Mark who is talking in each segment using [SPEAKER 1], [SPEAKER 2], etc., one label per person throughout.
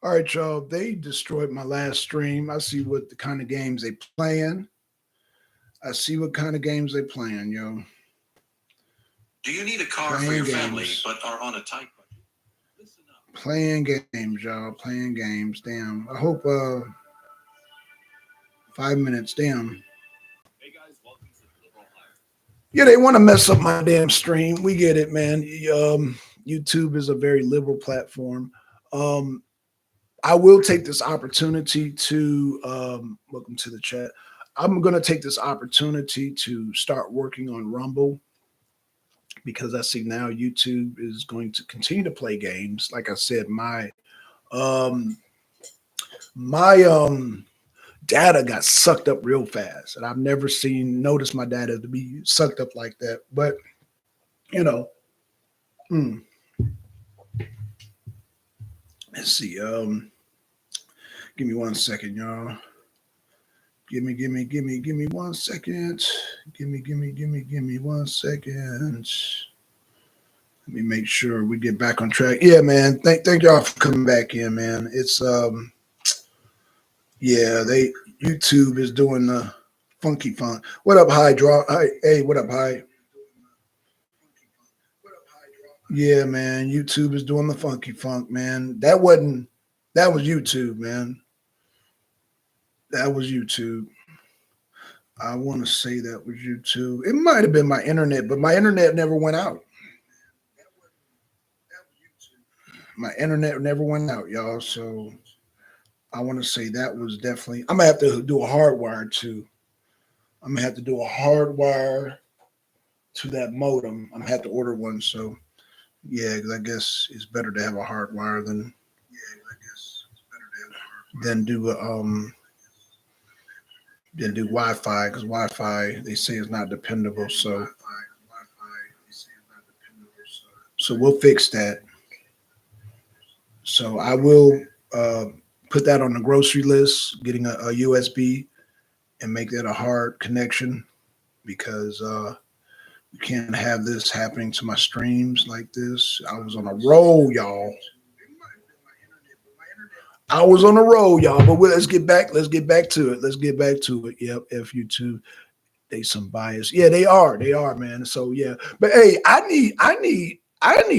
[SPEAKER 1] All right, y'all. They destroyed my last stream. I see what the kind of games they playing. I see what kind of games they playing, yo.
[SPEAKER 2] Do you need a car for your family but are on a tight budget? Listen up.
[SPEAKER 1] Playing games, y'all. Playing games. Damn. I hope 5 minutes. Damn.
[SPEAKER 2] Hey guys, welcome to the Liberal Hire.
[SPEAKER 1] Yeah, they want to mess up my damn stream. We get it, man. YouTube is a very liberal platform. I will take this opportunity to welcome to the chat. I'm going to take this opportunity to start working on Rumble because I see now YouTube is going to continue to play games. Like I said, um, my data got sucked up real fast, and I've never noticed my data to be sucked up like that. But you know, let's see. Give me 1 second, y'all. Give me 1 second. Give me 1 second. Let me make sure we get back on track. Yeah, man. Thank y'all for coming back in, man. It's YouTube is doing the funky funk. What up, Hydra? Hey, what up, Hy? Yeah, man. YouTube is doing the funky funk, man. That was YouTube, man. That was YouTube. I want to say that was YouTube. It might have been my internet, but my internet never went out. My internet never went out, y'all. So I want to say that was definitely. I'm gonna have to do a hardwire too. I'm gonna have to do a hardwire to that modem. I'm gonna have to order one. So yeah, because I guess it's better to have a hardwire than do Wi-Fi, because Wi-Fi they say is not dependable. So we'll fix that. So I will put that on the grocery list, getting a USB and make that a hard connection, because you can't have this happening to my streams like this. I was on a roll, y'all. I was on a roll, y'all. But let's get back to it. Yep, F YouTube. They some bias. Yeah, they are, man. So yeah. But hey, I need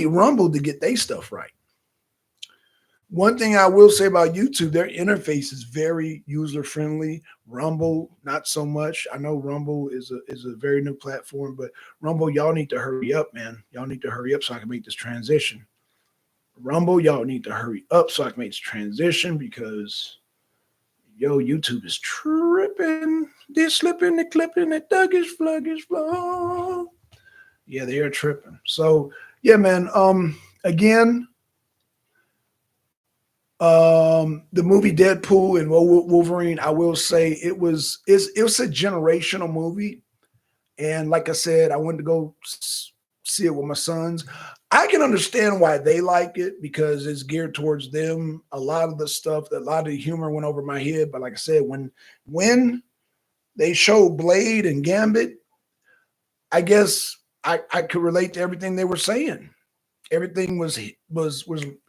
[SPEAKER 1] Rumble to get their stuff right. One thing I will say about YouTube, their interface is very user-friendly. Rumble, not so much. I know Rumble is a very new platform, but Rumble, y'all need to hurry up, man. Y'all need to hurry up so I can make this transition. Rumble, y'all need to hurry up so I can make this transition, because YouTube is tripping. They're slipping, they're clipping, they're thuggish, fluggish, flow. Yeah, they are tripping. So yeah, man. Again, the movie Deadpool and Wolverine, I will say it was a generational movie, and like I said, I went to go see it with my sons. I can understand why they like it, because it's geared towards them. A lot of the humor went over my head, but like I said, when they showed Blade and Gambit, I guess I could relate to everything they were saying. Everything was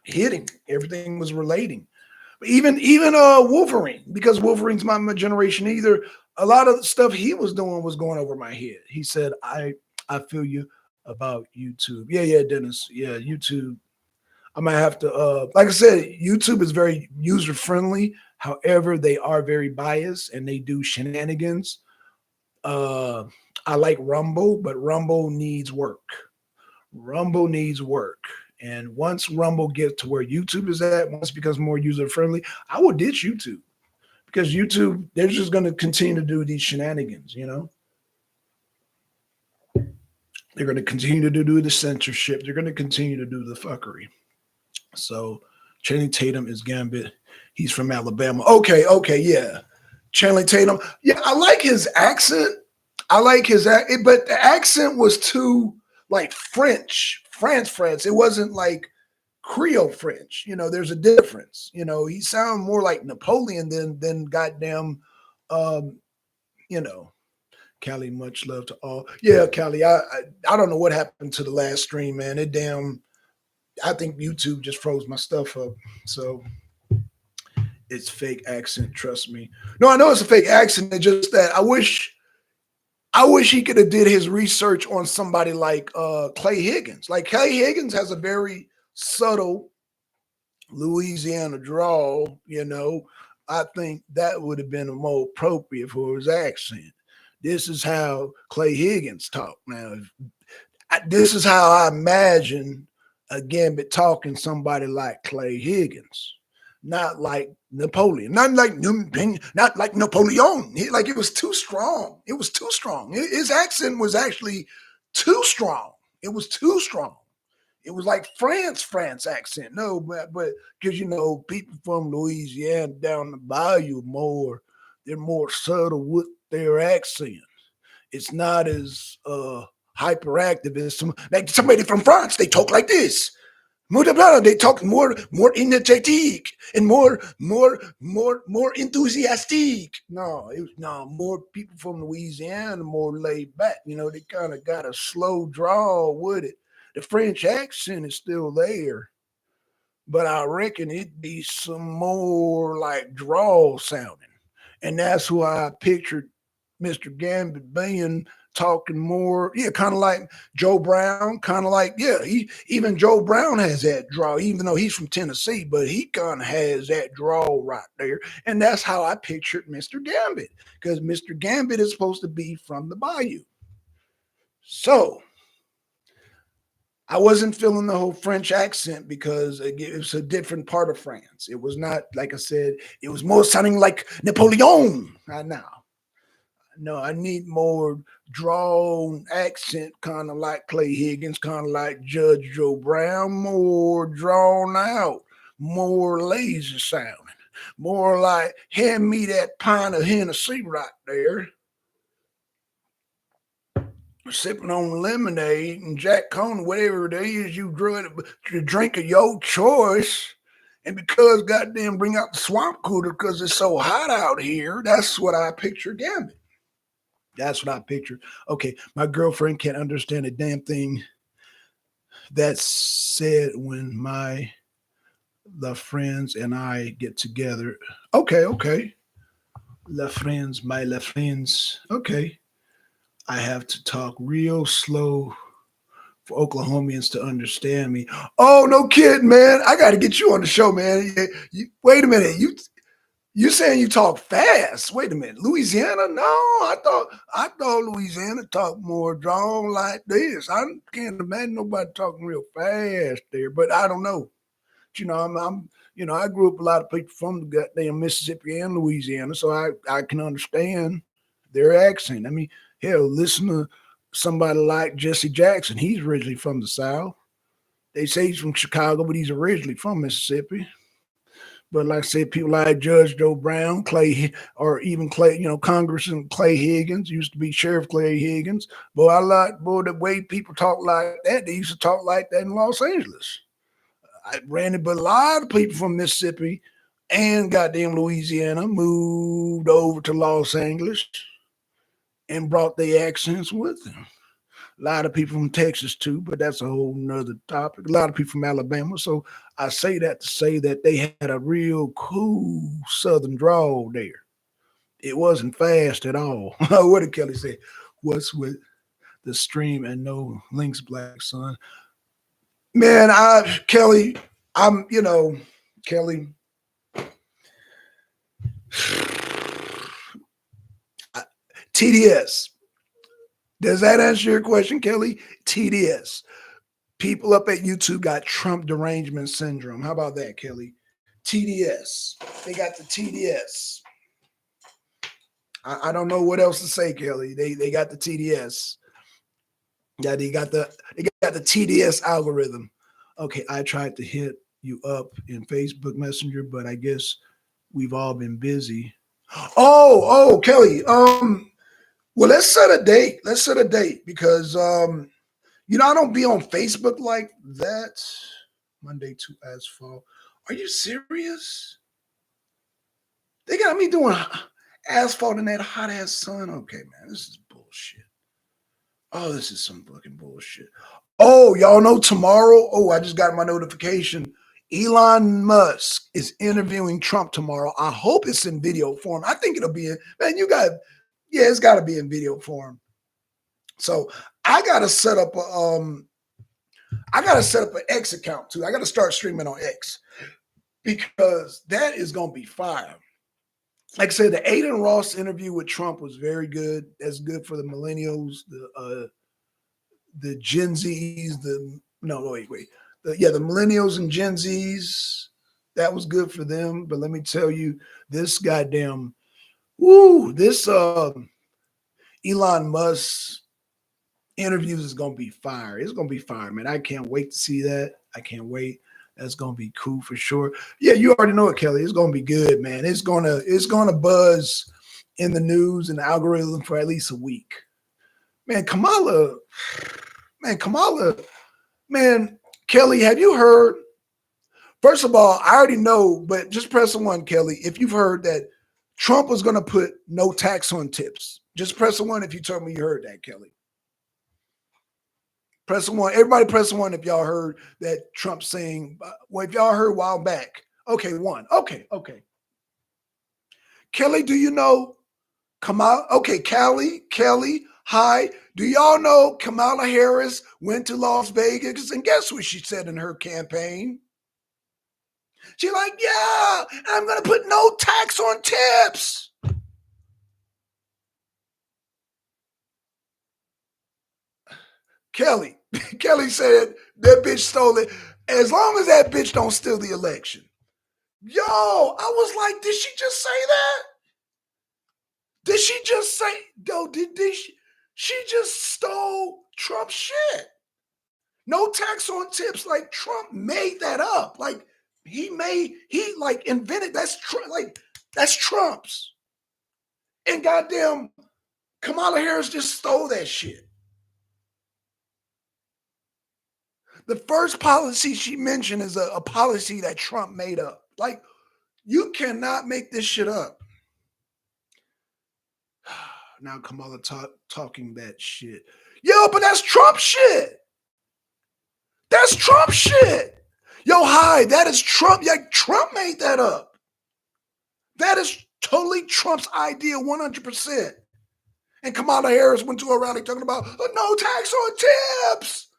[SPEAKER 1] hitting. Everything was relating. Even Wolverine, because Wolverine's my generation either. A lot of the stuff he was doing was going over my head. He said, I feel you about YouTube. Yeah, Dennis. Yeah, YouTube. I might have to like I said, YouTube is very user friendly. However, they are very biased and they do shenanigans. I like Rumble, but Rumble needs work. Rumble needs work. And once Rumble gets to where YouTube is at, once it becomes more user friendly, I will ditch YouTube, because YouTube, they're just going to continue to do these shenanigans, They're going to continue to do the censorship. They're going to continue to do the fuckery. So Channing Tatum is Gambit. He's from Alabama. Okay, yeah. Channing Tatum. Yeah, I like his accent. But the accent was too like France. It wasn't like Creole French. There's a difference. He sounded more like Napoleon than goddamn, Callie, much love to all. Yeah, Callie, I don't know what happened to the last stream, man. I think YouTube just froze my stuff up. So It's fake accent. Trust me. No, I know it's a fake accent. It's just that I wish he could have did his research on somebody like Clay Higgins. Like Clay Higgins has a very subtle Louisiana drawl. I think that would have been more appropriate for his accent. This is how Clay Higgins talked. Now, this is how I imagine a Gambit talking somebody like Clay Higgins, not like Napoleon, not like Napoleon. Like it was too strong. It was too strong. His accent was actually too strong. It was too strong. It was like France accent. No, but because people from Louisiana down the bayou they're more subtle with their accent. It's not as hyperactive as like somebody from France. They talk like this. They talk more energetic and more enthusiastic. No, more people from Louisiana, more laid back. They kind of got a slow drawl with it. The French accent is still there, but I reckon it'd be some more like drawl sounding. And that's why I pictured Mr. Gambit being talking more, kind of like Joe Brown, kind of like, even Joe Brown has that draw, even though he's from Tennessee, but he kind of has that draw right there. And that's how I pictured Mr. Gambit, because Mr. Gambit is supposed to be from the bayou. So I wasn't feeling the whole French accent because it was a different part of France. It was not, like I said, it was more sounding like Napoleon. No, I need more drawn accent, kind of like Clay Higgins, kind of like Judge Joe Brown, more drawn out, more lazy sounding, more like, hand me that pint of Hennessy right there. Sipping on lemonade and Jack Coney, whatever it is you drink of your choice. And because goddamn bring out the swamp cooler because it's so hot out here, that's what I picture Gambit. That's what I pictured. Okay, my girlfriend can't understand a damn thing that's said when the friends and I get together. Okay. La friends, my la friends. Okay. I have to talk real slow for Oklahomians to understand me. Oh, no kidding, man. I got to get you on the show, man. Wait a minute. You saying you talk fast? Wait a minute, Louisiana? No, I thought Louisiana talked more drawn like this. I can't imagine nobody talking real fast there, but I don't know. I grew up a lot of people from the goddamn Mississippi and Louisiana, so I can understand their accent. I mean, hell, listen to somebody like Jesse Jackson. He's originally from the South. They say he's from Chicago, but he's originally from Mississippi. But like I said, people like Judge Joe Brown, Clay, or even Clay, Congressman Clay Higgins, used to be Sheriff Clay Higgins. Boy, the way people talk like that, they used to talk like that in Los Angeles. But a lot of people from Mississippi and goddamn Louisiana moved over to Los Angeles and brought their accents with them. A lot of people from Texas too, but that's a whole nother topic. A lot of people from Alabama. So I say that to say that they had a real cool Southern drawl there. It wasn't fast at all. What did Kelly say? What's with the stream and no links, Black Son? Man, Kelly, Kelly. TDS. Does that answer your question, Kelly? TDS. People up at YouTube got Trump derangement syndrome. How about that, Kelly? TDS. They got the TDS. I don't know what else to say, Kelly. They got the TDS. Yeah, they got the TDS algorithm. Okay, I tried to hit you up in Facebook Messenger, but I guess we've all been busy. Oh, Kelly. Well, let's set a date. Because I don't be on Facebook like that. Monday to asphalt. Are you serious? They got me doing asphalt in that hot ass sun. Okay, man, this is bullshit. Oh, this is some fucking bullshit. Oh, y'all know tomorrow? Oh, I just got my notification. Elon Musk is interviewing Trump tomorrow. I hope it's in video form. I think it'll be in, man, it's got to be in video form. So I got to set up an X account too. I got to start streaming on X because that is going to be fire. Like I said, the Aiden Ross interview with Trump was very good. That's good for the millennials, the Gen Zs, the millennials and Gen Zs. That was good for them. But let me tell you, this goddamn, this Elon Musk interviews is gonna be fire. It's gonna be fire, man. I can't wait to see that. I can't wait. That's gonna be cool for sure. Yeah, you already know it, Kelly. It's gonna be good, man. It's gonna buzz in the news and the algorithm for at least a week. Man, Kamala, Kelly, have you heard? First of all, I already know, but just press the one, Kelly, if you've heard that Trump was going to put no tax on tips. Just press the one if you told me you heard that, Kelly. Press the one. Everybody press the one if y'all heard that Trump saying, well, if y'all heard a while back. Okay, one. Okay. Kelly, do you know Kamala? Okay, Kelly, hi. Do y'all know Kamala Harris went to Las Vegas? And guess what she said in her campaign? She's like, yeah, I'm going to put no tax on tips. Kelly said that bitch stole it. As long as that bitch don't steal the election. Yo, I was like, did she just say that? Did she just say, she just stole Trump's shit. No tax on tips. Like Trump made that up. Like he invented, that's Trump's. And goddamn Kamala Harris just stole that shit. The first policy she mentioned is a policy that Trump made up. Like, you cannot make this shit up. Now Kamala talking that shit. Yo, but that's Trump shit. That's Trump shit. Yo, hi, that is Trump. Like, Trump made that up. That is totally Trump's idea, 100%. And Kamala Harris went to a rally talking about no tax on tips.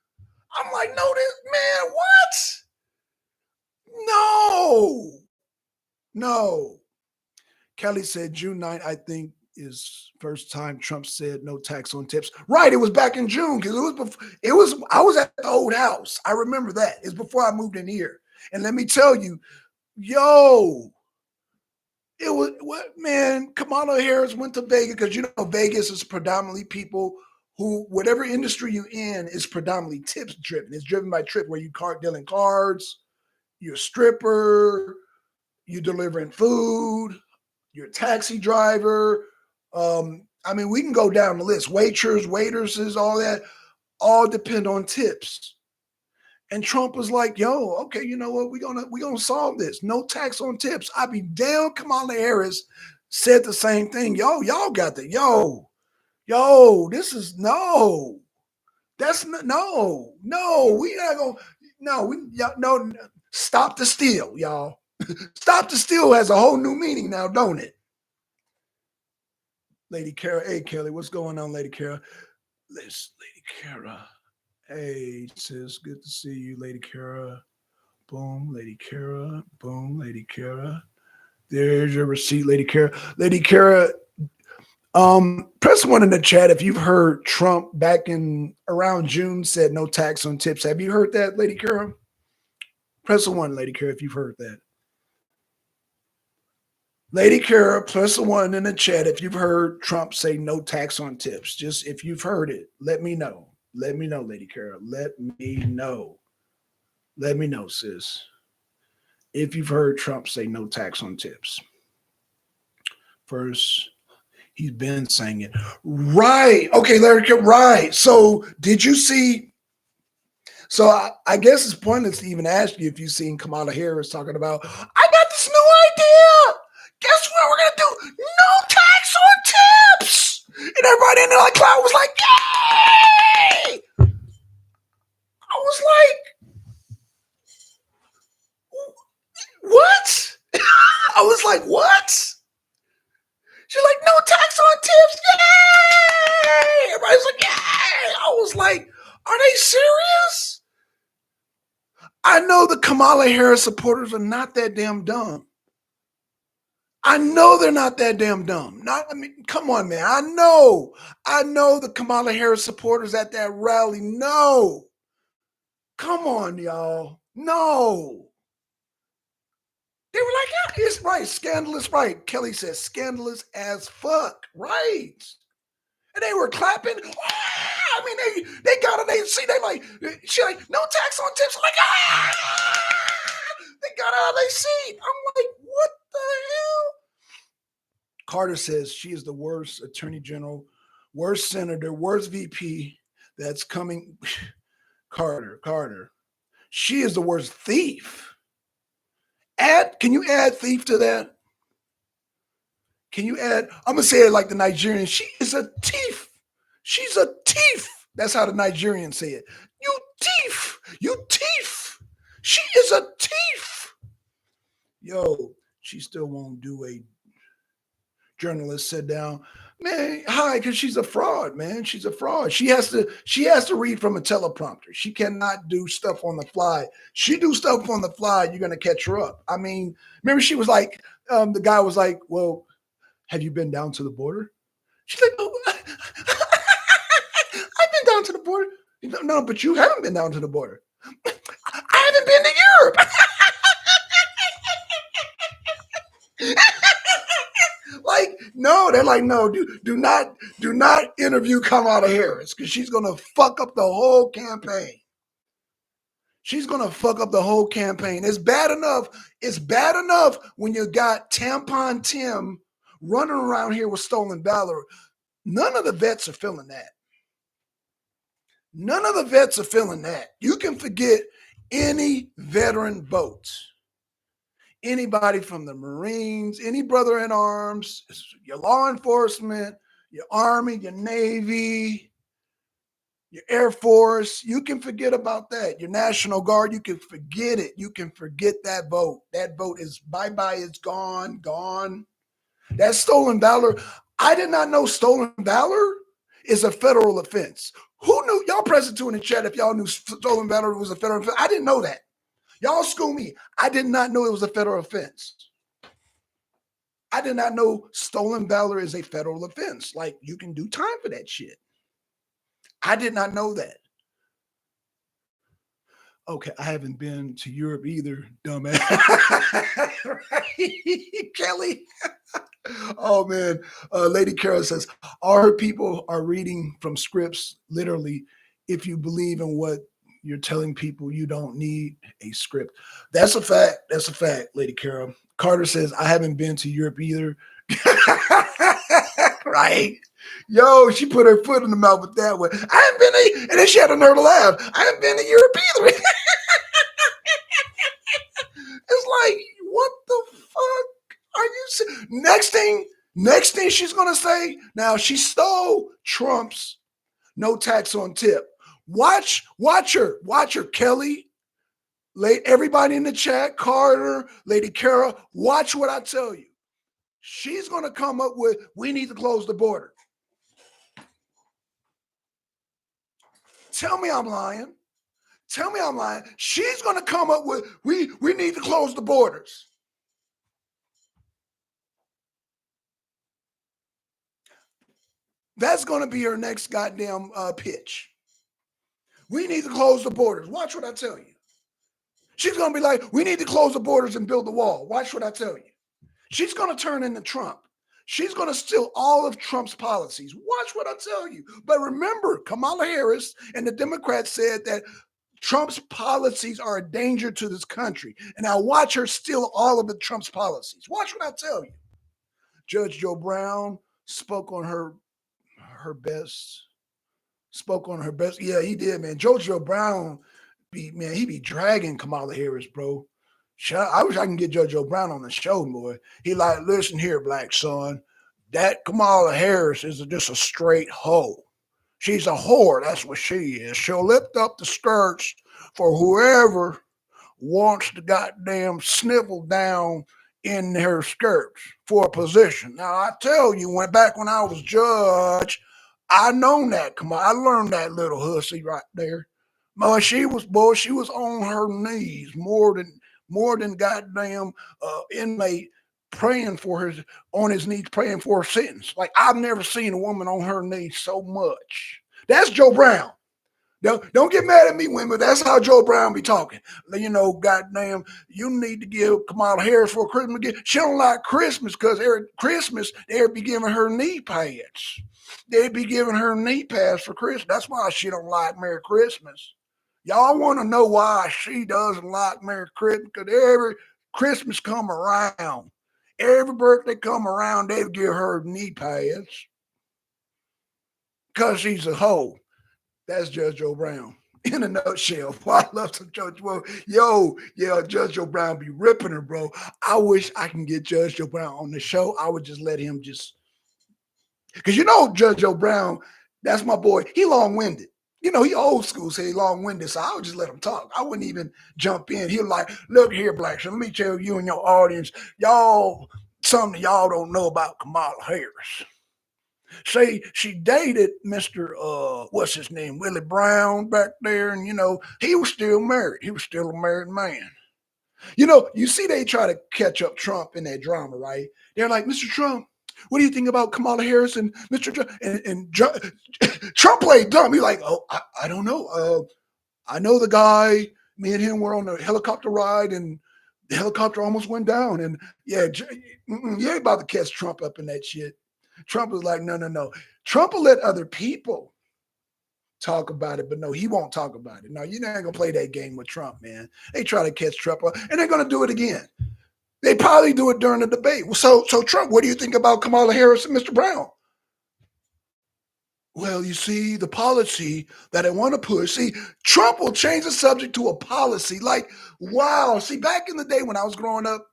[SPEAKER 1] I'm like, no, man, what? No. Kelly said June 9th, I think, is first time Trump said no tax on tips. Right, it was back in June because I was at the old house. I remember that. It's before I moved in here. And let me tell you, yo, it was man, Kamala Harris went to Vegas because Vegas is predominantly people who, whatever industry you're in, is predominantly tips driven. It's driven by trip where you dealing cards, you're a stripper, you're delivering food, you're a taxi driver. We can go down the list. Waitresses, all that, all depend on tips. And Trump was like, yo, okay, you know what? We're gonna solve this. No tax on tips. I be damn, Kamala Harris said the same thing. Yo, y'all got that. Yo, this is no. That's no. We not gonna stop the steal, y'all. Stop the steal has a whole new meaning now, don't it? Lady Kara. Hey, Kelly, what's going on, Lady Kara? Lady Kara. Hey, sis, good to see you, Lady Kara. Boom, Lady Kara. Boom, Lady Kara. There's your receipt, Lady Kara. Lady Kara, press one in the chat if you've heard Trump back in around June said no tax on tips. Have you heard that, Lady Kara? Press one, Lady Kara, if you've heard that. Lady Kara, press one in the chat if you've heard Trump say no tax on tips. Just if you've heard it, let me know. Let me know, Lady Kara. Let me know. Let me know, sis. If you've heard Trump say no tax on tips. First, he's been saying it. Right. Okay, Larry Kara, right. So did you see? So I guess it's pointless to even ask you if you've seen Kamala Harris talking about, I got this new idea. Guess what we're going to do? No tax on tips. And everybody in the cloud was like, yay. I was like, I was like, what? She's like, no tax on tips. Yay! Everybody's like, yay! I was like, are they serious? I know the Kamala Harris supporters are not that damn dumb. I know they're not that damn dumb. Come on, man. I know the Kamala Harris supporters at that rally. No. Come on, y'all. No. They were like, yeah, it's right. Scandalous, right. Kelly says scandalous as fuck. Right. And they were clapping. I mean, they got it. They like, she like, no tax on tips. Like, they got out of their seat. I'm like, what the hell? Carter says she is the worst attorney general, worst senator, worst VP that's coming. Carter. She is the worst thief. Can you add thief to that? Can you add? I'm going to say it like the Nigerian. She is a thief. She's a thief. That's how the Nigerians say it. You thief. You thief. She is a thief. Yo, she still won't do a journalist sit down. Man, hi, because she's a fraud, man. She's a fraud. She has to read from a teleprompter. She cannot do stuff on the fly. She do stuff on the fly, you're gonna catch her up. I mean, remember she was like, the guy was like, well, have you been down to the border? She's like, oh, I've been down to the border. No, but you haven't been down to the border. I haven't been to Europe. Like, no, they're like, no, do not interview Kamala Harris because she's gonna fuck up the whole campaign. She's gonna fuck up the whole campaign. It's bad enough. It's bad enough when you got Tampon Tim running around here with stolen valor. None of the vets are feeling that. None of the vets are feeling that. You can forget any veteran votes. Anybody from the Marines, any brother in arms, your law enforcement, your Army, your Navy, your Air Force, you can forget about that. Your National Guard, you can forget it. You can forget that vote. That vote is bye-bye. It's gone. That stolen valor. I did not know stolen valor is a federal offense. Who knew? Y'all present too in the chat if y'all knew stolen valor was a federal offense. I didn't know that. Y'all school me. I did not know it was a federal offense. I did not know stolen valor is a federal offense. Like, you can do time for that shit. I did not know that. Okay, I haven't been to Europe either, dumbass. Right? Kelly. Oh, man. Lady Carol says, our people are reading from scripts, literally. If you believe in what you're telling people, you don't need a script. That's a fact. That's a fact, Lady Carol. Carter says, I haven't been to Europe either. Right? Yo, she put her foot in the mouth with that one. I haven't been to, and then she had a nerve to laugh. I haven't been to Europe either. It's like, what the fuck are you? Next thing she's gonna say. Now she stole Trump's no tax on tip. Watch her, Kelly. Everybody in the chat, Carter, Lady Kara, watch what I tell you. She's going to come up with, we need to close the border. Tell me I'm lying. She's going to come up with, we need to close the borders. That's going to be her next goddamn pitch. We need to close the borders. Watch what I tell you. She's going to be like, we need to close the borders and build the wall. Watch what I tell you. She's going to turn into Trump. She's going to steal all of Trump's policies. Watch what I tell you. But remember, Kamala Harris and the Democrats said that Trump's policies are a danger to this country. And now watch her steal all of the Trump's policies. Watch what I tell you. Judge Joe Brown spoke on her best. Yeah, he did, man. Judge Joe Brown, he be dragging Kamala Harris, bro. I wish I can get Judge Joe Brown on the show, boy. He like, listen here, black son. That Kamala Harris is just a straight hoe. She's a whore. That's what she is. She'll lift up the skirts for whoever wants to goddamn snivel down in her skirts for a position. Now, I tell you, back when I was judge, I known that. Come on, I learned that little hussy right there. Boy, she was on her knees more than goddamn inmate praying for his on his knees praying for a sentence. Like I've never seen a woman on her knees so much. That's Joe Brown. Don't get mad at me, women. That's how Joe Brown be talking. You know, goddamn, you need to give Kamala Harris for a Christmas gift. She don't like Christmas because every Christmas they'd be giving her knee pads. They'd be giving her knee pads for Christmas. That's why she don't like Merry Christmas. Y'all want to know why she doesn't like Merry Christmas? Because every Christmas come around, every birthday come around, they give her knee pads because she's a hoe. That's Judge Joe Brown in a nutshell. I love some Judge Joe. Yeah, Judge Joe Brown be ripping her, bro. I wish I can get Judge Joe Brown on the show. I would just let him because Judge Joe Brown, that's my boy. He long-winded. He old school, so he long-winded. So I would just let him talk. I wouldn't even jump in. He was like, look here, Blackson, let me tell you and your audience, something y'all don't know about Kamala Harris. See, she dated Mr. What's his name, Willie Brown back there, and he was still married. He was still a married man. You see, they try to catch up Trump in that drama, right? They're like, Mr. Trump, what do you think about Kamala Harris and Mr. Trump? And Trump played dumb. He's like, oh, I don't know. I know the guy. Me and him were on a helicopter ride, and the helicopter almost went down. And yeah, you ain't about to catch Trump up in that shit. Trump was like, no. Trump will let other people talk about it, but no, he won't talk about it. No, you're not going to play that game with Trump, man. They try to catch Trump up, and they're going to do it again. They probably do it during the debate. So Trump, what do you think about Kamala Harris and Mr. Brown? Well, you see, the policy that I want to push. See, Trump will change the subject to a policy. Like, wow. See, back in the day when I was growing up,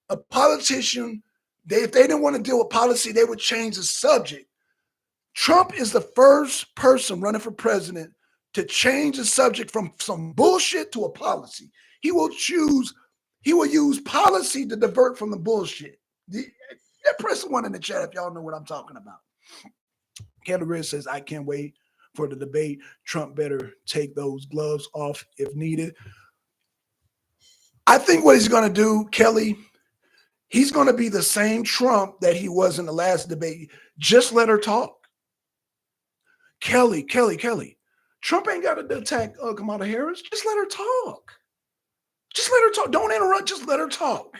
[SPEAKER 1] a politician, if they didn't want to deal with policy, they would change the subject. Trump is the first person running for president to change the subject from some bullshit to a policy. He will use policy to divert from the bullshit. Press one in the chat if y'all know what I'm talking about. Kelly Red says, I can't wait for the debate. Trump better take those gloves off if needed. I think what he's going to do, Kelly, he's going to be the same Trump that he was in the last debate. Just let her talk. Kelly. Trump ain't got to attack Kamala Harris. Just let her talk. Don't interrupt. Just let her talk.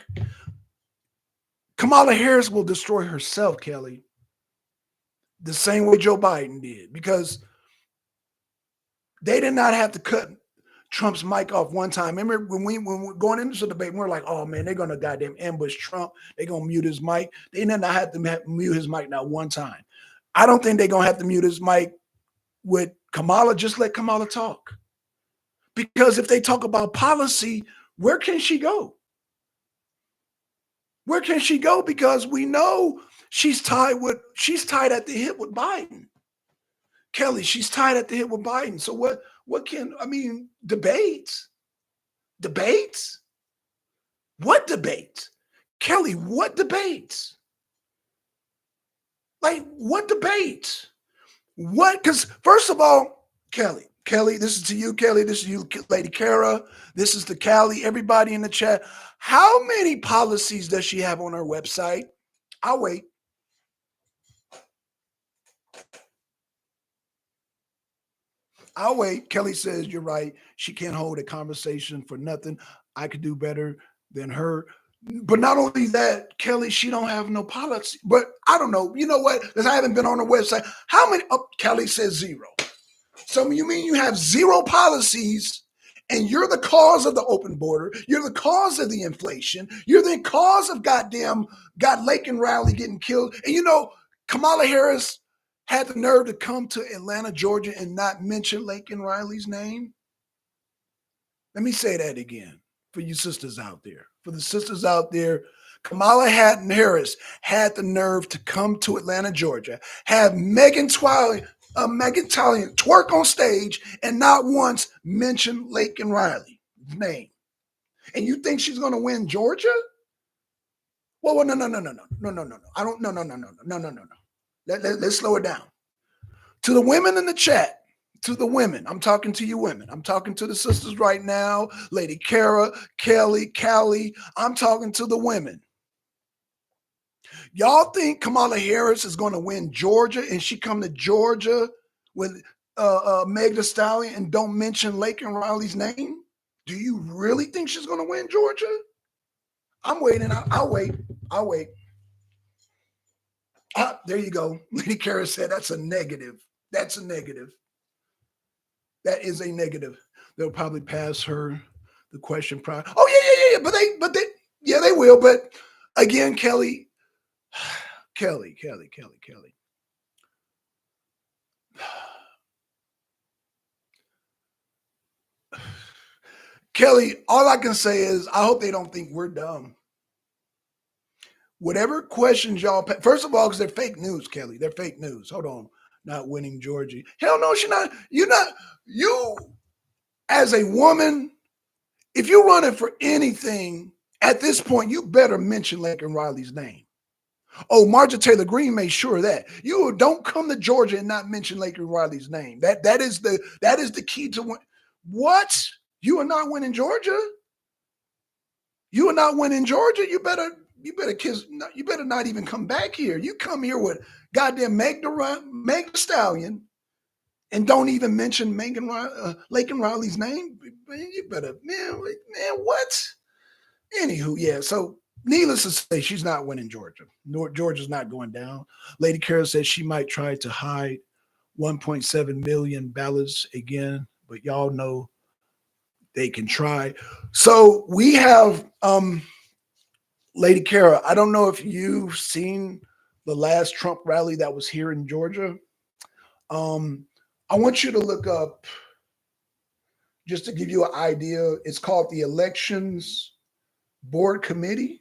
[SPEAKER 1] Kamala Harris will destroy herself, Kelly, the same way Joe Biden did, because they did not have to cut Trump's mic off one time. Remember when we were going into the debate, we were like, oh man, they're going to goddamn ambush Trump. They're going to mute his mic. They did not have to mute his mic not one time. I don't think they're going to have to mute his mic with Kamala. Just let Kamala talk. Because if they talk about policy, where can she go? Where can she go? Because we know she's tied at the hip with Biden. Kelly, she's tied at the hip with Biden. So debates? Debates? What debates? Kelly, what debates? Like, what debates? What? Because first of all, Kelly, this is to you, Kelly. This is you, Lady Kara. This is to Callie, everybody in the chat. How many policies does she have on her website? I'll wait. Kelly says, you're right. She can't hold a conversation for nothing. I could do better than her. But not only that, Kelly, she don't have no policy. But I don't know. You know what? Because I haven't been on her website. How many? Oh, Kelly says 0. So you mean you have 0 policies, and you're the cause of the open border. You're the cause of the inflation. You're the cause of Laken Riley getting killed. And Kamala Harris had the nerve to come to Atlanta, Georgia, and not mention Laken Riley's name. Let me say that again for you sisters out there. For the sisters out there, Kamala Harris had the nerve to come to Atlanta, Georgia, have Megan Thalion twerk on stage and not once mention Laken Riley's name. And you think she's going to win Georgia? Well, no. I don't. No. Let's slow it down. To the women in the chat, to the women, I'm talking to you women. I'm talking to the sisters right now, Lady Kara, Kelly, Callie. I'm talking to the women. Y'all think Kamala Harris is going to win Georgia and she come to Georgia with Meg Thee Stallion and don't mention Laken Riley's name? Do you really think she's going to win Georgia? I'm waiting. I'll wait. I'll wait. Ah, there you go. Lady Kara said that's a negative. That's a negative. That is a negative. They'll probably pass her the question prior. Oh, yeah. But they will. But again, Kelly. Kelly, all I can say is I hope they don't think we're dumb. Whatever questions y'all, first of all, because they're fake news, Kelly. They're fake news. Hold on. Not winning Georgia. Hell no, she's not. You as a woman, if you're running for anything at this point, you better mention Laken Riley's name. Oh, Marjorie Taylor Greene made sure of that. You don't come to Georgia and not mention Laken Riley's name. That is the key to win. What? You are not winning Georgia? You are not winning Georgia? You better kiss. You better not even come back here. You come here with goddamn Meg Thee Stallion and don't even mention Laken Riley's name. You better, man, what? Anywho, yeah. So needless to say, she's not winning Georgia. Georgia's not going down. Lady Carol says she might try to hide 1.7 million ballots again, but y'all know they can try. So we have Lady Kara. I don't know if you've seen the last Trump rally that was here in Georgia. I want you to look up, just to give you an idea. It's called the Elections Board Committee.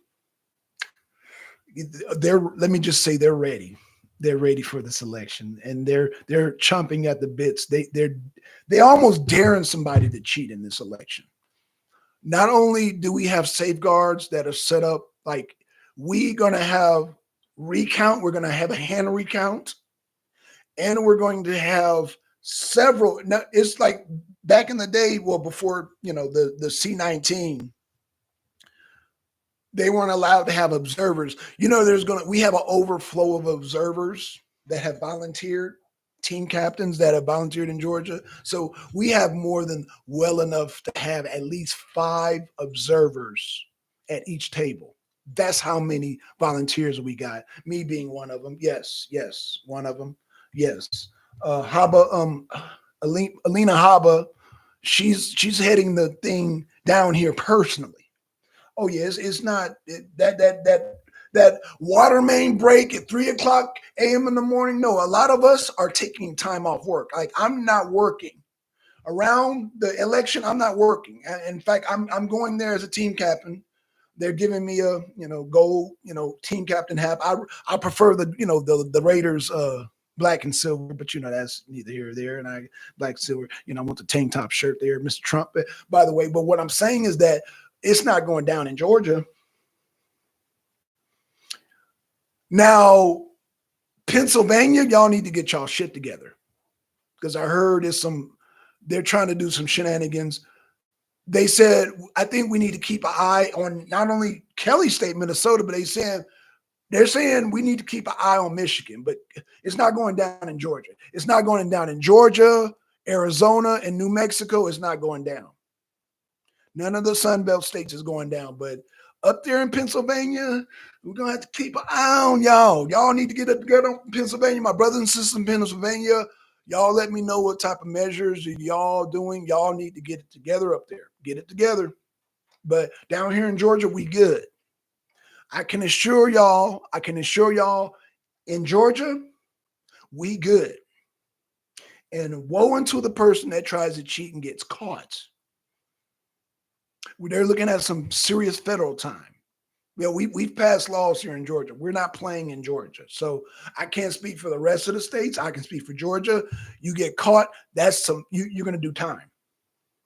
[SPEAKER 1] Let me just say they're ready. They're ready for this election, and they're chomping at the bits. They almost daring somebody to cheat in this election. Not only do we have safeguards that are set up, like we're going to have recount, we're going to have a hand recount, and we're going to have several. Now, it's like back in the day, well, before the C-19, they weren't allowed to have observers. We have an overflow of observers that have volunteered, team captains that have volunteered in Georgia. So we have more than well enough to have at least 5 observers at each table. That's how many volunteers we got. Me being one of them. Yes, one of them. Yes. Alina Haba, she's heading the thing down here personally. Oh yes, it's not that water main break at 3:00 a.m. in the morning. No, a lot of us are taking time off work. Like I'm not working around the election. I'm not working. In fact, I'm going there as a team captain. They're giving me a gold team captain hat. I prefer the Raiders black and silver, but that's neither here or there. And I black silver. I want the tank top shirt there, Mr. Trump. By the way, but what I'm saying is that it's not going down in Georgia. Now, Pennsylvania, y'all need to get y'all shit together. Because I heard they're trying to do some shenanigans. They said, I think we need to keep an eye on not only Kelly's state, Minnesota, but they're saying we need to keep an eye on Michigan, but it's not going down in Georgia. It's not going down in Georgia, Arizona, and New Mexico. It's not going down. None of the Sun Belt states is going down, but up there in Pennsylvania, we're going to have to keep an eye on y'all. Y'all need to get it together in Pennsylvania. My brothers and sisters in Pennsylvania, y'all let me know what type of measures y'all doing. Y'all need to get it together up there. Get it together. But down here in Georgia, we good. I can assure y'all, in Georgia, we good. And woe unto the person that tries to cheat and gets caught. They're looking at some serious federal time. We've passed laws here in Georgia. We're not playing in Georgia. So I can't speak for the rest of the states. I can speak for Georgia. You get caught, you're going to do time.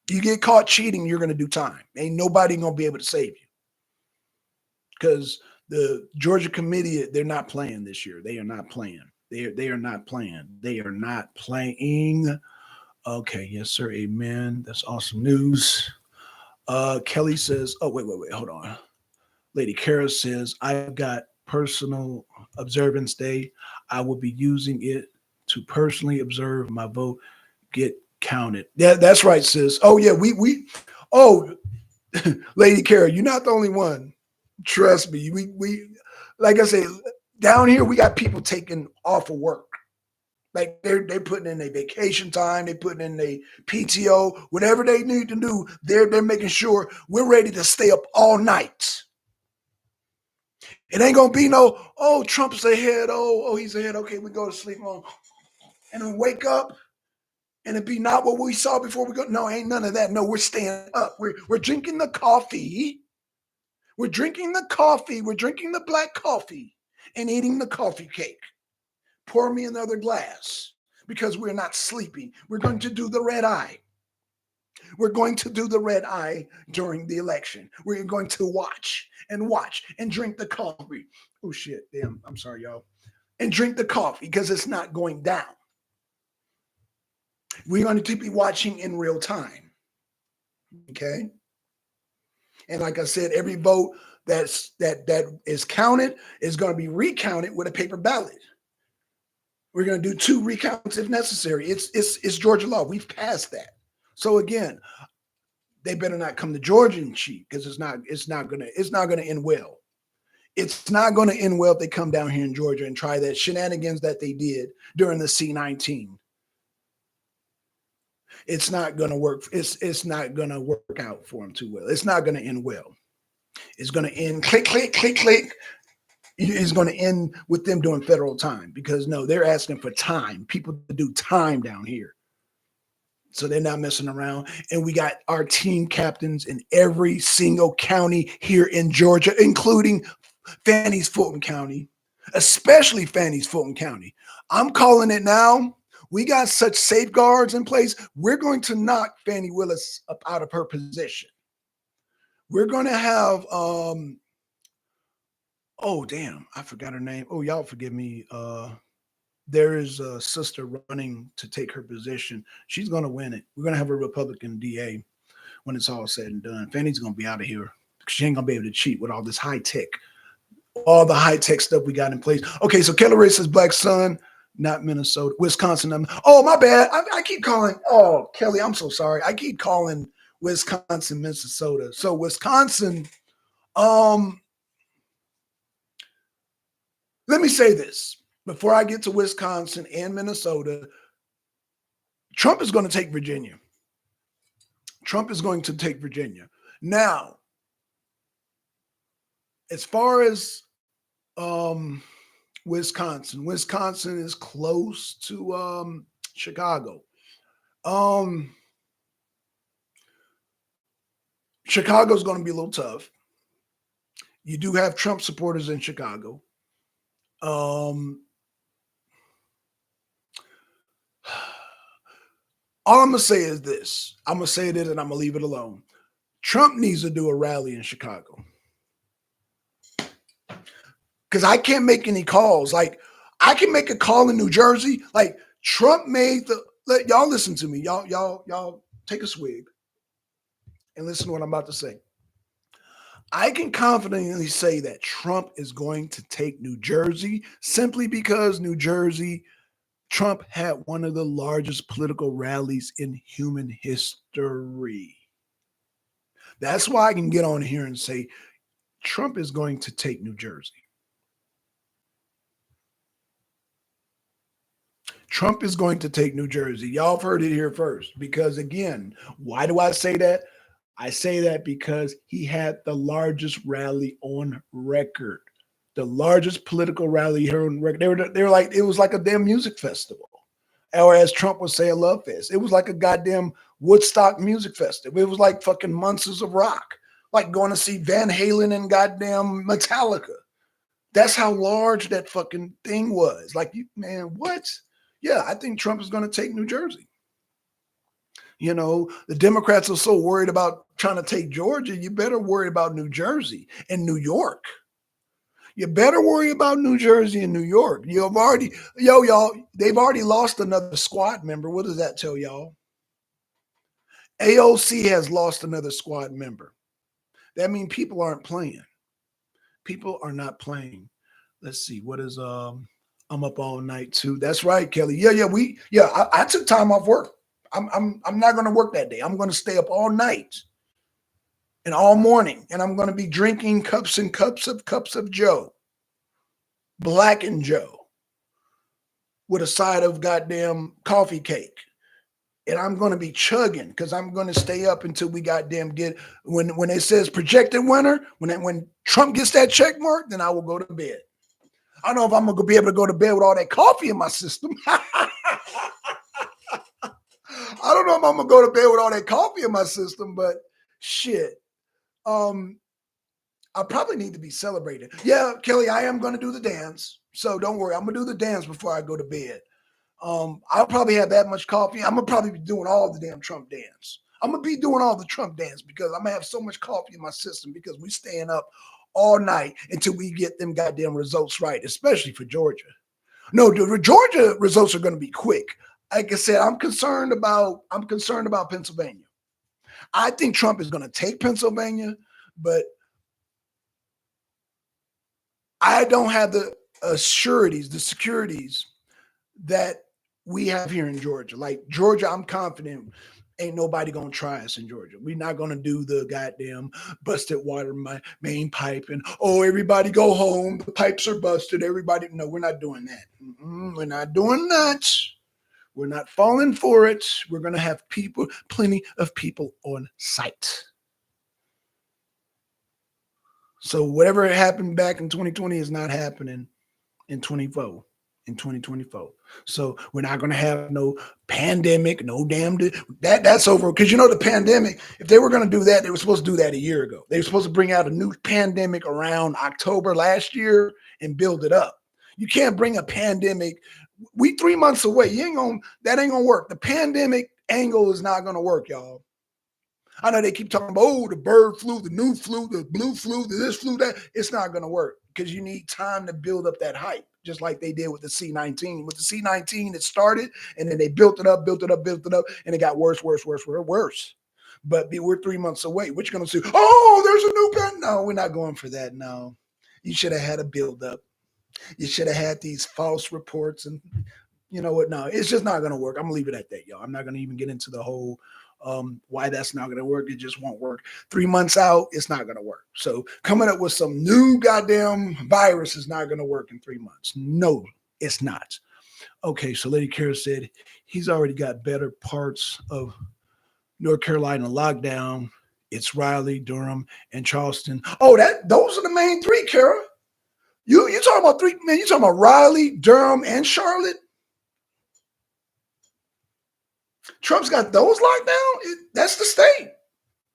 [SPEAKER 1] You get caught cheating, you're going to do time. Ain't nobody going to be able to save you. Because The Georgia committee, they're not playing this year. They are not playing. They are not playing. They are not playing. Okay, yes, sir. Amen. That's awesome news. Kelly says, oh, wait, hold on. Lady Kara says, I've got personal observance day. I will be using it to personally observe my vote get counted. Yeah, that's right, sis. Oh, yeah, oh, Lady Kara, you're not the only one. Trust me. We like I say, down here we got people taking off of work. Like they're putting in their vacation time, they're putting in their PTO, whatever they need to do. They're making sure we're ready to stay up all night. It ain't gonna be no, oh, Trump's ahead. Oh, he's ahead. Okay, we go to sleep on, and then wake up, and it be not what we saw before we go. No, ain't none of that. No, we're staying up. We're drinking the coffee. We're drinking the coffee. We're drinking the black coffee and eating the coffee cake. Pour me another glass because we're not sleeping. We're going to do the red eye. We're going to do the red eye during the election. We're going to watch and drink the coffee. Oh, shit. Damn. I'm sorry, y'all. And drink the coffee because it's not going down. We're going to be watching in real time. Okay. And like I said, every vote that is counted is going to be recounted with a paper ballot. We're going to do 2 recounts if necessary. It's Georgia law. We've passed that. So again, they better not come to Georgia and cheat because it's not gonna end well. It's not going to end well if they come down here in Georgia and try that shenanigans that they did during the C-19. It's not going to work. It's not going to work out for them too well. It's not going to end well. It's going to end click. It's going to end with them doing federal time because no, they're asking for time. People to do time down here. So they're not messing around. And we got our team captains in every single county here in Georgia, including Fannie's Fulton County, especially Fannie's Fulton County. I'm calling it now. We got such safeguards in place. We're going to knock Fannie Willis up out of her position. We're going to have, oh, damn, I forgot her name. Oh, y'all forgive me. There is a sister running to take her position. She's going to win it. We're going to have a Republican DA when it's all said and done. Fannie's going to be out of here because she ain't going to be able to cheat with all this high tech, all the high tech stuff we got in place. Okay, so Kelly Ray says Black Sun, not Minnesota, Wisconsin. Oh, my bad. I keep calling. Oh, Kelly, I'm so sorry. I keep calling Wisconsin, Minnesota. So Wisconsin, let me say this. Before I get to Wisconsin and Minnesota, Trump is going to take Virginia. Trump is going to take Virginia. Now, as far as Wisconsin is close to Chicago. Chicago's going to be a little tough. You do have Trump supporters in Chicago. All I'm going to say is this. I'm going to say it and I'm going to leave it alone. Trump needs to do a rally in Chicago. Because I can't make any calls. Like, I can make a call in New Jersey. Like, Trump made y'all listen to me. Y'all take a swig and listen to what I'm about to say. I can confidently say that Trump is going to take New Jersey simply because New Jersey, Trump had one of the largest political rallies in human history. That's why I can get on here and say Trump is going to take New Jersey. Trump is going to take New Jersey. Y'all have heard it here first. Because again, why do I say that? I say that because he had the largest rally on record. The largest political rally here on record. They were like, it was like a damn music festival. Or as Trump would say, a love fest. It was like a goddamn Woodstock music festival. It was like fucking Monsters of Rock. Like going to see Van Halen and goddamn Metallica. That's how large that fucking thing was. Like, man, what? Yeah, I think Trump is going to take New Jersey. You know, the Democrats are so worried about trying to take Georgia. You better worry about New Jersey and New York. You better worry about New Jersey and New York. You've already, y'all, they've already lost another squad member. What does that tell y'all? AOC has lost another squad member. That means people aren't playing. People are not playing. Let's see. What is I'm up all night too. That's right, Kelly. I took time off work. I'm not gonna work that day. I'm gonna stay up all night and all morning, and I'm gonna be drinking cups and cups of Joe. Black and Joe. With a side of goddamn coffee cake. And I'm going to be chugging because I'm going to stay up until we goddamn get when it says projected winner, when Trump gets that check mark, then I will go to bed. I don't know if I'm going to be able to go to bed with all that coffee in my system. I don't know if I'm going to go to bed with all that coffee in my system, but shit. I probably need to be celebrated. Yeah, Kelly, I am going to do the dance. So don't worry. I'm going to do the dance before I go to bed. I'll probably have that much coffee. I'm gonna probably be doing all the damn Trump dance. I'm gonna be doing all the Trump dance because I'm gonna have so much coffee in my system because we staying up all night until we get them goddamn results right, especially for Georgia. No, the Georgia results are gonna be quick. Like I said, I'm concerned about Pennsylvania. I think Trump is gonna take Pennsylvania, but I don't have the sureties, the securities that we have here in Georgia. Like Georgia, I'm confident ain't nobody gonna try us in Georgia. We're not gonna do the goddamn busted water main pipe and everybody go home. The pipes are busted. Everybody, no, we're not doing that. We're not doing that. We're not falling for it. We're gonna have plenty of people on site. So whatever happened back in 2020 is not happening in 2024. So we're not going to have no pandemic, no damn that's over. Because the pandemic, if they were going to do that, they were supposed to do that a year ago. They were supposed to bring out a new pandemic around October last year and build it up. You can't bring a pandemic. We 3 months away. That ain't gonna work. The pandemic angle is not gonna work, y'all. I know they keep talking about, the bird flu, the new flu, the blue flu, this flu, that. It's not going to work because you need time to build up that hype, just like they did with the C-19. With the C-19, it started, and then they built it up, and it got worse. But we're 3 months away. What you going to say? Oh, there's a new pen. No, we're not going for that. No. You should have had a build up. You should have had these false reports. And you know what? No, it's just not going to work. I'm going to leave it at that, y'all. I'm not going to even get into the whole why that's not going to work. It just won't work. 3 months out, it's not going to work. So coming up with some new goddamn virus is not going to work in 3 months. No, it's not. Okay, so Lady Kara said he's already got better parts of North Carolina lockdown. It's Raleigh, Durham, and Charleston. Oh, those are the main three, Kara. You talking about three, man? You talking about Raleigh, Durham, and Charlotte? Trump's got those locked down. That's the state.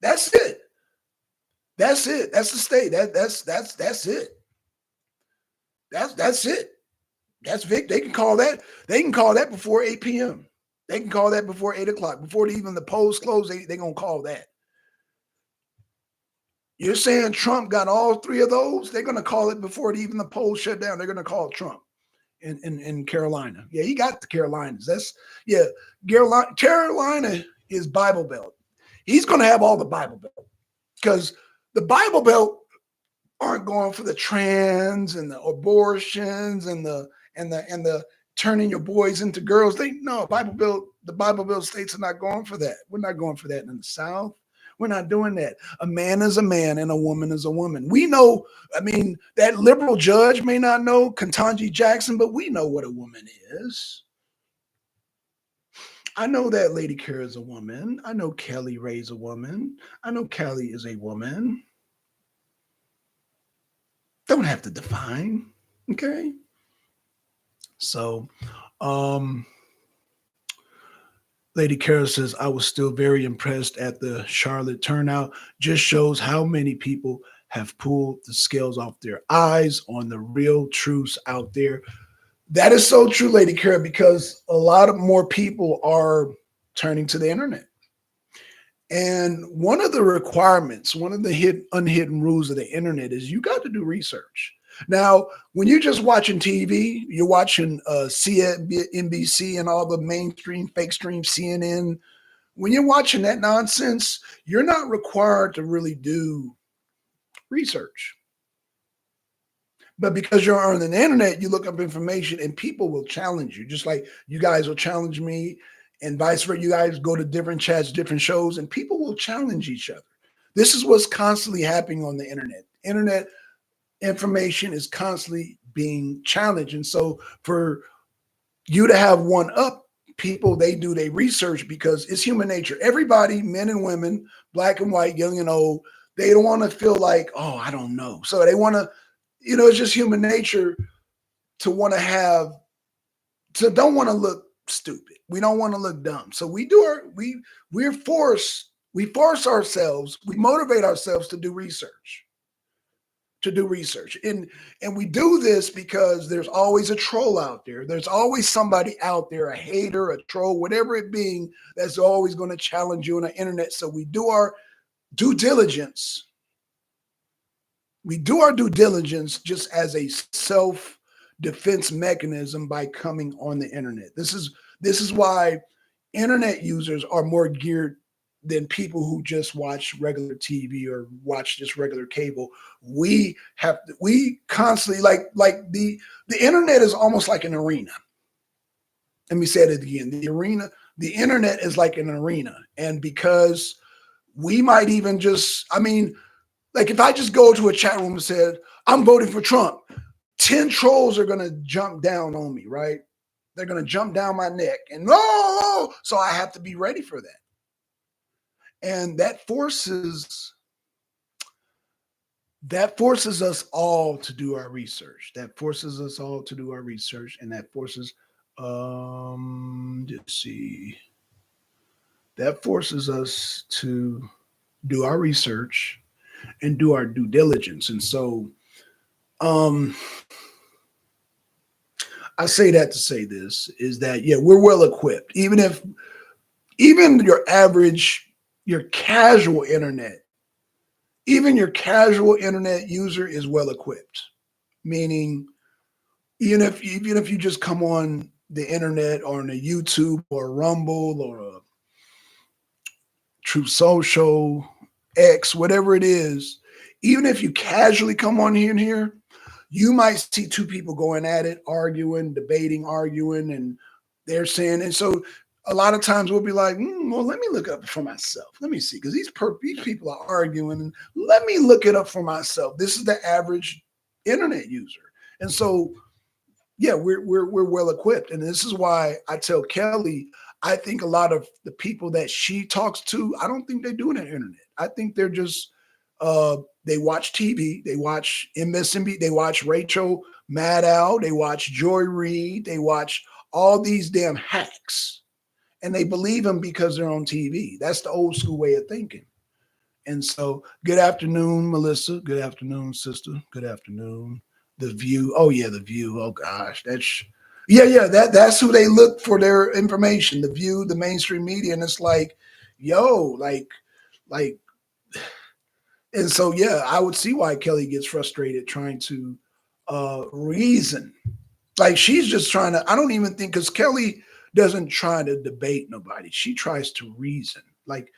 [SPEAKER 1] That's it. That's it. That's the state. That's it. That's it. That's Vic. They can call that. They can call that before 8 p.m. They can call that before 8 o'clock. Before even the polls close, they gonna call that. You're saying Trump got all three of those? They're gonna call it before even the polls shut down. They're gonna call Trump in Carolina. Yeah, he got the Carolinas. Carolina is Bible Belt. He's gonna have all the Bible Belt because the Bible Belt aren't going for the trans and the abortions and the turning your boys into girls. The Bible Belt states are not going for that. We're not going for that in the South. We're not doing that. A man is a man and a woman is a woman. We know, that liberal judge may not know Ketanji Jackson, but we know what a woman is. I know that Lady Kara is a woman. I know Kelly Ray's a woman. I know Kelly is a woman. Don't have to define, okay? So, Lady Kara says, I was still very impressed at the Charlotte turnout. Just shows how many people have pulled the scales off their eyes on the real truths out there. That is so true, Lady Kara, because a lot of more people are turning to the internet. And one of the requirements, one of the unhidden rules of the internet is you got to do research. Now, when you're just watching TV, you're watching CNBC and all the mainstream, fake stream CNN. When you're watching that nonsense, you're not required to really do research. But because you're on the internet, you look up information and people will challenge you, just like you guys will challenge me and vice versa. You guys go to different chats, different shows, and people will challenge each other. This is what's constantly happening on the internet. Internet information is constantly being challenged. And so for you to have one up people, they do their research because it's human nature. Everybody, men and women, black and white, young and old, they don't want to feel like, oh, I don't know. So they want to, it's just human nature to want to don't want to look stupid. We don't want to look dumb. So we force ourselves, we motivate ourselves to do research. And we do this because there's always a troll out there. There's always somebody out there, a hater, a troll, whatever it being, that's always going to challenge you on the internet. So we do our due diligence. We do our due diligence just as a self-defense mechanism by coming on the internet. This is why internet users are more geared than people who just watch regular TV or watch just regular cable. We constantly like the internet is almost like an arena. Let me say it again. The internet is like an arena. And because we might even like if I just go to a chat room and said, I'm voting for Trump, 10 trolls are going to jump down on me, right? They're going to jump down my neck and so I have to be ready for that. And that forces us all to do our research. And that forces, that forces us to do our research and do our due diligence. And so I say that to say this is that, yeah, we're well equipped. Even your average, your casual internet user is well equipped. Meaning, even if you just come on the internet or on a YouTube or Rumble or a Truth Social, X, whatever it is, even if you casually come on here, you might see two people going at it, debating, and they're saying, and so a lot of times we'll be like, well, let me look up for myself. Let me see, because these people are arguing, and let me look it up for myself. This is the average internet user. And so, yeah, we're well equipped. And this is why I tell Kelly, I think a lot of the people that she talks to, I don't think they do it on the internet. I think they're just, they watch TV, they watch MSNBC, they watch Rachel Maddow, they watch Joy Reid, they watch all these damn hacks. And they believe them because they're on TV. That's the old school way of thinking. And so, good afternoon, Melissa. Good afternoon, sister. Good afternoon. The View. Oh, yeah, The View. Oh, gosh. That's who they look for their information. The View, the mainstream media. And it's like, and so, yeah, I would see why Kelly gets frustrated trying to reason. Like, she's just trying to, I don't even think, because Kelly doesn't try to debate nobody. She tries to reason. Like,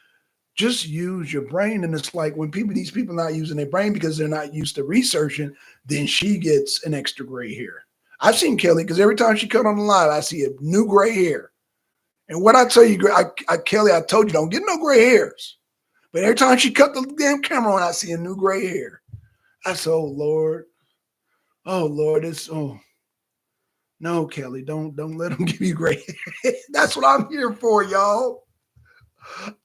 [SPEAKER 1] just use your brain. And it's like when these people not using their brain because they're not used to researching, then she gets an extra gray hair. I've seen Kelly, because every time she cut on the live, I see a new gray hair. And what I tell you, Kelly, I told you, don't get no gray hairs. But every time she cut the damn camera on, I see a new gray hair. I said, oh Lord, no, Kelly, don't let them give you gray hair. That's what I'm here for, y'all.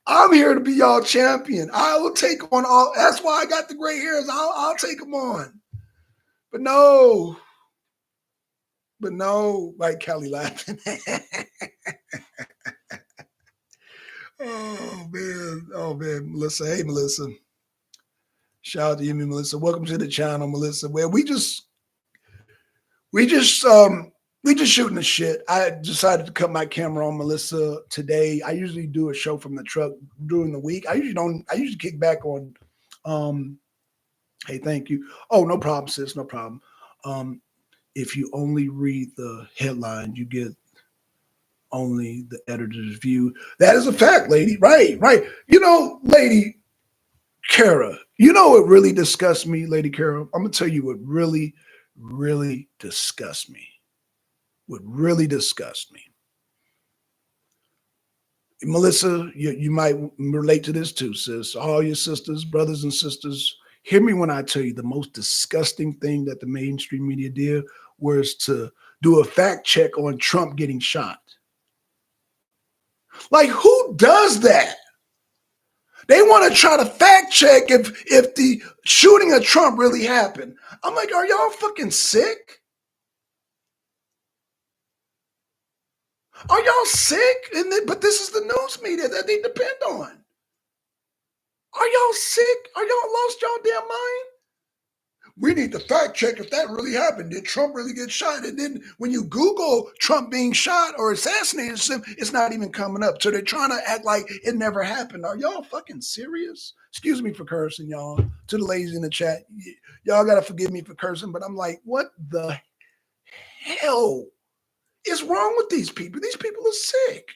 [SPEAKER 1] I'm here to be y'all champion. I will take on all. That's why I got the gray hairs. I'll take them on. But no, like Kelly laughing. Oh man, Melissa. Hey, Melissa. Shout out to you, Melissa. Welcome to the channel, Melissa. Well, we just shooting the shit. I decided to cut my camera on Melissa today. I usually do a show from the truck during the week. I usually kick back on, hey, thank you. Oh, no problem, sis. No problem. If you only read the headline, you get only the editor's view. That is a fact, lady. Right, right. Lady Kara, what really disgusts me, Lady Kara? I'm going to tell you what really, really disgusts me. What really disgusts me. Melissa, you might relate to this too, sis. All your sisters, brothers and sisters, hear me when I tell you the most disgusting thing that the mainstream media did was to do a fact check on Trump getting shot. Like, who does that? They want to try to fact check if the shooting of Trump really happened. I'm like, are y'all fucking sick? Are y'all sick? But this is the news media that they depend on. Are y'all sick? Are y'all lost y'all damn mind? We need to fact check if that really happened. Did Trump really get shot? And then when you Google Trump being shot or assassinated, it's not even coming up. So they're trying to act like it never happened. Are y'all fucking serious? Excuse me for cursing, y'all. To the ladies in the chat, y'all got to forgive me for cursing, but I'm like, what the hell is wrong with these people? These people are sick.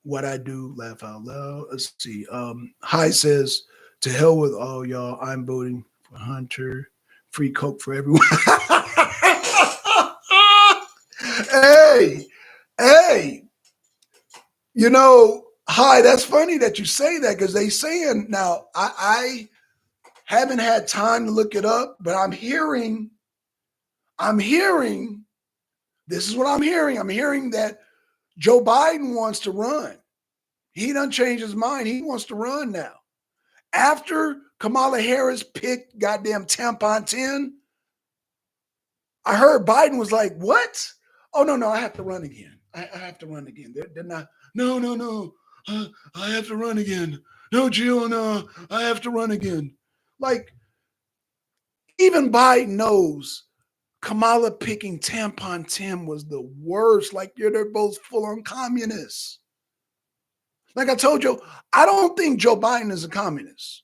[SPEAKER 1] What I do, laugh out loud. Let's see. Hi says, to hell with all y'all. I'm voting for Hunter. Free Coke for everyone. Hey. Hi, that's funny that you say that because they saying now I haven't had time to look it up, but I'm hearing, this is what I'm hearing. I'm hearing that Joe Biden wants to run. He done changed his mind. He wants to run now. After Kamala Harris picked goddamn tampon 10, I heard Biden was like, what? Oh, no, I have to run again. I have to run again. They're not, no. I have to run again. No, Jill, no, I have to run again. Like, even Biden knows Kamala picking tampon 10 was the worst. Like, they're both full-on communists. Like I told you, I don't think Joe Biden is a communist.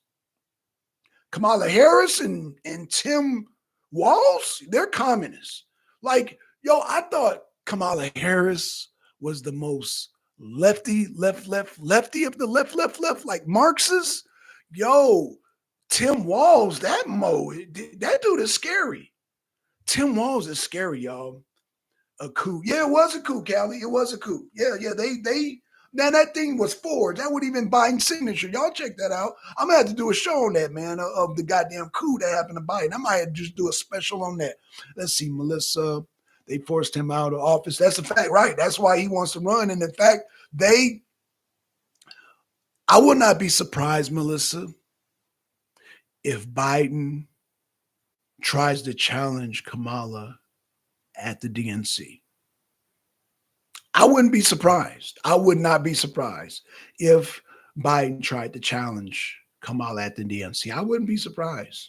[SPEAKER 1] Kamala Harris and Tim Walz, they're communists. Like, I thought Kamala Harris was the most lefty of the left, like Marxist. Tim Walz, that dude is scary. Tim Walz is scary, y'all. A coup. Yeah, it was a coup, Callie. It was a coup. Yeah, they now that thing was forged. That would even Biden's signature. Y'all check that out. I'm gonna have to do a show on that, man, of the goddamn coup that happened to Biden. I might have to just do a special on that. Let's see, Melissa. They forced him out of office. That's a fact, right? That's why he wants to run. And in fact, I would not be surprised, Melissa, if Biden tries to challenge Kamala at the DNC. I wouldn't be surprised. I would not be surprised if Biden tried to challenge Kamala at the DNC. I wouldn't be surprised.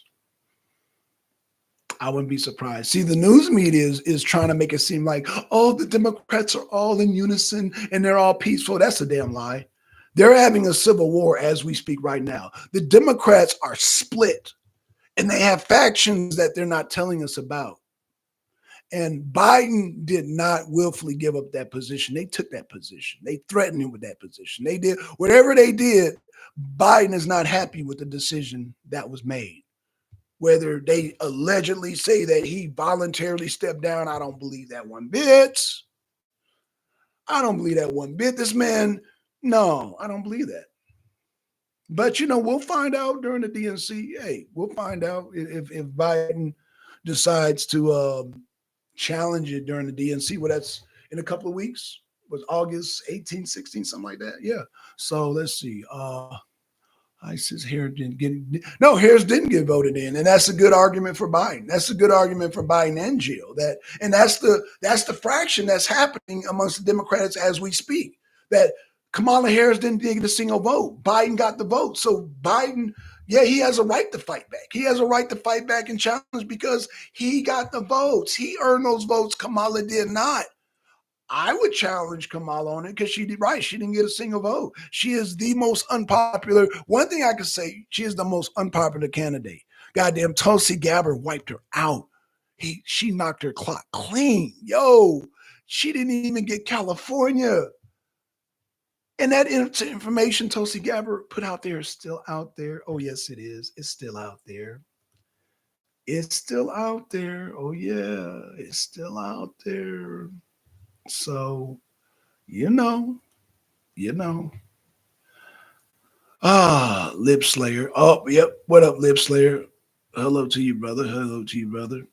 [SPEAKER 1] I wouldn't be surprised. See, the news media is trying to make it seem like, oh, the Democrats are all in unison and they're all peaceful. That's a damn lie. They're having a civil war as we speak right now. The Democrats are split and they have factions that they're not telling us about. And Biden did not willfully give up that position. They took that position. They threatened him with that position. They did whatever they did. Biden is not happy with the decision that was made. Whether they allegedly say that he voluntarily stepped down, I don't believe that one bit. I don't believe that one bit. This man, no, I don't believe that. But, we'll find out during the DNC. Hey, we'll find out if Biden decides to challenge it during the DNC. Well, that's in a couple of weeks. Was August 18, 16, something like that. Yeah. So let's see. ISIS Harris didn't get voted in, and that's a good argument for Biden. That's a good argument for Biden and Jill. That's the fraction that's happening amongst the Democrats as we speak. That Kamala Harris didn't get a single vote. Biden got the vote. So Biden, yeah, he has a right to fight back. He has a right to fight back and challenge because he got the votes. He earned those votes. Kamala did not. I would challenge Kamala on it because she did right. She didn't get a single vote. She is the most unpopular. One thing I could say, she is the most unpopular candidate. Goddamn Tulsi Gabbard wiped her out. She knocked her clock clean. Yo, she didn't even get California. And that information Tulsi Gabbard put out there is still out there. Oh, yes, it is. It's still out there. It's still out there. Oh, yeah, it's still out there. So, you know. Lip Slayer. Oh, yep. What up, Lip Slayer? Hello to you, brother. Hello to you, brother.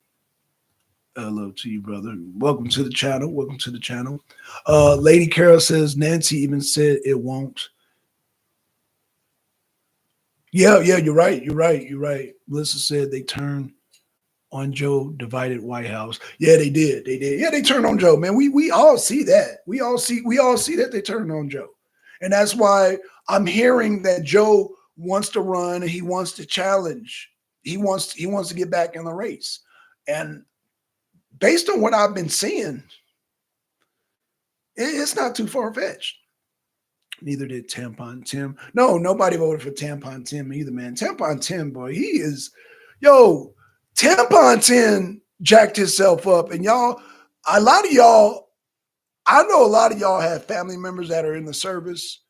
[SPEAKER 1] Hello to you, brother. Welcome to the channel. Welcome to the channel. Lady Carol says Nancy even said it won't. Yeah, you're right. You're right. Melissa said they turned on Joe, divided White House. Yeah, they did. Yeah, they turned on Joe, man. We all see that. We all see that they turned on Joe. And that's why I'm hearing that Joe wants to run and he wants to challenge. He wants to get back in the race. And based on what I've been seeing, it's not too far-fetched. Neither did Tampon Tim. No, nobody voted for Tampon Tim either, man. Tampon Tim, boy, he is, Tampon Tim jacked himself up. And y'all, I know a lot of y'all have family members that are in the service.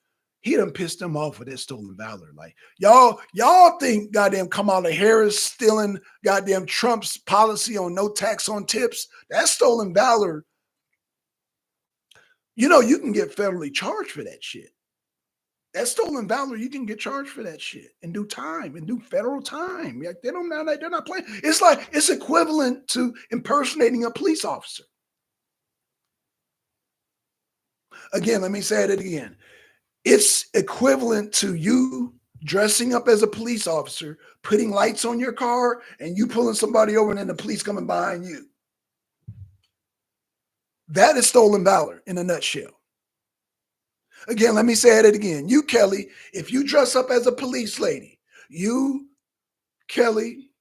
[SPEAKER 1] He done pissed them off with that stolen valor. Like, y'all think goddamn Kamala Harris stealing goddamn Trump's policy on no tax on tips. That stolen valor, you can get federally charged for that shit. That stolen valor, you can get charged for that shit and do time and do federal time. Like, they're not playing. It's equivalent to impersonating a police officer. Again, let me say it again. It's equivalent to you dressing up as a police officer, putting lights on your car, and you pulling somebody over and then the police coming behind you. That is stolen valor in a nutshell. Again, let me say it again. You, Kelly, if you dress up as a police lady, you, Kelly,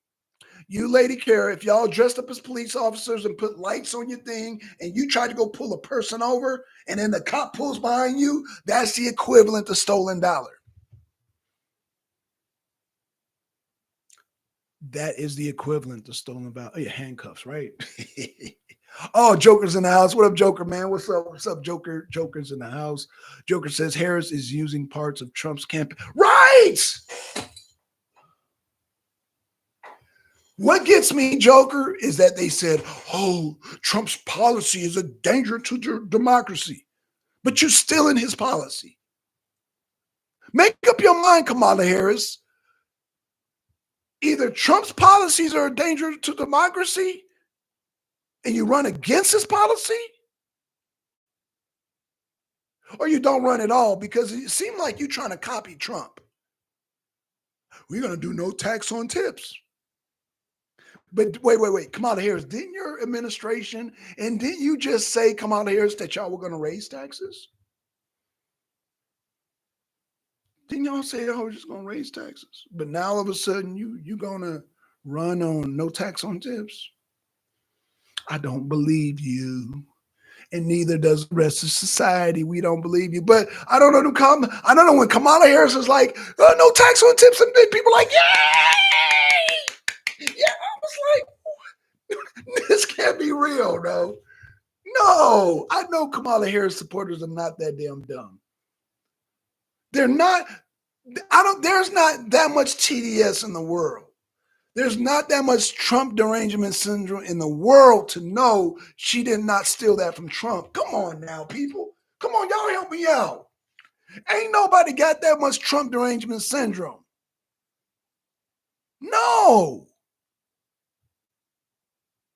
[SPEAKER 1] you, Lady Kara, if y'all dressed up as police officers and put lights on your thing and you try to go pull a person over and then the cop pulls behind you, that's the equivalent to stolen valor. That is the equivalent to stolen valor. Oh, yeah, handcuffs, right? Oh, Joker's in the house. What up, Joker, man? What's up? What's up, Joker? Joker's in the house. Joker says Harris is using parts of Trump's campaign. Right! What gets me, Joker, is that they said, oh, Trump's policy is a danger to democracy. But you're still in his policy. Make up your mind, Kamala Harris. Either Trump's policies are a danger to democracy and you run against his policy, or you don't run at all, because it seemed like you're trying to copy Trump. We're going to do no tax on tips. But wait. Kamala Harris, didn't your administration, and didn't you just say, Kamala Harris, that y'all were going to raise taxes? Didn't y'all say y'all were just going to raise taxes? But now all of a sudden you going to run on no tax on tips? I don't believe you. And neither does the rest of society. We don't believe you. But I don't know when Kamala Harris is like, no tax on tips, and people are like, yay! Yeah, I was like, this can't be real, no. No, I know Kamala Harris supporters are not that damn dumb. They're not, there's not that much TDS in the world. There's not that much Trump derangement syndrome in the world to know she did not steal that from Trump. Come on now, people. Come on, y'all help me out. Ain't nobody got that much Trump derangement syndrome. No.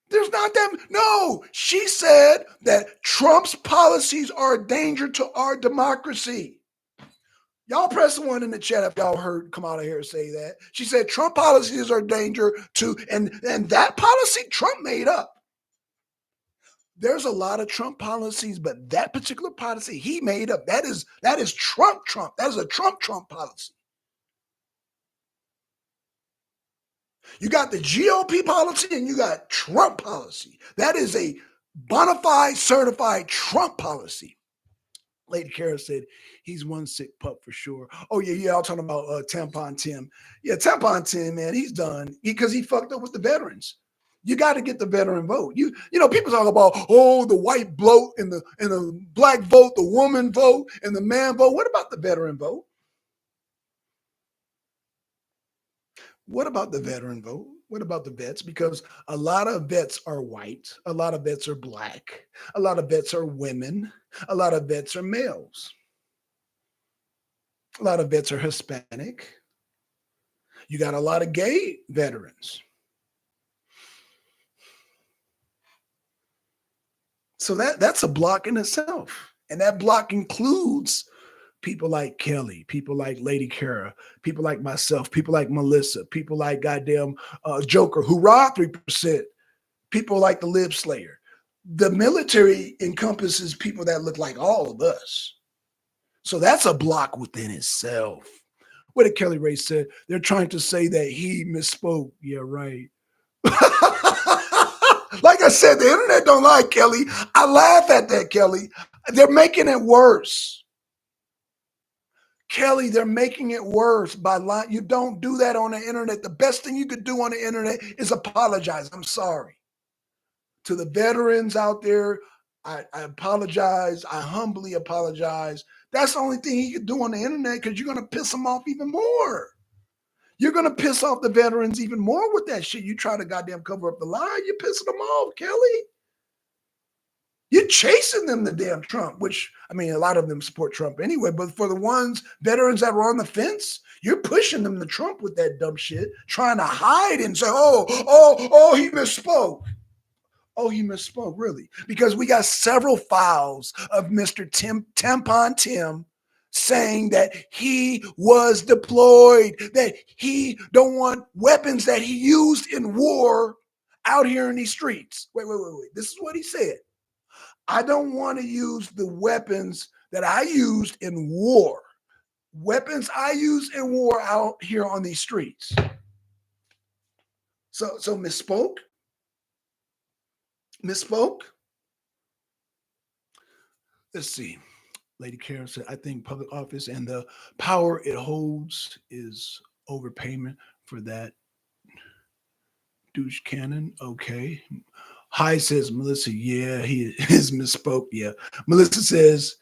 [SPEAKER 1] There's not that. No. She said that Trump's policies are a danger to our democracy. Y'all press one in the chat if y'all heard Kamala Harris say that. She said Trump policies are a danger to, and that policy Trump made up. There's a lot of Trump policies, but that particular policy he made up. That is Trump. That is a Trump policy. You got the GOP policy and you got Trump policy. That is a bona fide, certified Trump policy. Lady Kara said he's one sick pup for sure. Oh yeah, I'm talking about Tampon Tim. Yeah, Tampon Tim, man, he's done because he fucked up with the veterans. You got to get the veteran vote. You know, people talk about the white vote and the black vote, the woman vote and the man vote. What about the veteran vote? What about the veteran vote? What about the vets? Because a lot of vets are white, a lot of vets are black, a lot of vets are women, a lot of vets are males. A lot of vets are Hispanic. You got a lot of gay veterans. So that's a block in itself. And that block includes people like Kelly, people like Lady Kara, people like myself, people like Melissa, people like goddamn Joker, Hoorah 3%, people like the Lib Slayer. The military encompasses people that look like all of us. So that's a block within itself. What did Kelly Ray said? They're trying to say that he misspoke. Yeah, right. Like I said, the internet don't lie, Kelly. I laugh at that, Kelly. They're making it worse. Kelly, they're making it worse by lying. You don't do that on the internet. The best thing you could do on the internet is apologize. I'm sorry. To the veterans out there, I apologize. I humbly apologize. That's the only thing he could do on the internet because you're going to piss them off even more. You're going to piss off the veterans even more with that shit. You try to goddamn cover up the lie, you're pissing them off, Kelly. You're chasing them to damn Trump, which, I mean, a lot of them support Trump anyway, but for the ones, veterans that were on the fence, you're pushing them to Trump with that dumb shit, trying to hide and say, he misspoke. Oh, he misspoke, really? Because we got several files of Mr. Tampon Tim saying that he was deployed, that he don't want weapons that he used in war out here in these streets. Wait. This is what he said. I don't want to use the weapons that I used in war. Weapons I used in war out here on these streets. So misspoke? Misspoke? Let's see. Lady Karen said, I think public office and the power it holds is overpayment for that douche cannon. Okay. Hi says Melissa, yeah, he is misspoke. Yeah. Melissa says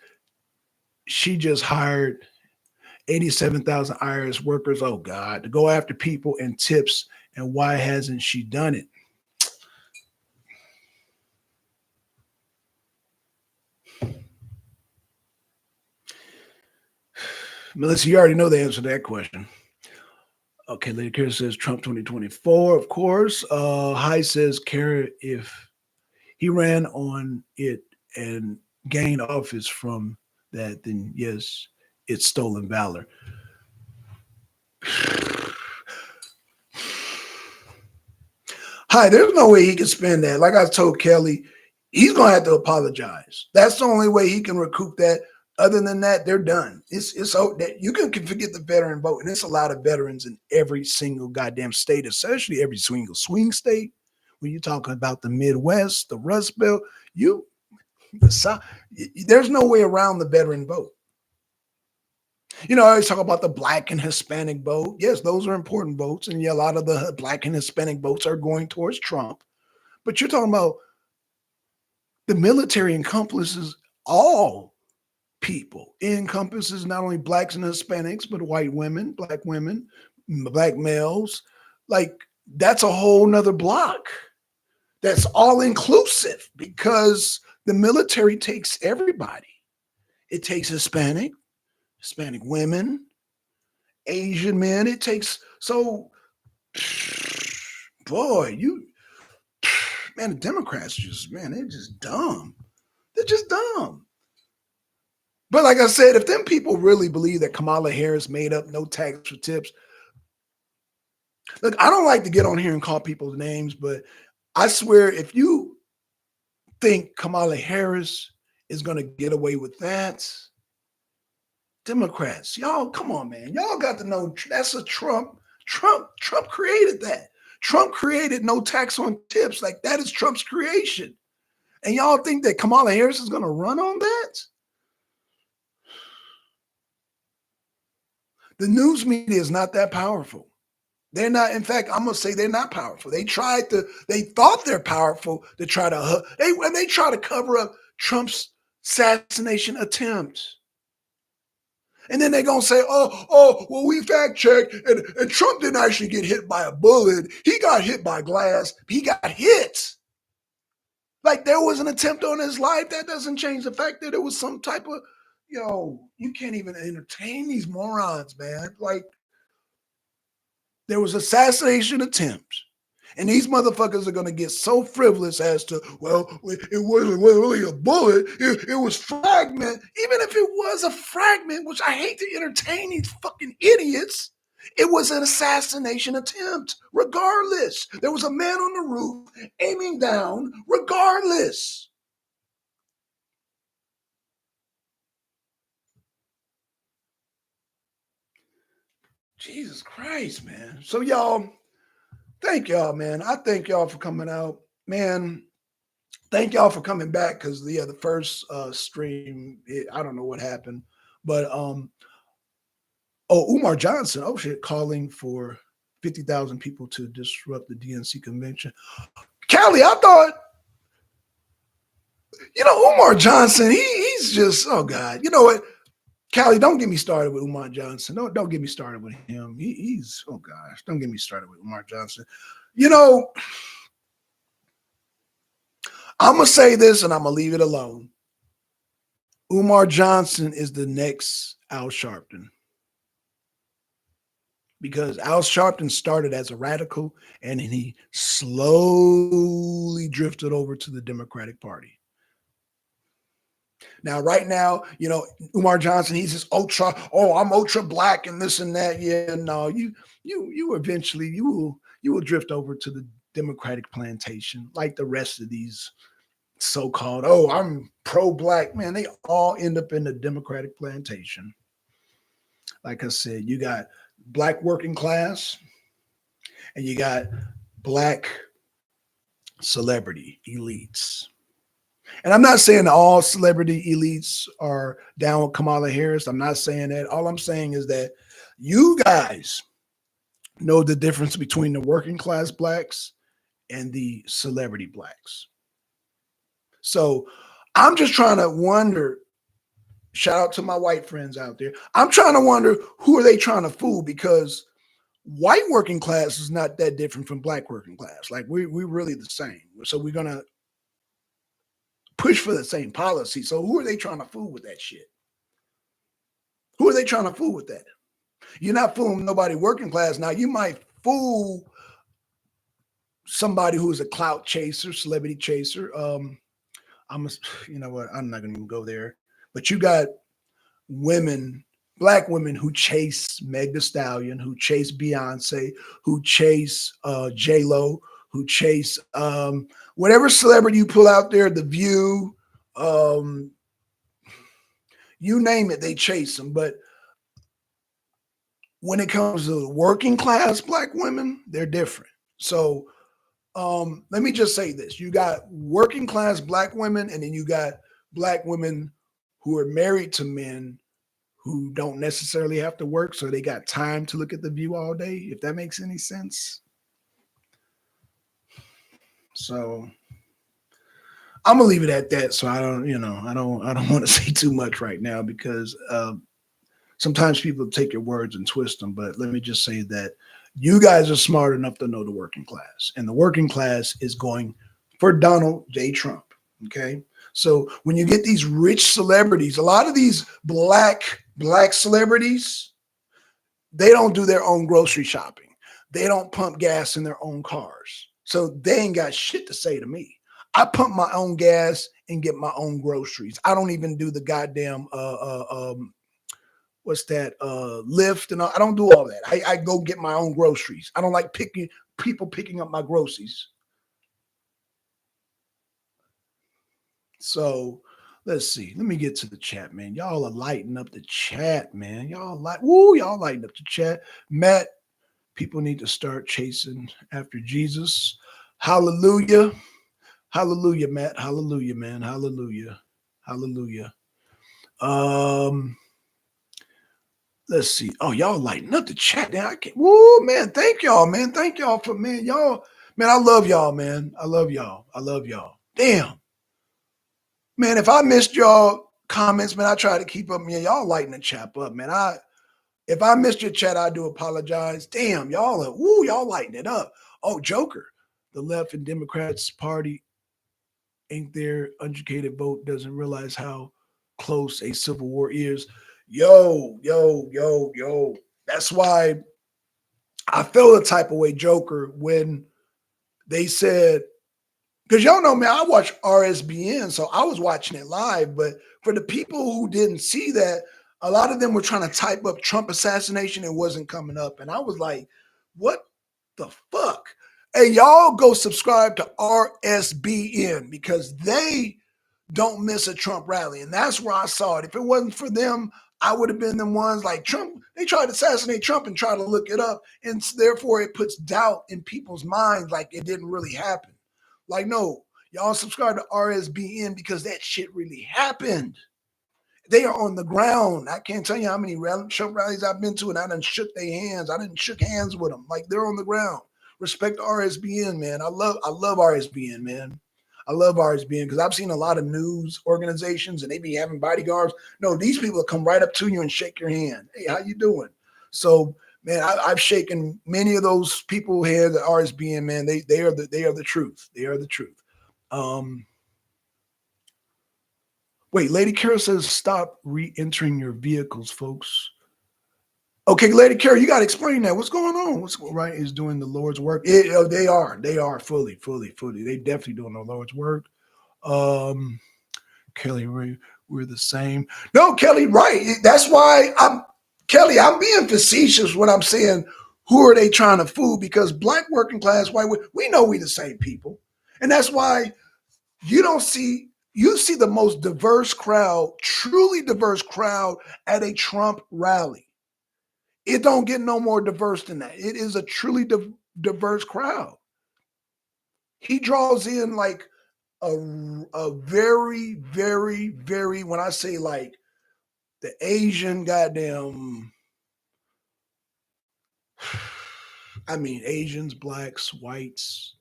[SPEAKER 1] she just hired 87,000 IRS workers. Oh God, to go after people and tips. And why hasn't she done it? Melissa, you already know the answer to that question. Okay, Lady Kara says Trump 2024, of course. Hi says Kara, if he ran on it and gained office from that, then yes, it's stolen valor. Hi, there's no way he can spend that. Like I told Kelly, he's going to have to apologize. That's the only way he can recoup that. Other than that, they're done. It's so that you can forget the veteran vote, and it's a lot of veterans in every single goddamn state, especially every single swing state. When you're talking about the Midwest, the Rust Belt, there's no way around the veteran vote. You know, I always talk about the Black and Hispanic vote. Yes, those are important votes, and yeah, a lot of the Black and Hispanic votes are going towards Trump. But you're talking about the military encompasses all people. It encompasses not only Blacks and Hispanics, but white women, Black males. Like, that's a whole nother block. That's all inclusive because the military takes everybody. It takes Hispanic women, Asian men. It takes, so, boy, the Democrats they're just dumb. They're just dumb. But like I said, if them people really believe that Kamala Harris made up no tax for tips, look, I don't like to get on here and call people's names, but I swear if you think Kamala Harris is going to get away with that, Democrats, y'all, come on, man. Y'all got to know that's a Trump created that. Trump created no tax on tips. Like, that is Trump's creation. And y'all think that Kamala Harris is going to run on that? The news media is not that powerful. They're not. In fact, I'm gonna say they're not powerful. They thought they're powerful to try to. They try to cover up Trump's assassination attempt. And then they're gonna say, well, we fact checked, and Trump didn't actually get hit by a bullet. He got hit by glass. He got hit. Like there was an attempt on his life. That doesn't change the fact that it was some type of, you can't even entertain these morons, man. Like there was assassination attempts. And these motherfuckers are going to get so frivolous as to, well, it wasn't really a bullet. It was fragment. Even if it was a fragment, which I hate to entertain these fucking idiots, it was an assassination attempt. Regardless, there was a man on the roof aiming down regardless. Jesus Christ, man. So y'all, thank y'all, man. I thank y'all for coming out, man. Thank y'all for coming back because the first stream, I don't know what happened, but Umar Johnson, oh shit, calling for 50,000 people to disrupt the DNC convention. Callie, I thought, Umar Johnson, he's just, oh God, you know what? Callie, don't get me started with Umar Johnson. Don't get me started with him. He's, oh gosh, don't get me started with Umar Johnson. I'm going to say this and I'm going to leave it alone. Umar Johnson is the next Al Sharpton. Because Al Sharpton started as a radical and then he slowly drifted over to the Democratic Party. Now, right now, Umar Johnson, he's this I'm ultra black and this and that. Yeah, no, you eventually you will drift over to the Democratic plantation like the rest of these so-called, I'm pro-black, man. They all end up in the Democratic plantation. Like I said, you got black working class and you got black celebrity elites. And I'm not saying all celebrity elites are down with Kamala Harris. I'm not saying that. All I'm saying is that you guys know the difference between the working class blacks and the celebrity blacks. So I'm just trying to wonder, shout out to my white friends out there. I'm trying to wonder who are they trying to fool, because white working class is not that different from black working class. Like we're really the same. So we're going to push for the same policy. So who are they trying to fool with that shit? Who are they trying to fool with that? You're not fooling nobody working class. Now you might fool somebody who's a clout chaser, celebrity chaser. You know what? I'm not going to even go there. But you got women, black women who chase Meg Thee Stallion, who chase Beyonce, who chase J-Lo, who chase whatever celebrity you pull out there, The View, you name it, they chase them. But when it comes to working class black women, they're different. So let me just say this. You got working class black women, and then you got black women who are married to men who don't necessarily have to work, so they got time to look at The View all day, if that makes any sense. So I'm gonna leave it at that. So I don't want to say too much right now, because sometimes people take your words and twist them. But let me just say that you guys are smart enough to know the working class, and the working class is going for Donald J. Trump. Okay. So when you get these rich celebrities, a lot of these black celebrities, they don't do their own grocery shopping. They don't pump gas in their own cars. So they ain't got shit to say to me. I pump my own gas and get my own groceries. I don't even do the goddamn what's that? Lyft and all. I don't do all that. I go get my own groceries. I don't like people picking up my groceries. So let's see. Let me get to the chat, man. Y'all are lighting up the chat, man. Y'all lighting up the chat. Matt, people need to start chasing after Jesus. Hallelujah. Hallelujah, Matt. Hallelujah, man. Hallelujah. Hallelujah. Let's see. Oh, y'all lighting up the chat now. I can't. Woo, man. Thank y'all, man. Thank y'all for, man. Y'all, man, I love y'all, man. I love y'all. I love y'all. Damn. Man, if I missed y'all comments, man, I try to keep up. Man, y'all lighting the chat up, man. If I missed your chat, I do apologize. Damn, y'all lighting it up. Oh, Joker. The left and Democrats party ain't their uneducated vote doesn't realize how close a civil war is. Yo. That's why I felt a type of way, Joker, when they said, because y'all know, man, I watch RSBN, so I was watching it live. But for the people who didn't see that, a lot of them were trying to type up Trump assassination. It wasn't coming up. And I was like, what the fuck? Hey, y'all go subscribe to RSBN because they don't miss a Trump rally. And that's where I saw it. If it wasn't for them, I would have been the ones like Trump. They tried to assassinate Trump and try to look it up. And therefore, it puts doubt in people's minds like it didn't really happen. Like, no, y'all subscribe to RSBN because that shit really happened. They are on the ground. I can't tell you how many Trump rallies I've been to, and I done shook their hands. I didn't shook hands with them. Like, they're on the ground. Respect RSBN, man. I love RSBN, man. I love RSBN because I've seen a lot of news organizations and they be having bodyguards. No, these people come right up to you and shake your hand. Hey, how you doing? So, man, I've shaken many of those people here at RSBN, man. They are the truth. They are the truth. Wait, Lady Kara says stop re-entering your vehicles, folks. Okay, Lady Kara, you got to explain that. What's going on? What's right is doing the Lord's work. They are fully. They definitely doing the Lord's work. Kelly, we're the same. No, Kelly, right. That's why I'm being facetious when I'm saying who are they trying to fool? Because black working class, white, we know we the same people. And that's why you see the most diverse crowd, truly diverse crowd at a Trump rally. It don't get no more diverse than that. It is a truly diverse crowd. He draws in like a very, very, very, when I say like the Asian goddamn, I mean, Asians, blacks, whites,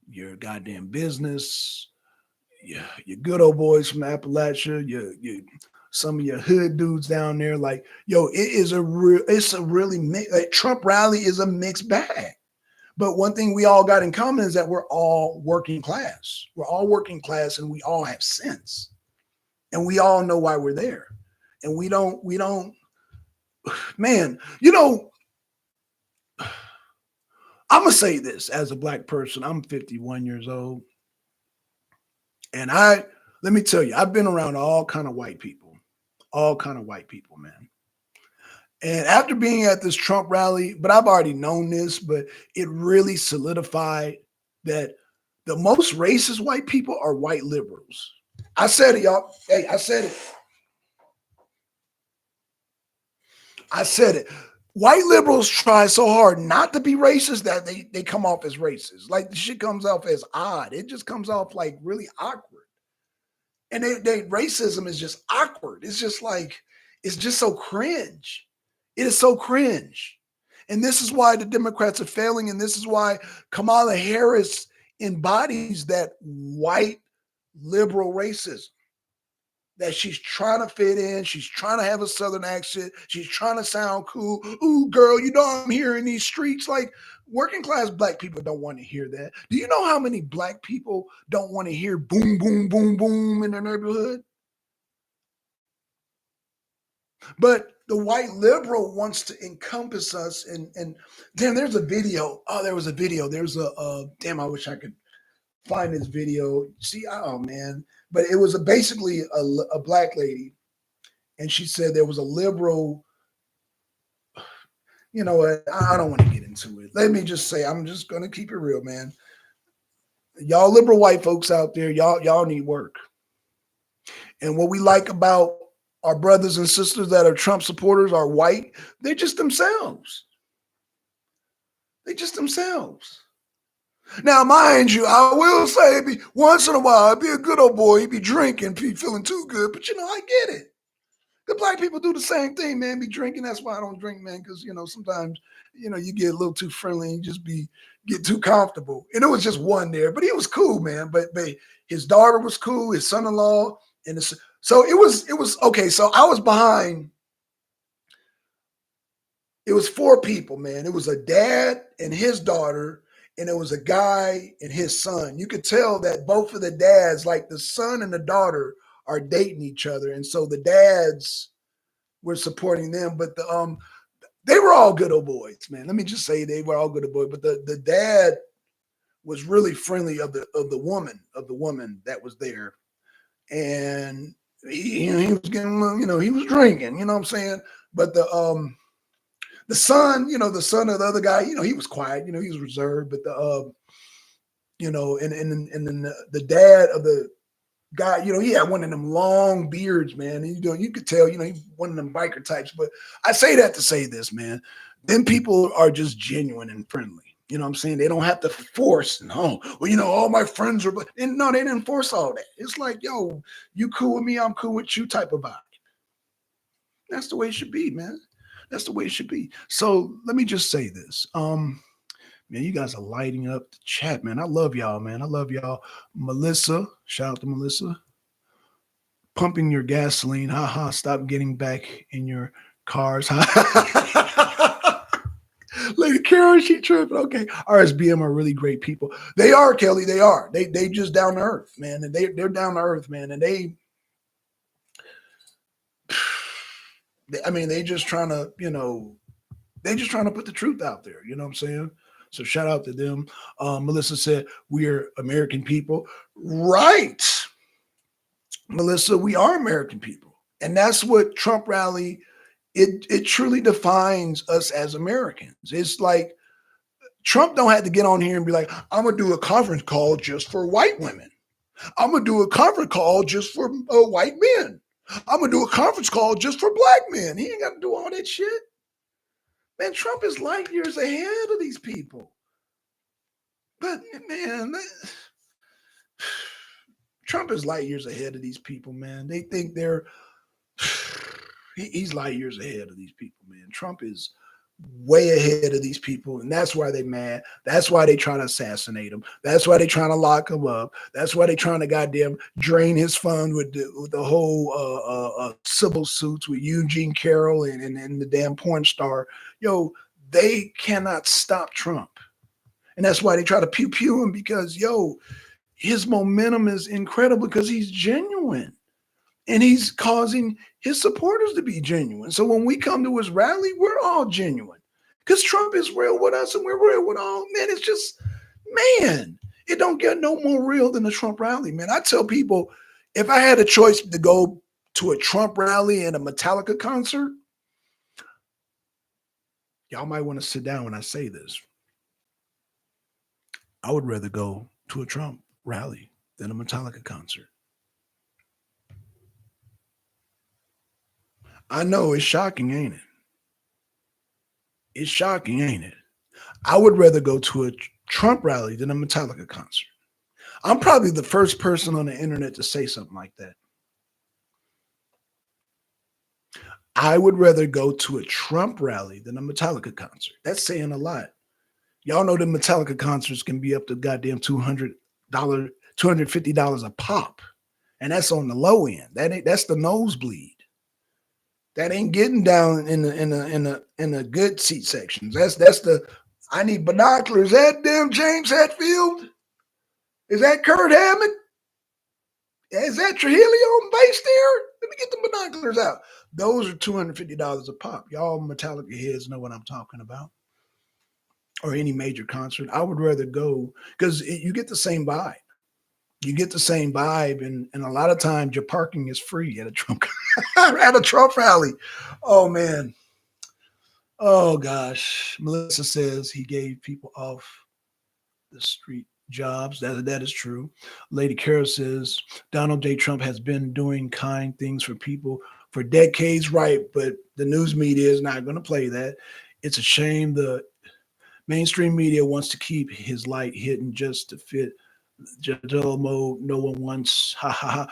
[SPEAKER 1] your goddamn business, your good old boys from Appalachia, some of your hood dudes down there. Like, yo, it's a really like Trump rally is a mixed bag. But one thing we all got in common is that we're all working class. We're all working class and we all have sense. And we all know why we're there. And we don't, man, I'm going to say this as a black person. I'm 51 years old. And let me tell you, I've been around all kind of white people, man. And after being at this Trump rally, but I've already known this, but it really solidified that the most racist white people are white liberals. I said it, y'all. Hey, I said it. White liberals try so hard not to be racist that they come off as racist. Like the shit comes off as odd. It just comes off like really awkward. And they racism is just awkward. It's just like, it's just so cringe. It is so cringe. And this is why the Democrats are failing. And this is why Kamala Harris embodies that white liberal racism. That she's trying to fit in. She's trying to have a Southern accent. She's trying to sound cool. Ooh, girl, you know I'm here in these streets. Like, working class black people don't want to hear that. Do you know how many black people don't want to hear boom, boom, boom, boom in their neighborhood? But the white liberal wants to encompass us. And damn, there's a video. Oh, there was a video. There's damn, I wish I could find this video. See, oh man. But it was basically a black lady. And she said there was a liberal, you know what? I don't want to get into it. Let me just say, I'm just going to keep it real, man. Y'all liberal white folks out there, y'all need work. And what we like about our brothers and sisters that are Trump supporters are white, they're just themselves. They just themselves. Now, mind you, I will say once in a while, I'd be a good old boy, he'd be drinking, be feeling too good, but I get it. The black people do the same thing, man. Be drinking. That's why I don't drink, man. Because sometimes you get a little too friendly and just get too comfortable. And it was just one there, but he was cool, man. But his daughter was cool. His son-in-law so it was okay. So I was behind. It was 4 people, man. It was a dad and his daughter, and it was a guy and his son. You could tell that both of the dads, like the son and the daughter, are dating each other, and so the dads were supporting them. But they were all good old boys, man. Let me just say they were all good old boys. But the dad was really friendly of the woman that was there, and he was getting, he was drinking. You know what I'm saying? But the son, the son of the other guy, he was quiet. He was reserved. But and then the dad of the guy, he had one of them long beards, man. And, you could tell, he's one of them biker types. But I say that to say this, man. Then people are just genuine and friendly. You know what I'm saying? They don't have to force, and all my friends are, and no, they didn't force all that. It's like, yo, you cool with me, I'm cool with you type of vibe. That's the way it should be, man. That's the way it should be. So let me just say this. Man, you guys are lighting up the chat, man. I love y'all, man. I love y'all. Melissa, shout out to Melissa. Pumping your gasoline. Ha. Stop getting back in your cars. Lady Carol, she tripping. Okay. RSBM are really great people. They are, Kelly. They are. They just down to earth, man. And they're down to earth, man. And they just trying to, they just trying to put the truth out there. You know what I'm saying? So shout out to them. Melissa said, we are American people. Right. Melissa, we are American people. And that's what Trump rally, it truly defines us as Americans. It's like Trump don't have to get on here and be like, I'm going to do a conference call just for white women. I'm going to do a conference call just for white men. I'm going to do a conference call just for black men. He ain't got to do all that shit. Man, Trump is light years ahead of these people. But, man, Trump is light years ahead of these people, man. They think he's light years ahead of these people, man. Trump is way ahead of these people, and that's why they mad. That's why they trying to assassinate him. That's why they trying to lock him up. That's why they trying to goddamn drain his fund with the whole civil suits with Eugene Carroll and the damn porn star. Yo, they cannot stop Trump. And that's why they try to pew him, because, his momentum is incredible because he's genuine. And he's causing his supporters to be genuine. So when we come to his rally, we're all genuine because Trump is real with us and we're real with all. Man, it's just, man, it don't get no more real than a Trump rally, man. I tell people, if I had a choice to go to a Trump rally and a Metallica concert, y'all might want to sit down when I say this. I would rather go to a Trump rally than a Metallica concert. I know it's shocking, ain't it? It's shocking, ain't it? I would rather go to a Trump rally than a Metallica concert. I'm probably the first person on the internet to say something like that. I would rather go to a Trump rally than a Metallica concert. That's saying a lot. Y'all know the Metallica concerts can be up to goddamn $200, $250 a pop. And that's on the low end. That's the nosebleed. That ain't getting down in the good seat sections. That's the I need binoculars. Is that damn James Hetfield? Is that Kurt Hammond? Is that Trujillo on bass there? Let me get the binoculars out. Those are $250 a pop. Y'all Metallica heads know what I'm talking about. Or any major concert. I would rather go because you get the same vibe. You get the same vibe, and a lot of times your parking is free at a Trump rally. Oh man. Oh gosh. Melissa says he gave people off the street jobs. That is true. Lady Carol says Donald J. Trump has been doing kind things for people for decades, right? But the news media is not going to play that. It's a shame the mainstream media wants to keep his light hidden just to fit Jadil mode. No one wants, ha ha ha.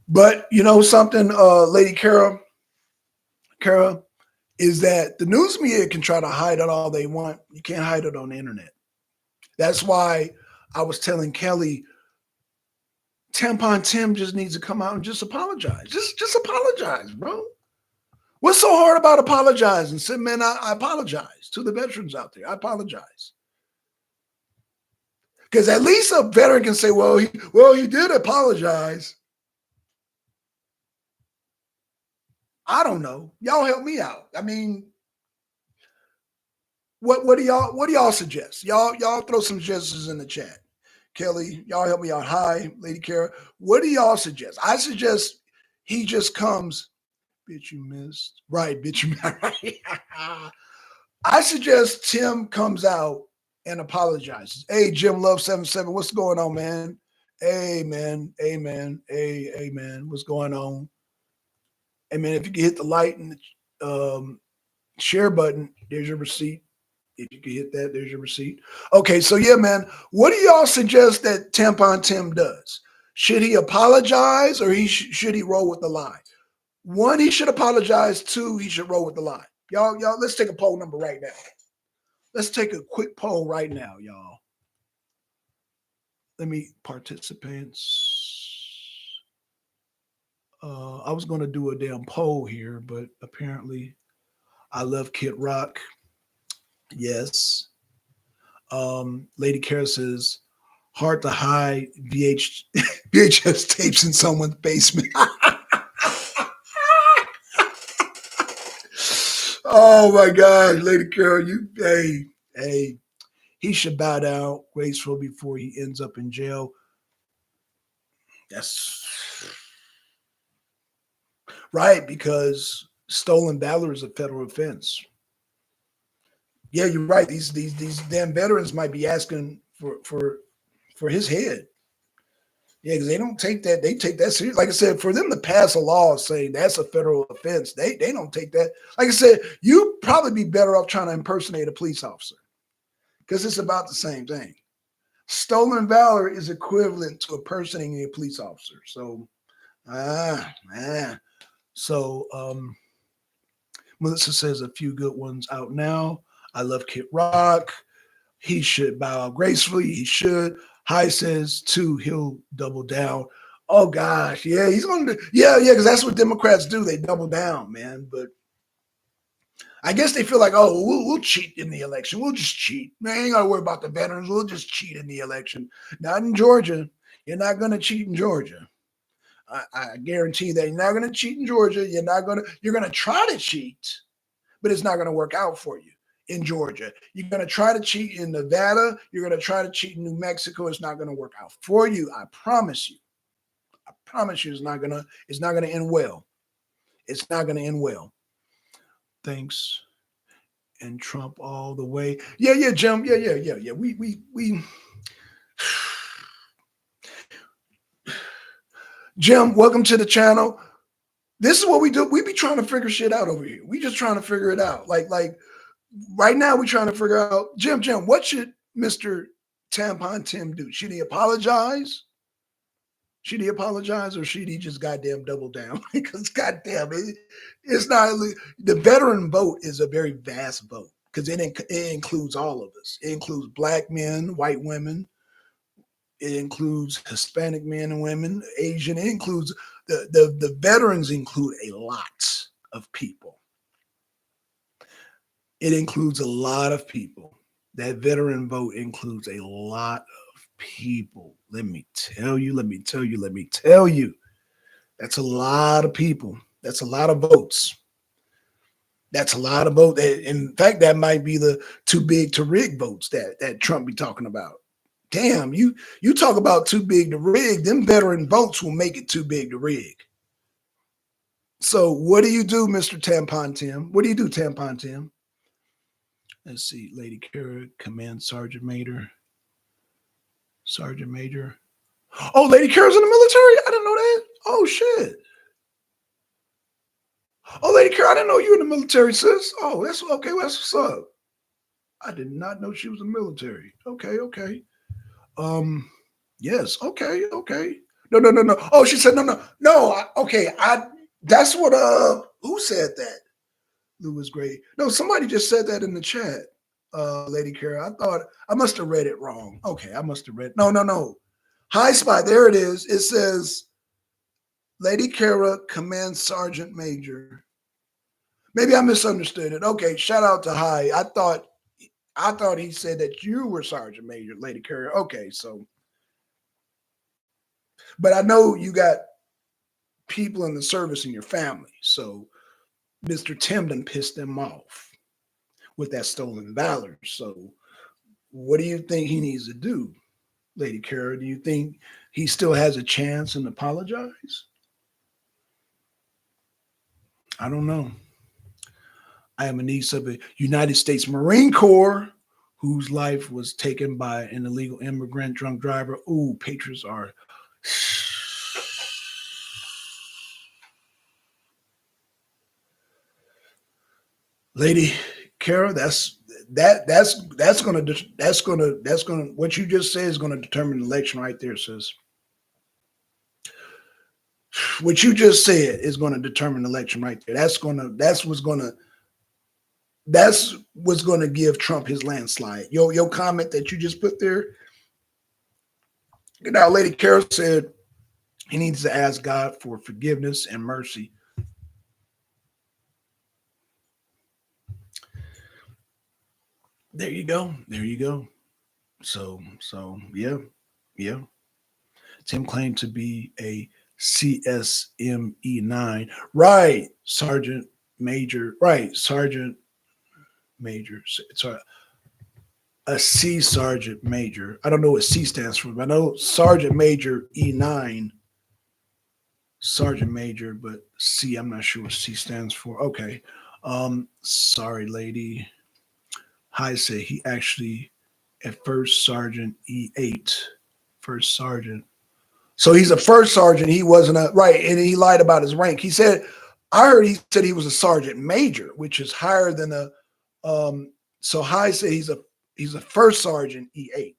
[SPEAKER 1] But you know something, Lady Carol, Kara, is that the news media can try to hide it all they want. You can't hide it on the internet. That's why I was telling Kelly, Tampon Tim just needs to come out and just apologize. Just apologize, bro. What's so hard about apologizing? Say, man, I apologize to the veterans out there. I apologize. Because at least a veteran can say, well, he did apologize. I don't know. Y'all help me out. I mean, what do y'all suggest? Y'all throw some suggestions in the chat. Kelly, y'all help me out. Hi, Lady Kara. What do y'all suggest? I suggest he just comes. Bitch, you missed. Right, bitch, you missed. I suggest Tim comes out and apologizes. Hey, Jim Love 77, what's going on, man? Amen. Amen. What's going on? Hey, man, if you can hit the like and the share button, there's your receipt. If you can hit that, there's your receipt. Okay, so yeah, man, what do y'all suggest that Tampon Tim does? Should he apologize or should he roll with the lie? 1, he should apologize. 2, he should roll with the lie. Y'all, let's take a poll number right now. Let's take a quick poll right now, y'all. Let me, participants. I was going to do a damn poll here, but apparently I love Kid Rock. Yes. Lady Kara says, hard to hide VHS tapes in someone's basement. Oh my gosh, Lady Kara, hey, he should bow down graceful before he ends up in jail. That's right, because stolen valor is a federal offense. Yeah, you're right. These damn veterans might be asking for his head. Yeah, because they don't take that. They take that serious. Like I said, for them to pass a law saying that's a federal offense, they don't take that. Like I said, you'd probably be better off trying to impersonate a police officer because it's about the same thing. Stolen valor is equivalent to impersonating a police officer. So, Melissa says a few good ones out now. I love Kid Rock. He should bow out gracefully. He should. High says 2, he'll double down. Oh gosh, yeah, he's gonna do, yeah, because that's what Democrats do. They double down, man. But I guess they feel like, oh, we'll cheat in the election. We'll just cheat. Man, ain't gotta worry about the veterans. We'll just cheat in the election. Not in Georgia. You're not gonna cheat in Georgia. I guarantee that you're not gonna cheat in Georgia. You're gonna try to cheat, but it's not gonna work out for you. In Georgia, you're going to try to cheat in Nevada. You're going to try to cheat in New Mexico. It's not going to work out for you. I promise you. I promise you, it's not going to end well. It's not going to end well. Thanks. And Trump all the way. Yeah, Jim. Yeah. We. Jim, welcome to the channel. This is what we do. We be trying to figure shit out over here. We just trying to figure it out. Like. Right now, we're trying to figure out, Jim, what should Mr. Tampon Tim do? Should he apologize? Should he apologize or should he just goddamn double down? Because goddamn, it's not, the veteran vote is a very vast vote because it includes all of us. It includes black men, white women. It includes Hispanic men and women, Asian. It includes, the veterans include a lot of people. It includes a lot of people. That veteran vote includes a lot of people. Let me tell you. That's a lot of people. That's a lot of votes. That's a lot of votes. In fact, that might be the too big to rig votes that Trump be talking about. Damn, you talk about too big to rig, them veteran votes will make it too big to rig. So what do you do, Mr. Tampon Tim? What do you do, Tampon Tim? Let's see, Lady Kara, Command Sergeant Major. Oh, Lady Kara's in the military? I didn't know that. Oh, shit. Oh, Lady Kara, I didn't know you were in the military, sis. Oh, that's okay. That's what's up. I did not know she was in the military. Okay. Yes. Okay. No. Oh, she said no. Okay. That's what. Who said that? Lou was great. No, somebody just said that in the chat, Lady Kara. I thought I must have read it wrong. Okay, I must have read. No. High Spy. There it is. It says Lady Kara, Command Sergeant Major. Maybe I misunderstood it. Okay, shout out to High. I thought he said that you were Sergeant Major, Lady Kara. Okay, so, but I know you got people in the service in your family, so Mr. Timden pissed them off with that stolen valor. So, what do you think he needs to do, Lady Kara? Do you think he still has a chance and apologize? I don't know. I am a niece of a United States Marine Corps whose life was taken by an illegal immigrant drunk driver. Ooh, patriots are. Lady Kara, that's gonna what you just said is gonna determine the election right there, sis. What you just said is gonna determine the election right there. That's what's gonna give Trump his landslide. Your comment that you just put there. Now, Lady Kara said he needs to ask God for forgiveness and mercy. There you go. There you go. So yeah. Tim claimed to be a CSME9. Right, Sergeant Major. Right, Sergeant Major. Sorry, a C Sergeant Major. I don't know what C stands for, but I know Sergeant Major E9. Sergeant Major, but C, I'm not sure what C stands for. Okay. Sorry, lady. High said he actually at First Sergeant E8. First Sergeant. So he's a first sergeant. He wasn't a right, and he lied about his rank. He said, I heard he said he was a sergeant major, which is higher than a so High said he's a first sergeant E8,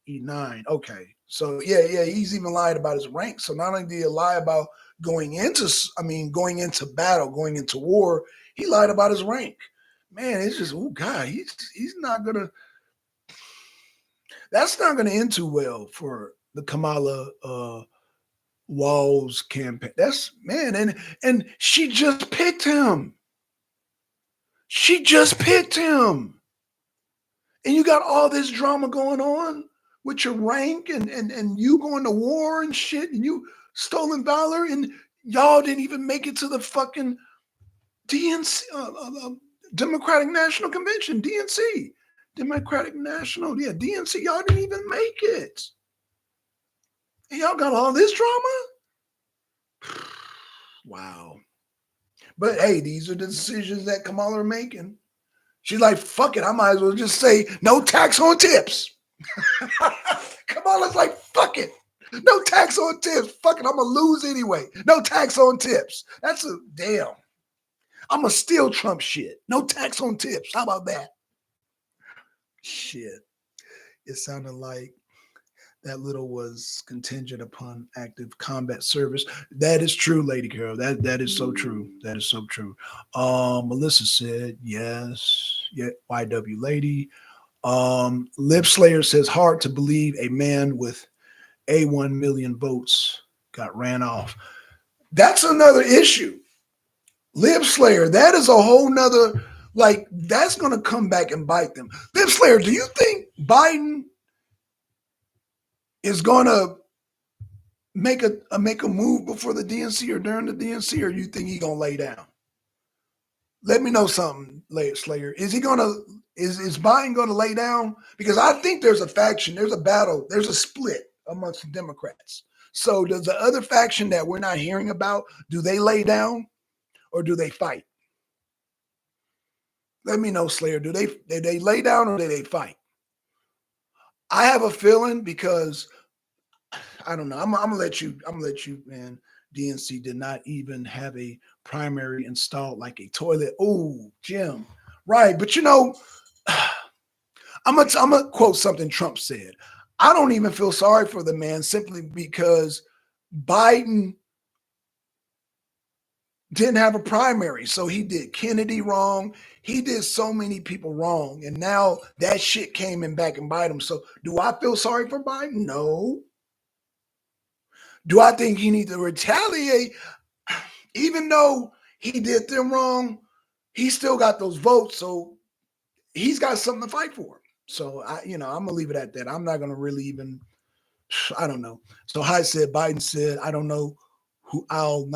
[SPEAKER 1] E9. Okay. So yeah, he's even lied about his rank. So not only did he lie about going into battle, going into war, he lied about his rank. Man, it's just, oh God, he's not gonna. That's not gonna end too well for the Kamala Walls campaign. That's man, and she just picked him. She just picked him, and you got all this drama going on with your rank and you going to war and shit, and you stolen valor, and y'all didn't even make it to the fucking DNC, Democratic National Convention, DNC, Democratic National, yeah, DNC. Y'all didn't even make it, and y'all got all this drama. Wow. But hey, these are the decisions that Kamala are making. She's like, fuck it, I might as well just say no tax on tips. Kamala's like, fuck it. No tax on tips. Fuck it, I'm going to lose anyway. No tax on tips. That's a damn. I'm going to steal Trump shit. No tax on tips. How about that? Shit. It sounded like that little was contingent upon active combat service. That is true, Lady Carol. That is so true. That is so true. Melissa said yes. Yeah, YW Lady. Lip Slayer says hard to believe a man with 1 million votes got ran off. That's another issue. Lip Slayer, that is a whole nother, like, that's going to come back and bite them. Lip Slayer, do you think Biden is going to make a move before the DNC or during the DNC, or you think he's going to lay down? Let me know something, Slayer. Is Biden going to lay down? Because I think there's a faction, there's a battle, there's a split amongst the Democrats. So does the other faction that we're not hearing about, do they lay down or do they fight? Let me know, Slayer. Do they lay down or do they fight? I have a feeling, because I don't know. I'm gonna let you, man. DNC did not even have a primary installed, like a toilet. Oh, Jim. Right. But I'm gonna quote something Trump said. I don't even feel sorry for the man, simply because Biden didn't have a primary. So he did Kennedy wrong. He did so many people wrong. And now that shit came in back and bite him. So do I feel sorry for Biden? No. Do I think he needs to retaliate? Even though he did them wrong, he still got those votes. So he's got something to fight for. So I'm gonna leave it at that. I'm not gonna really even, I don't know. So Hyde said, Biden said, I don't know who I'll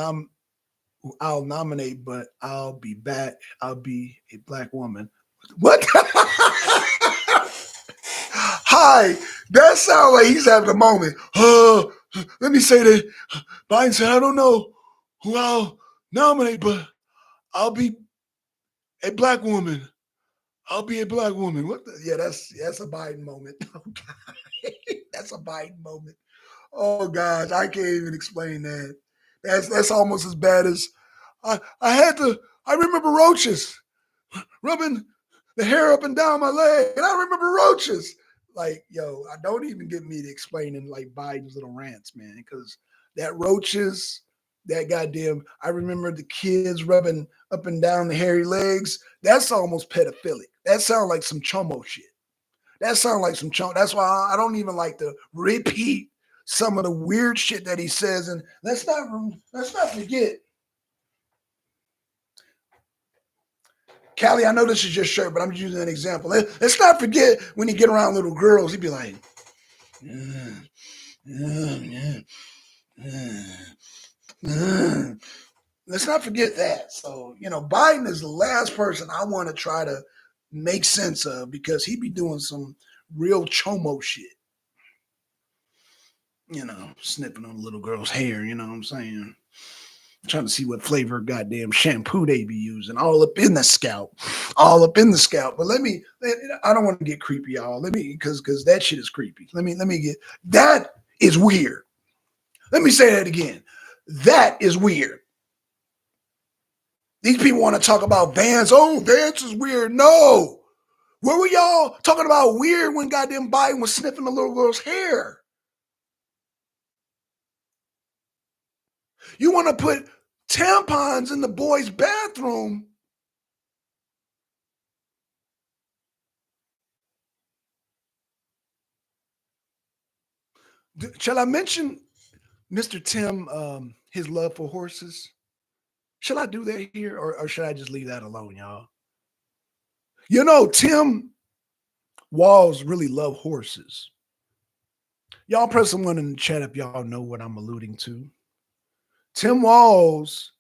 [SPEAKER 1] nominate, but I'll be back. I'll be a black woman. What? Hi, that sounds like he's having a moment. Let me say that Biden said, I don't know who I'll nominate, but I'll be a black woman. I'll be a black woman. What? Yeah, that's a Biden moment. Oh, God. That's a Biden moment. Oh gosh, I can't even explain that. That's almost as bad as I remember roaches rubbing the hair up and down my leg, and I remember roaches. Like, yo, I don't even get me to explaining like Biden's little rants, man, because that roaches, that goddamn, I remember the kids rubbing up and down the hairy legs. That's almost pedophilic. That sounds like some chomo shit. That sounds like some chomo. That's why I don't even like to repeat some of the weird shit that he says. And let's not forget, Callie, I know this is your shirt, but I'm just using an example. Let's not forget when he get around little girls, he'd be like, let's not forget that. So, Biden is the last person I want to try to make sense of because he be doing some real chomo shit. Snipping on a little girl's hair, you know what I'm saying? Trying to see what flavor goddamn shampoo they be using, all up in the scalp. But I don't want to get creepy, y'all. Because that shit is creepy. That is weird. Let me say that again. That is weird. These people want to talk about Vance. Oh, Vance is weird. No. Where were y'all talking about weird when goddamn Biden was sniffing the little girl's hair? You want to put tampons in the boys' bathroom? Shall I mention Mr. Tim, his love for horses? Shall I do that here or should I just leave that alone, y'all? Tim Walls really love horses. Y'all press someone in the chat if y'all know what I'm alluding to. Tim Walls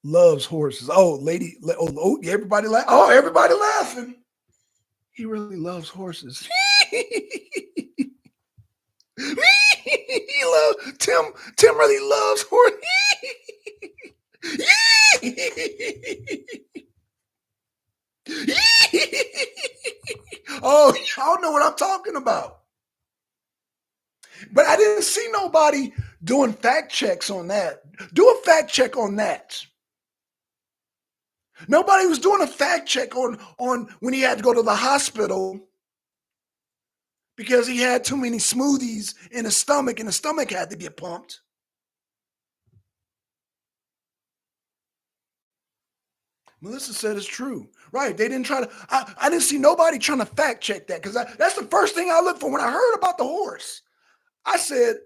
[SPEAKER 1] loves horses. Everybody everybody laughing. He really loves horses. Tim really loves horses. Oh, y'all know what I'm talking about. But I didn't see nobody doing fact checks on that. Do a fact check on that. Nobody was doing a fact check on when he had to go to the hospital because he had too many smoothies in his stomach and the stomach had to get pumped. Melissa said it's true. Right. They didn't try to, I didn't see nobody trying to fact check that because that's the first thing I looked for when I heard about the horse. I said,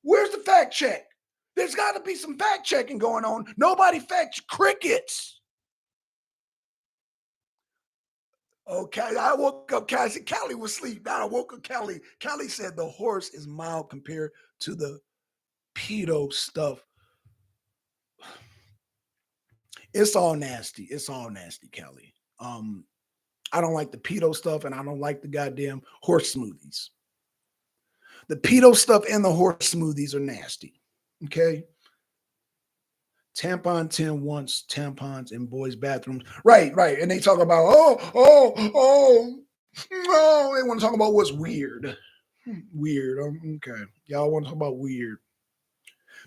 [SPEAKER 1] where's the fact check? There's got to be some fact checking going on. Nobody crickets. Okay, I woke up, Callie was asleep. Now I woke up, Callie. Callie said the horse is mild compared to the pedo stuff. It's all nasty. It's all nasty, Callie. I don't like the pedo stuff and I don't like the goddamn horse smoothies. The pedo stuff and the horse smoothies are nasty. Okay. Tampon 10 wants tampons in boys' bathrooms. Right. And they talk about, no, they want to talk about what's weird. Weird. Okay. Y'all want to talk about weird.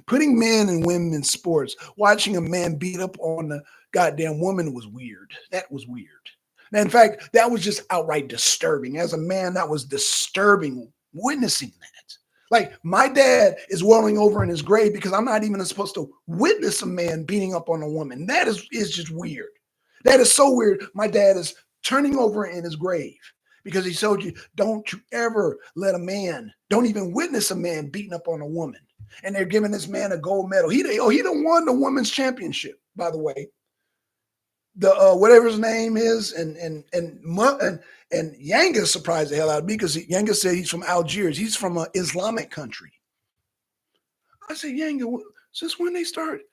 [SPEAKER 1] Putting men and women in sports, watching a man beat up on the goddamn woman was weird. That was weird. And in fact, that was just outright disturbing. As a man, that was disturbing witnessing that. Like my dad is rolling over in his grave because I'm not even supposed to witness a man beating up on a woman. That is just weird. That is so weird. My dad is turning over in his grave because he told you, don't you ever let a man, don't even witness a man beating up on a woman. And they're giving this man a gold medal. He done won the women's championship, by the way. The whatever his name is, and Yanga surprised the hell out of me because Yanga said he's from Algiers. He's from an Islamic country. I said, Yanga, since when they start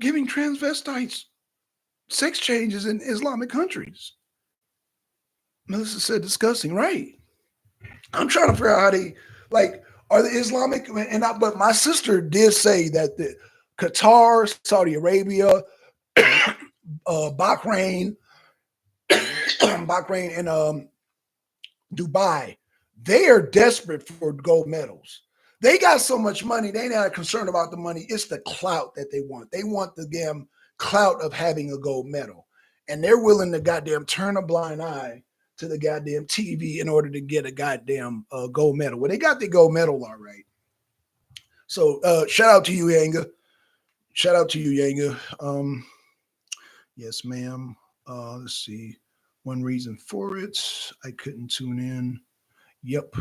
[SPEAKER 1] giving transvestites sex changes in Islamic countries? Melissa said, disgusting, right? I'm trying to figure out how they are the Islamic but my sister did say that the Qatar, Saudi Arabia, Bahrain, and Dubai, they are desperate for gold medals. They got so much money, they're not concerned about the money. It's the clout that they want. They want the damn clout of having a gold medal. And they're willing to goddamn turn a blind eye to the goddamn TV in order to get a goddamn gold medal. Well, they got the gold medal, all right. So shout out to you, Yanga. Shout out to you, Yanga. Yes, ma'am. Let's see. One reason for it, I couldn't tune in. Yep.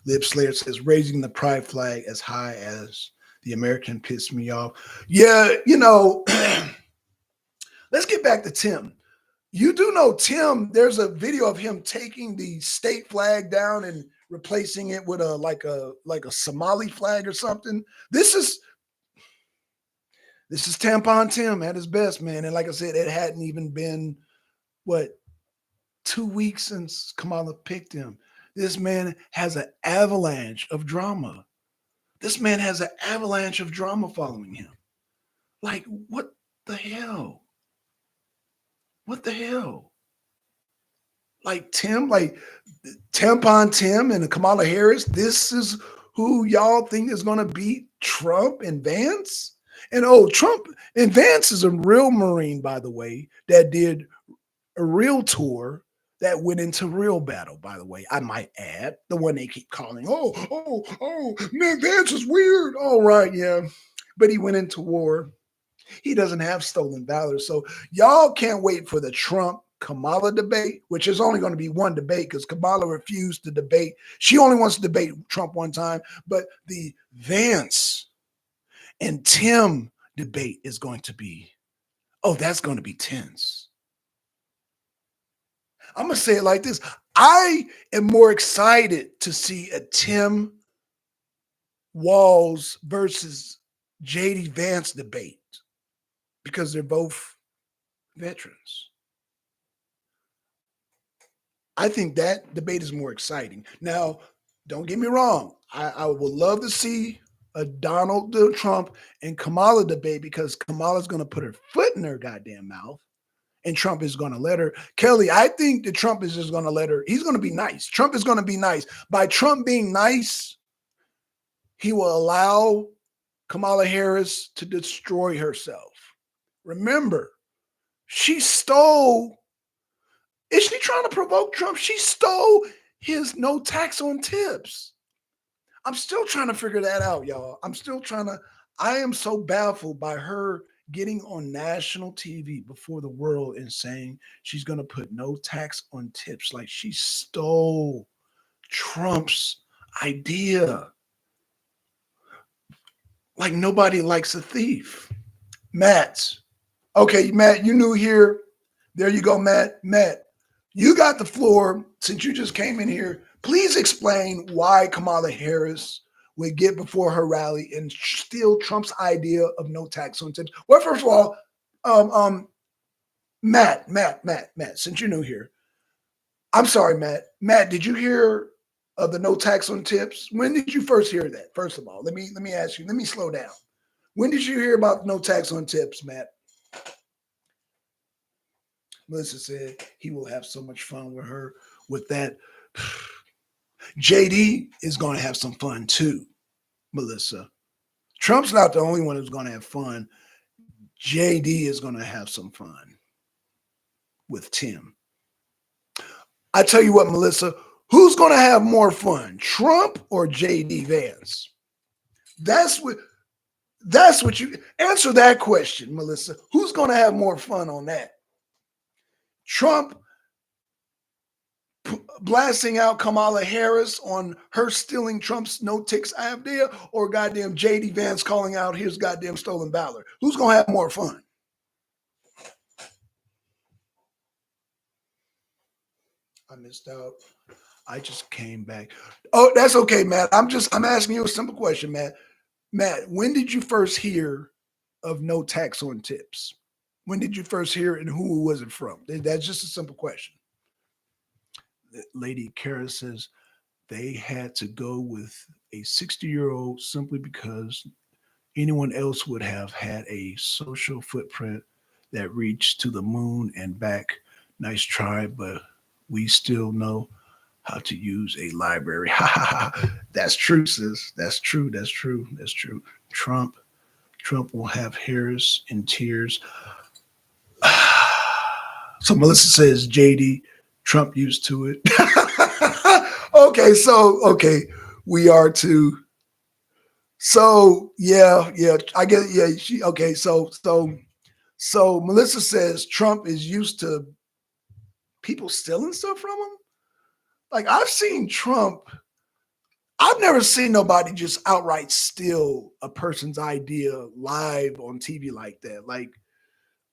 [SPEAKER 1] Lip Slayer says, raising the pride flag as high as the American pissed me off. Yeah, let's get back to Tim. You do know Tim, there's a video of him taking the state flag down and replacing it with a Somali flag or something. This is Tampon Tim at his best, man. And like I said, it hadn't even been 2 weeks since Kamala picked him. This man has an avalanche of drama. This man has an avalanche of drama following him. Like, what the hell? What the hell? Like Tim, like Tampon Tim and Kamala Harris, this is who y'all think is going to beat Trump and Vance? And Trump and Vance is a real Marine, by the way, that did a real tour that went into real battle, by the way, I might add. The one they keep calling, man, Vance is weird. All right, yeah. But he went into war. He doesn't have stolen valor. So y'all can't wait for the Trump-Kamala debate, which is only going to be one debate because Kamala refused to debate. She only wants to debate Trump one time. But the Vance and Tim debate is going to be, that's going to be tense. I'm going to say it like this. I am more excited to see a Tim Walz versus J.D. Vance debate because they're both veterans. I think that debate is more exciting. Now, don't get me wrong. I would love to see a Donald Trump and Kamala debate because Kamala's going to put her foot in her goddamn mouth. And Trump is going to let her. Kelly, I think that Trump is just going to let her. He's going to be nice. Trump is going to be nice. By Trump being nice, he will allow Kamala Harris to destroy herself. Remember, she stole. Is she trying to provoke Trump? She stole his no tax on tips. I'm still trying to figure that out, y'all. I am so baffled by her getting on national TV before the world and saying she's going to put no tax on tips. Like she stole Trump's idea. Like nobody likes a thief. Matt. Okay, Matt, you new here. There you go, Matt. Matt, you got the floor since you just came in here. Please explain why Kamala Harris would get before her rally and steal Trump's idea of no tax on tips. Well, first of all, Matt, since you're new here, I'm sorry, Matt. Matt, did you hear of the no tax on tips? When did you first hear that? First of all, let me ask you. Let me slow down. When did you hear about no tax on tips, Matt? Melissa said he will have so much fun with her with that. JD is going to have some fun too, Melissa. Trump's not the only one who's going to have fun. JD is going to have some fun with Tim. I tell you what, Melissa, Who's going to have more fun, Trump or JD Vance? That's what you answer that question, Melissa. Who's going to have more fun on that? Trump blasting out Kamala Harris on her stealing Trump's no ticks idea, or goddamn JD Vance calling out his goddamn stolen ballot? Who's going to have more fun? I missed out. I just came back. Oh, that's okay, Matt. I'm asking you a simple question, Matt. Matt, when did you first hear of no tax on tips? When did you first hear it and who was it from? That's just a simple question. Lady Kara says they had to go with a 60-year-old simply because anyone else would have had a social footprint that reached to the moon and back. Nice try, but we still know how to use a library. That's true, sis. That's true. That's true. That's true. Trump will have Harris in tears. So Melissa says, JD, Trump used to it. Okay, we are too. So yeah, I get yeah. So Melissa says Trump is used to people stealing stuff from him. Like I've seen Trump. I've never seen nobody just outright steal a person's idea live on TV like that. Like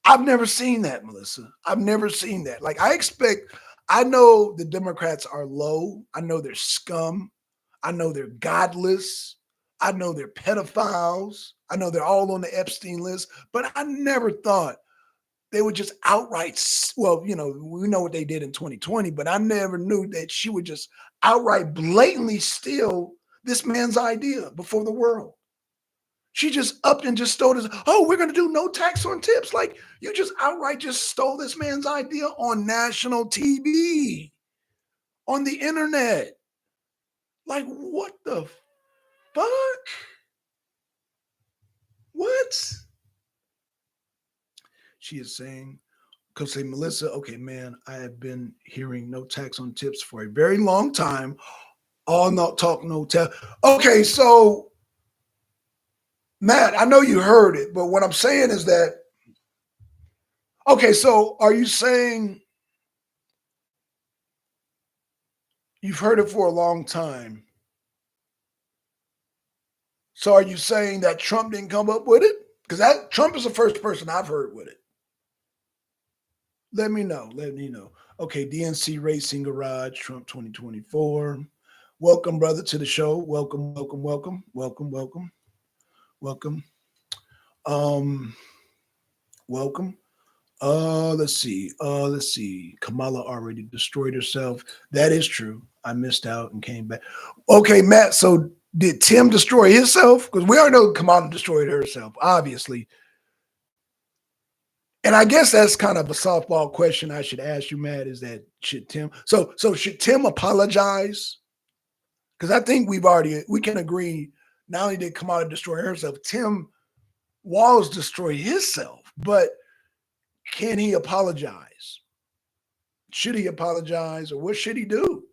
[SPEAKER 1] I've never seen that, Melissa. I've never seen that. Like I know the Democrats are low. I know they're scum. I know they're godless. I know they're pedophiles. I know they're all on the Epstein list, but I never thought they would just outright, well, we know what they did in 2020, but I never knew that she would just outright blatantly steal this man's idea before the world. She just upped and just stole this. Oh, we're going to do no tax on tips. Like you just outright just stole this man's idea on national TV, on the internet. Like what the fuck? What? She is saying, because say Melissa, okay, man, I have been hearing no tax on tips for a very long time. All not talk, no tax. Okay, so Matt, I know you heard it, but what I'm saying is that, okay, so are you saying you've heard it for a long time? So are you saying that Trump didn't come up with it? Because Trump is the first person I've heard with it. Let me know. Okay, DNC Racing Garage, Trump 2024. Welcome, brother, to the show. Welcome. Welcome. Let's see. Kamala already destroyed herself. That is true. I missed out and came back. Okay, Matt. So did Tim destroy himself? Because we already know Kamala destroyed herself, obviously. And I guess that's kind of a softball question I should ask you, Matt, is that should Tim should Tim apologize? Because I think we can agree not only did Kamala destroy herself, Tim Walz destroy himself, but can he apologize? Should he apologize or what should he do?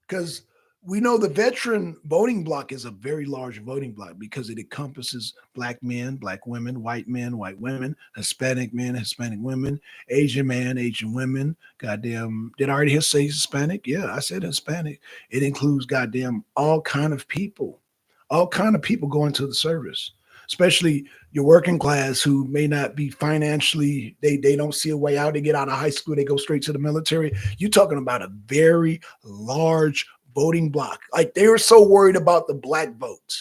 [SPEAKER 1] Because we know the veteran voting bloc is a very large voting bloc because it encompasses black men, black women, white men, white women, Hispanic men, Hispanic women, Asian man, Asian women. Goddamn, did I already say Hispanic? Yeah, I said Hispanic. It includes goddamn all kind of people going to the service, especially your working class who may not be financially, they don't see a way out. They get out of high school, they go straight to the military. You're talking about a very large voting bloc. Like they were so worried about the black vote.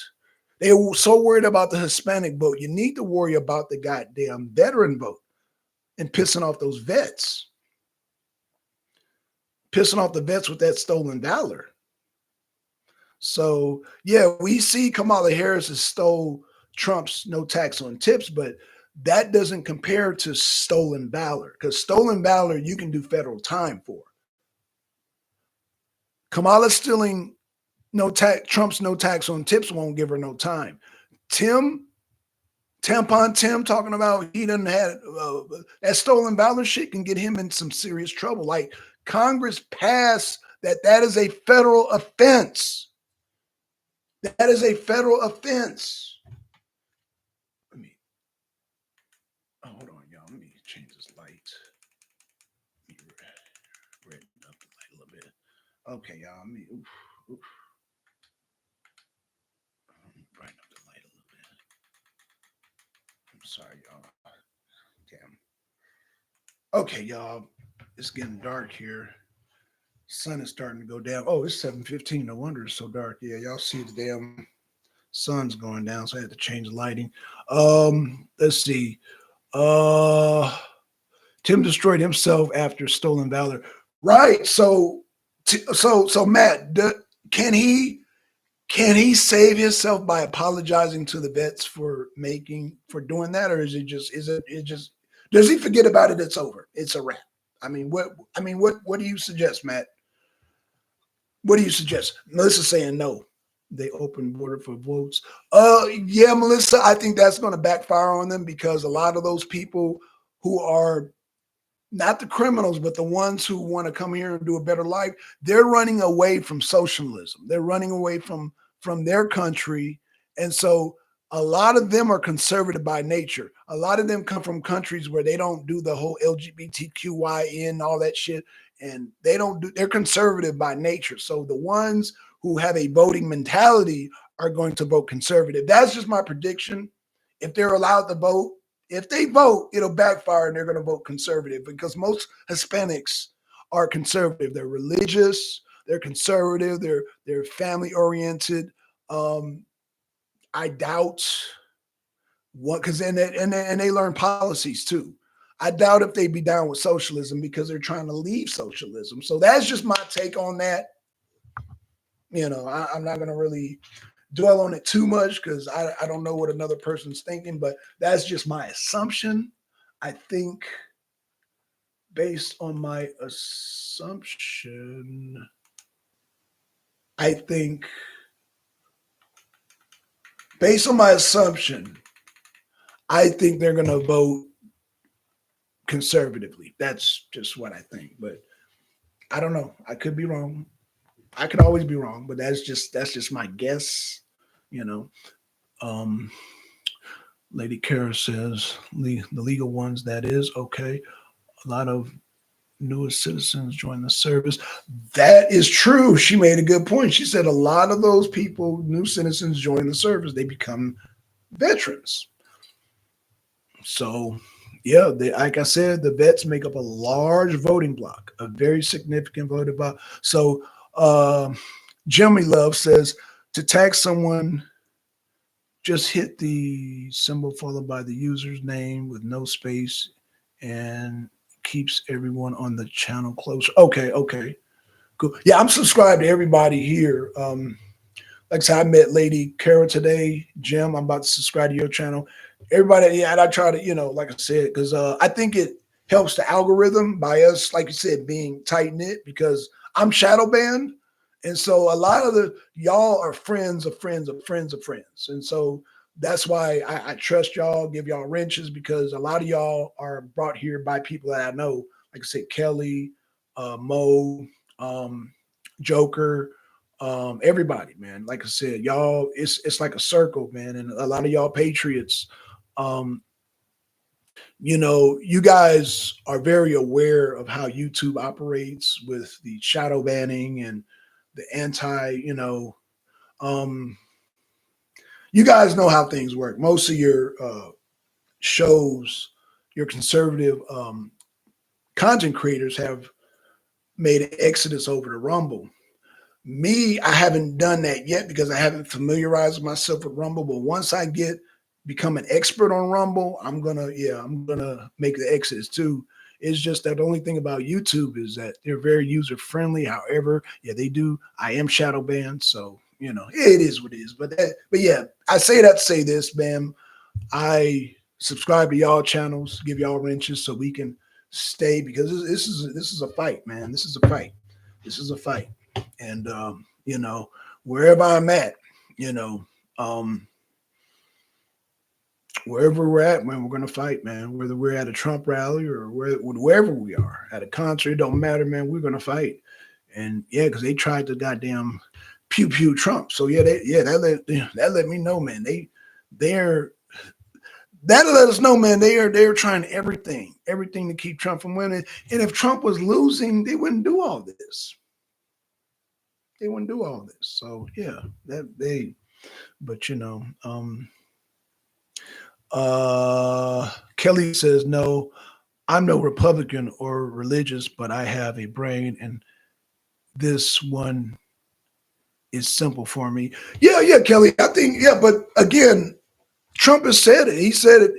[SPEAKER 1] They were so worried about the Hispanic vote. You need to worry about the goddamn veteran vote and pissing off those vets. Pissing off the vets with that stolen valor. So, yeah, we see Kamala Harris has stole Trump's no tax on tips, but that doesn't compare to stolen valor because stolen valor you can do federal time for. Kamala stealing Trump's no tax on tips won't give her no time. Tampon Tim talking about he doesn't have that stolen valor shit can get him in some serious trouble. Like Congress passed That is a federal offense. That is a federal offense. Hold on, y'all. Let me change this light. Let me redden up the light a little bit. Okay, y'all. Oof. Brighten up the light a little bit. I'm sorry, y'all. Damn. Okay, y'all. It's getting dark here. Sun is starting to go down. Oh, it's 7:15. No wonder it's so dark. Yeah, y'all see the damn sun's going down, so I had to change the lighting. Let's see. Tim destroyed himself after stolen valor. Right. So Matt, can he save himself by apologizing to the vets for doing that, or is it just does he forget about it? It's over. It's a wrap. What do you suggest, Matt? What do you suggest? Melissa's saying no. They open border for votes. Yeah, Melissa, I think that's going to backfire on them because a lot of those people who are not the criminals, but the ones who want to come here and do a better life, they're running away from socialism. They're running away from their country. And so a lot of them are conservative by nature. A lot of them come from countries where they don't do the whole LGBTQIN, all that shit. And they're conservative by nature. So the ones who have a voting mentality are going to vote conservative. That's just my prediction. If they're allowed to vote, if they vote, it'll backfire and they're going to vote conservative because most Hispanics are conservative. They're religious, they're conservative, they're family oriented. I doubt what, because and they learn policies too. I doubt if they'd be down with socialism because they're trying to leave socialism. So that's just my take on that. I'm not going to really dwell on it too much because I don't know what another person's thinking, but that's just my assumption. I think based on my assumption, I think they're going to vote conservatively. That's just what I think, but I don't know. I could be wrong. I could always be wrong, but that's just my guess. Lady Kara says the legal ones, that is okay. A lot of newest citizens join the service. That is true. She made a good point. She said a lot of those people, new citizens, join the service. They become veterans. So, yeah, like I said, the vets make up a large voting block, a very significant voting block. So, Jimmy Love says to tag someone, just hit the symbol followed by the user's name with no space and keeps everyone on the channel closer. Okay, cool. Yeah, I'm subscribed to everybody here. Like I said, I met Lady Kara today. Jim, I'm about to subscribe to your channel. Everybody, yeah, and I try to, like I said, because I think it helps the algorithm by us, like you said, being tight-knit because I'm shadow banned. And so a lot of y'all are friends of friends of friends of friends. And so that's why I trust y'all, give y'all wrenches because a lot of y'all are brought here by people that I know. Like I said, Kelly, Mo, Joker, everybody, man. Like I said, y'all, it's like a circle, man. And a lot of y'all patriots, you guys are very aware of how YouTube operates with the shadow banning and the you guys know how things work. Most of your shows, your conservative content creators have made an exodus over to Rumble. Me, I haven't done that yet because I haven't familiarized myself with Rumble. But once I become an expert on Rumble, I'm gonna make the exodus too. It's just that the only thing about YouTube is that they're very user friendly. However, yeah, they do. I am shadow banned, so it is what it is. But yeah, I say that to say this, Bam. I subscribe to y'all channels, give y'all wrenches so we can stay because this is a fight, man. This is a fight. And wherever I'm at, wherever we're at, man, we're gonna fight, man. Whether we're at a Trump rally or wherever we are at a concert, it don't matter, man. We're gonna fight. And yeah, because they tried to goddamn pew pew Trump. So yeah, that let me know, man. They're that let us know, man. They're trying everything to keep Trump from winning. And if Trump was losing, they wouldn't do all this. They wouldn't do all this. So yeah, but Kelly says, no, I'm no Republican or religious, but I have a brain, and this one is simple for me. Yeah, Kelly. I think, yeah, but again, Trump has said it. He said it.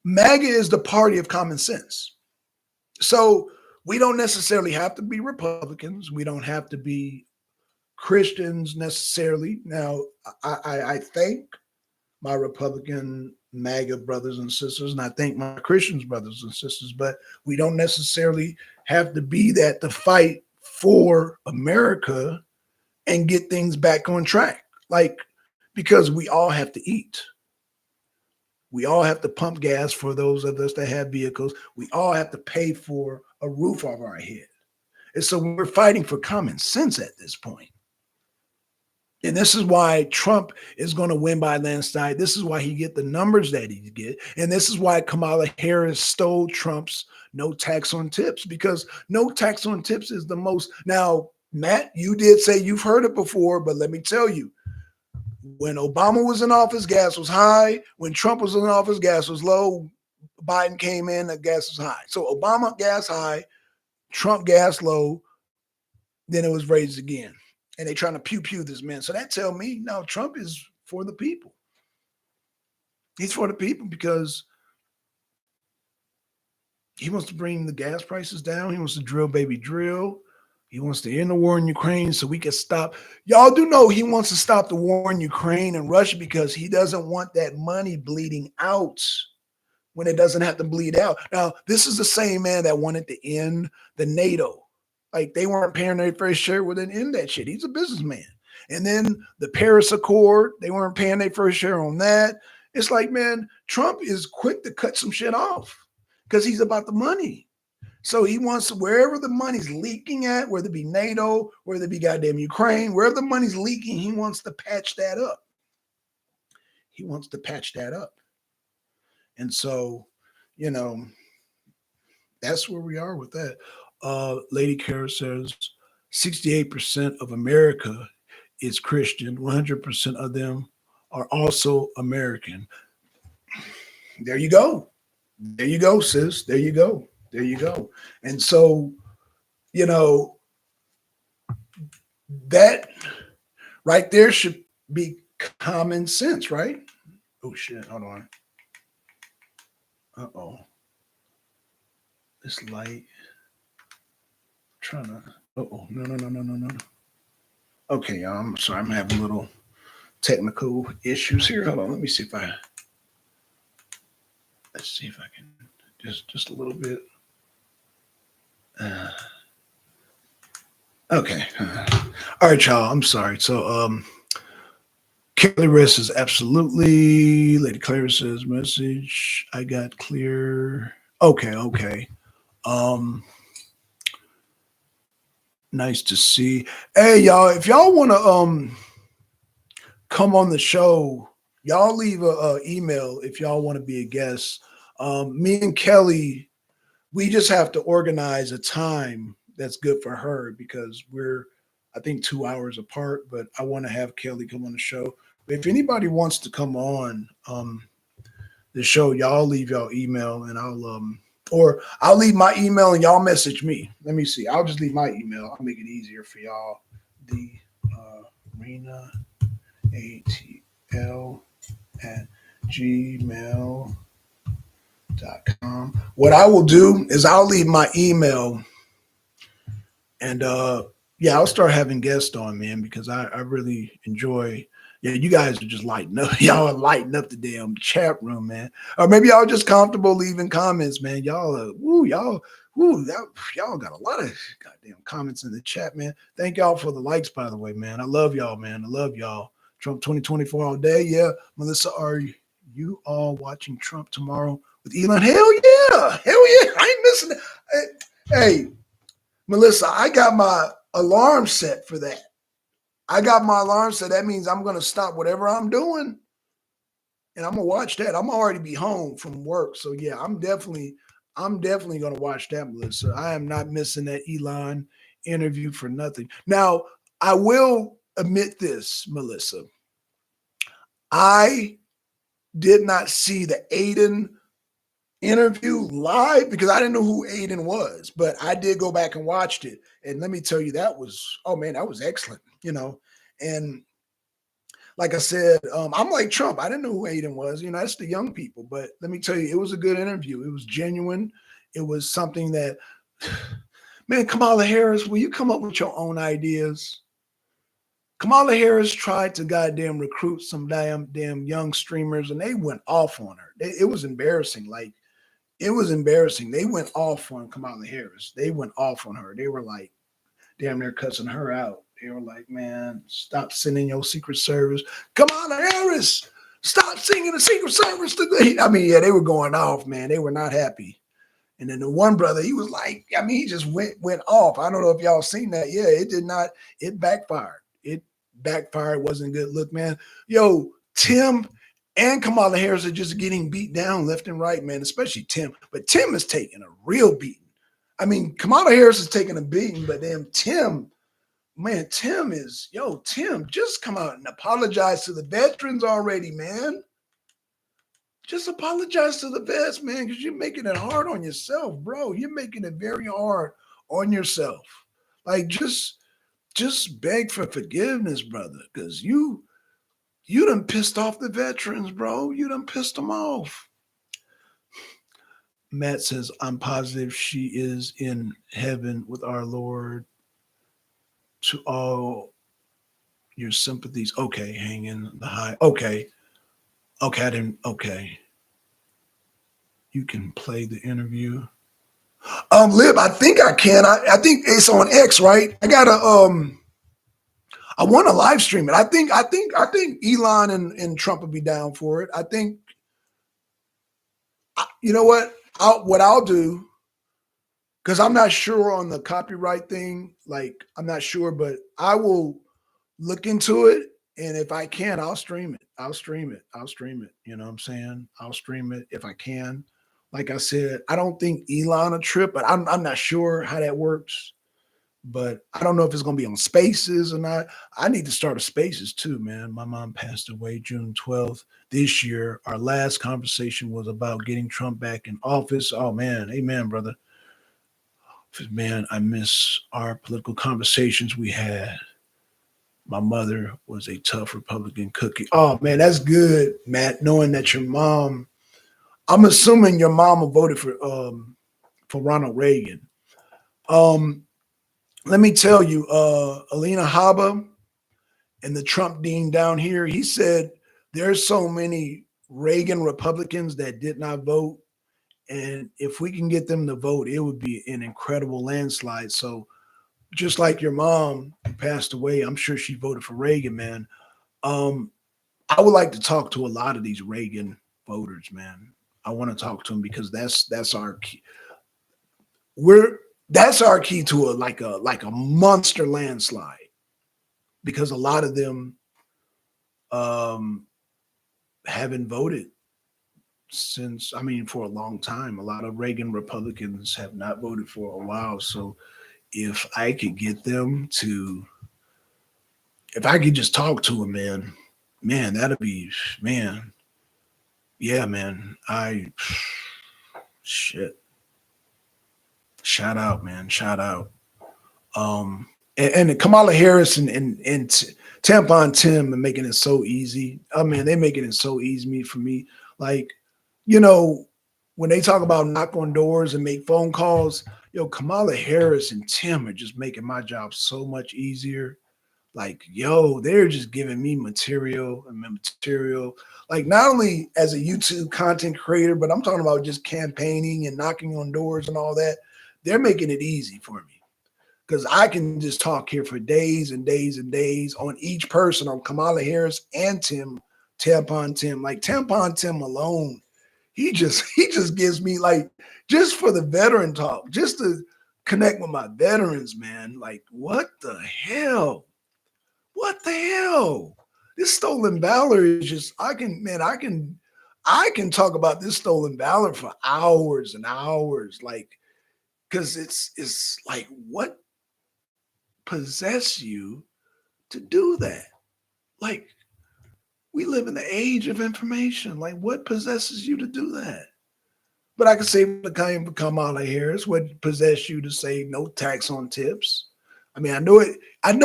[SPEAKER 1] MAGA is the party of common sense. So we don't necessarily have to be Republicans. We don't have to be Christians necessarily. Now, I thank my Republican MAGA brothers and sisters, and I thank my Christians brothers and sisters, but we don't necessarily have to be that to fight for America and get things back on track. Like, because we all have to eat. We all have to pump gas for those of us that have vehicles. We all have to pay for a roof over our head. And so we're fighting for common sense at this point. And this is why Trump is going to win by landslide. This is why he get the numbers that he get. And this is why Kamala Harris stole Trump's no tax on tips, because no tax on tips is the most. Now, Matt, you did say you've heard it before, but let me tell you, when Obama was in office, gas was high. When Trump was in office, gas was low. Biden came in, the gas was high. So Obama gas high, Trump gas low, then it was raised again. And they trying to pew this man. So that tell me, no, Trump is for the people. He's for the people because he wants to bring the gas prices down. He wants to drill, baby, drill. He wants to end the war in Ukraine so we can stop. Y'all do know he wants to stop the war in Ukraine and Russia because he doesn't want that money bleeding out when it doesn't have to bleed out. Now, this is the same man that wanted to end the NATO. Like, they weren't paying their fair share, well, then end that shit. He's a businessman. And then the Paris Accord, they weren't paying their first share on that. It's like, man, Trump is quick to cut some shit off because he's about the money. So he wants, wherever the money's leaking at, whether it be NATO, whether it be goddamn Ukraine, wherever the money's leaking, he wants to patch that up. He wants to patch that up. And so, that's where we are with that. Lady Kara says 68% of America is Christian. 100% of them are also American. There you go. There you go, sis. There you go. There you go. And so, that right there should be common sense, right? Oh, shit. Hold on. Uh-oh. This light. Trying to. Uh-oh. No. Okay, y'all. I'm sorry. I'm having little technical issues here. Hold on. Let me see if let's see if I can just a little bit. Okay. All right, y'all. I'm sorry. So, Kelly Rest is absolutely. Lady Clara says message. I got clear. Okay. Nice to see. Hey, y'all. If y'all want to come on the show, y'all leave a email if y'all want to be a guest. Me and Kelly, we just have to organize a time that's good for her because we're, I think, 2 hours apart, but I want to have Kelly come on the show. But if anybody wants to come on the show, y'all leave y'all email and I'll leave my email and y'all message me. Let me see. I'll just leave my email. I'll make it easier for y'all. The ARENA ATL at gmail.com. What I will do is I'll leave my email and I'll start having guests on, man, because I really enjoy. Yeah, you guys are just lighting up. Y'all are lighting up the damn chat room, man. Or maybe y'all just comfortable leaving comments, man. Y'all got a lot of goddamn comments in the chat, man. Thank y'all for the likes, by the way, man. I love y'all, man. I love y'all. Trump 2024 all day. Yeah. Melissa, are you all watching Trump tomorrow with Elon? Hell yeah. I ain't missing it. Hey, Melissa, I got my alarm set for that. I got my alarm set. That means I'm going to stop whatever I'm doing and I'm going to watch that. I'm already be home from work. So yeah, I'm definitely going to watch that, Melissa. I am not missing that Elon interview for nothing. Now, I will admit this, Melissa. I did not see the Aiden interview live because I didn't know who Aiden was, but I did go back and watched it. And let me tell you, that was, oh man, that was excellent, you know. And like I said, I'm like Trump. I didn't know who Aiden was, you know, that's the young people. But let me tell you, it was a good interview. It was genuine. It was something that, man, Kamala Harris, will you come up with your own ideas? Kamala Harris tried to goddamn recruit some damn young streamers and they went off on her. It was embarrassing. Like, it was embarrassing. They went off on Kamala Harris. They went off on her. They were like, damn, they're cussing her out. They were like, man, stop sending your Secret Service. Kamala Harris, stop sending the Secret Service today. I mean, yeah, they were going off, man. They were not happy. And then the one brother, he was like, I mean, he just went off. I don't know if y'all seen that. Yeah, it did not. It backfired. It backfired. Wasn't good. Look, man, yo, Tim and Kamala Harris are just getting beat down left and right, man, especially Tim. But Tim is taking a real beating. I mean, Kamala Harris is taking a beating, but then Tim, man, Tim, just come out and apologize to the veterans already, man. Just apologize to the vets, man, because you're making it hard on yourself, bro. You're making it very hard on yourself. Like, just beg for forgiveness, brother, because you done pissed off the veterans, bro. You done pissed them off. Matt says, I'm positive she is in heaven with our Lord. To all your sympathies. Okay, hang in the high. Okay, I didn't. Okay. You can play the interview. Lib, I think I can. I think it's on X, right? I want to live stream it. I think Elon and Trump would be down for it. I think, you know what? I'll do, because I'm not sure on the copyright thing. Like, I'm not sure, but I will look into it. And if I can, I'll stream it. I'll stream it. You know what I'm saying? I'll stream it if I can. Like I said, I don't think Elon a trip, but I'm not sure how that works. But I don't know if it's going to be on Spaces or not. I need to start a Spaces too, man. My mom passed away June 12th this year. Our last conversation was about getting Trump back in office. Oh, man. Amen, brother. Man, I miss our political conversations we had. My mother was a tough Republican cookie. Oh, man, that's good, Matt, knowing that your mom, I'm assuming your mama voted for Ronald Reagan. Let me tell you, Alina Habba and the Trump dean down here, he said there's so many Reagan Republicans that did not vote. And if we can get them to vote, it would be an incredible landslide. So just like your mom who passed away, I'm sure she voted for Reagan, man. I would like to talk to a lot of these Reagan voters, man. I want to talk to them because that's our key. That's our key to a monster landslide, because a lot of them haven't voted for a long time. A lot of Reagan Republicans have not voted for a while. So if I could get them to, if I could just talk to them, man, that'd be, man. Yeah, man. Shit. Shout out, man. Shout out. And Kamala Harris and Tampon Tim are making it so easy. I mean, they're making it so easy for me. Like, you know, when they talk about knock on doors and make phone calls, Kamala Harris and Tim are just making my job so much easier. Like, they're just giving me material. Like, not only as a YouTube content creator, but I'm talking about just campaigning and knocking on doors and all that. They're making it easy for me, because I can just talk here for days and days and days on each person, on Kamala Harris and Tampon Tim. Like, Tampon Tim alone, he just gives me, like, just for the veteran talk, just to connect with my veterans, man. Like, what the hell? What the hell? This stolen valor is just, I can talk about this stolen valor for hours and hours. Like, because it's like, what possess you to do that? Like, we live in the age of information. Like, what possesses you to do that? But I can say the kind of Kamala Harris, what possess you to say no tax on tips? I mean, I know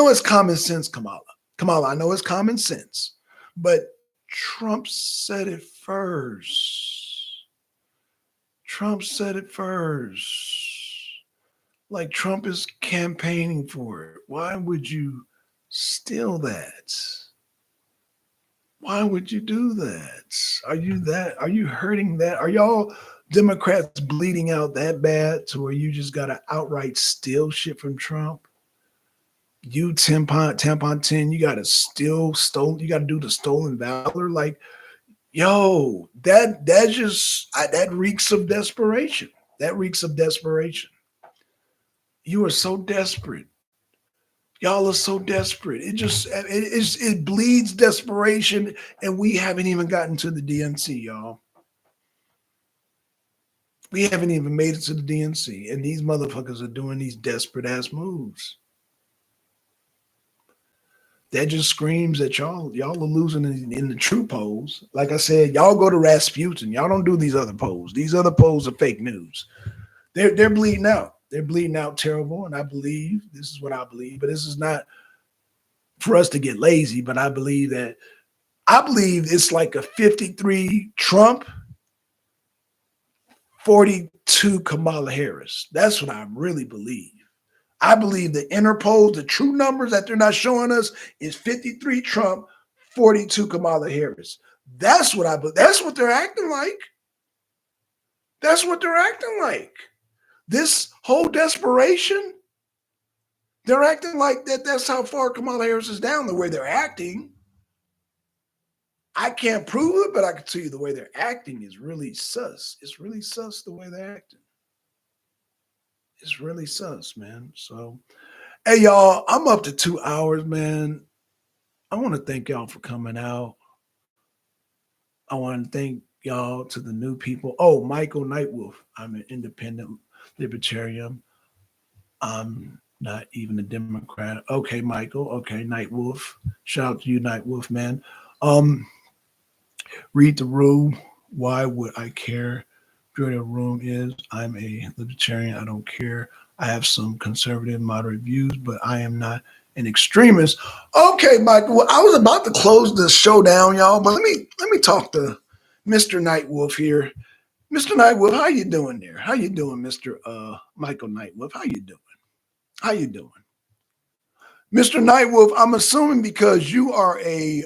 [SPEAKER 1] it's common sense, Kamala. I know it's common sense. But Trump said it first. Trump said it first. Like, Trump is campaigning for it. Why would you steal that? Why would you do that? Are you hurting that? Are y'all Democrats bleeding out that bad to where you just gotta outright steal shit from Trump? You tampon 10, you gotta you gotta do the stolen valor. Like, yo, that reeks of desperation. That reeks of desperation. You are so desperate. Y'all are so desperate. It bleeds desperation, and we haven't even gotten to the DNC, y'all. We haven't even made it to the DNC, and these motherfuckers are doing these desperate ass moves. That just screams that y'all are losing in the true polls. Like I said, y'all go to Rasputin. Y'all don't do these other polls. These other polls are fake news. They're bleeding out. They're bleeding out terrible, and I believe this is what I believe. But this is not for us to get lazy. But I believe it's like a 53 Trump, 42 Kamala Harris. That's what I really believe. I believe the inner polls, the true numbers that they're not showing us, is 53 Trump, 42 Kamala Harris. That's what they're acting like. That's what they're acting like. This whole desperation, they're acting like that's how far Kamala Harris is down, the way they're acting. I can't prove it, but I can tell you the way they're acting is really sus. It's really sus the way they're acting. It's really sus, man. So, hey, y'all, I'm up to 2 hours, man. I want to thank y'all for coming out. I want to thank y'all to the new people. Oh, Michael Nightwolf. I'm an independent libertarian. I'm not even a Democrat. Okay, Michael. Okay, Nightwolf. Shout out to you, Nightwolf, man. Read the room. Why would I care? The room is I'm a libertarian. I don't care. I have some conservative, moderate views, but I am not an extremist. Okay, Michael. Well, I was about to close this show down, y'all, but let me talk to Mr. Nightwolf here. Mr. Nightwolf, how you doing there? How you doing, Mr. Michael Nightwolf? How you doing? How you doing? Mr. Nightwolf, I'm assuming because you are a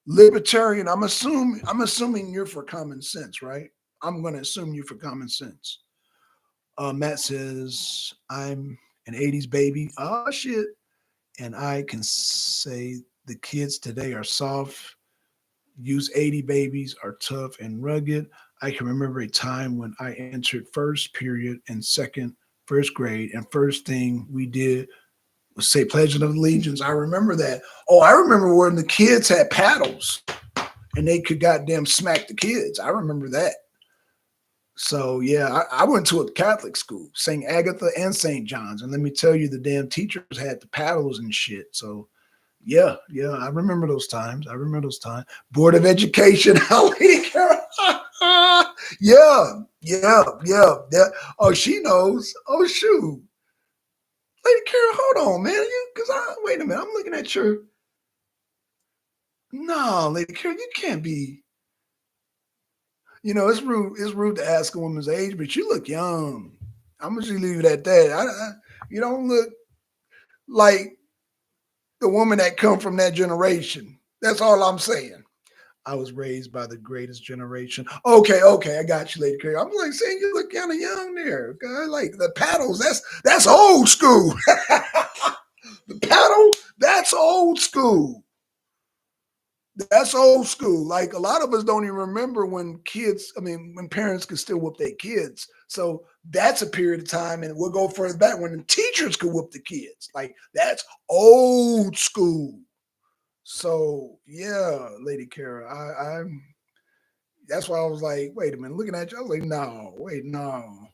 [SPEAKER 1] libertarian. I'm assuming you're for common sense, right? I'm going to assume you're for common sense. Matt says, I'm an 80s baby. Oh, shit. And I can say the kids today are soft. Use 80 babies are tough and rugged. I can remember a time when I entered first period and first grade, and first thing we did was say Pledge of Allegiance. I remember that. Oh, I remember when the kids had paddles and they could goddamn smack the kids. I remember that. So, yeah, I went to a Catholic school, St. Agatha and St. John's. And let me tell you, the damn teachers had the paddles and shit. So, yeah, I remember those times. Board of Education, yeah. Oh, she knows. Oh, shoot. Lady Carol, hold on, man. Wait a minute. I'm looking at your. No, Lady Carol, you can't be. It's rude. It's rude to ask a woman's age, but you look young. I'm gonna just leave it at that. You don't look like the woman that come from that generation. That's all I'm saying. I was raised by the greatest generation. Okay, I got you, Lady Carol. I'm like saying you look kind of young there. Okay, like the paddles. That's old school. The paddle, that's old school. That's old school. Like a lot of us don't even remember when when parents could still whoop their kids. So that's a period of time, and we'll go further back when the teachers could whoop the kids. Like that's old school. So yeah, Lady Kara, I'm. That's why I was like, wait a minute, looking at you, I was like, no, wait, no,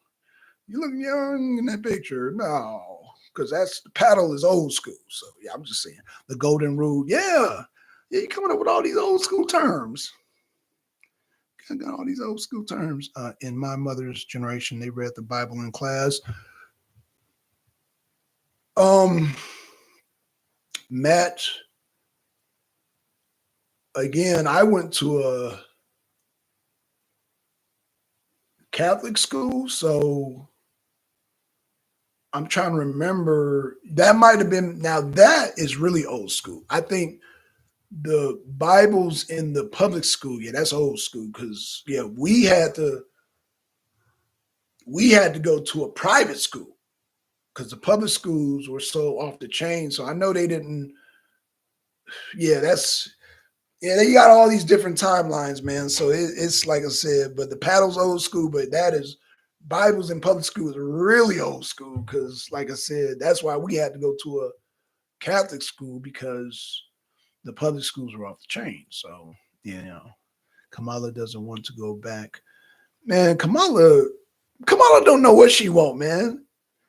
[SPEAKER 1] you look young in that picture, no, because that's the paddle is old school. So yeah, I'm just saying the golden rule. Yeah, yeah, you coming up with all these old school terms. I got all these old school terms. In my mother's generation, they read the Bible in class. Um, Matt, again, I went to a Catholic school, so I'm trying to remember. That might have been, now that is really old school. I think the Bibles in the public school, yeah, that's old school because yeah, we had to go to a private school because the public schools were so off the chain. So I know they didn't. Yeah, they got all these different timelines, man. So it's like I said, but the paddle's old school, but that is Bibles in public school is really old school because, like I said, that's why we had to go to a Catholic school because the public schools were off the chain. So, Kamala doesn't want to go back. Man, Kamala don't know what she want, man.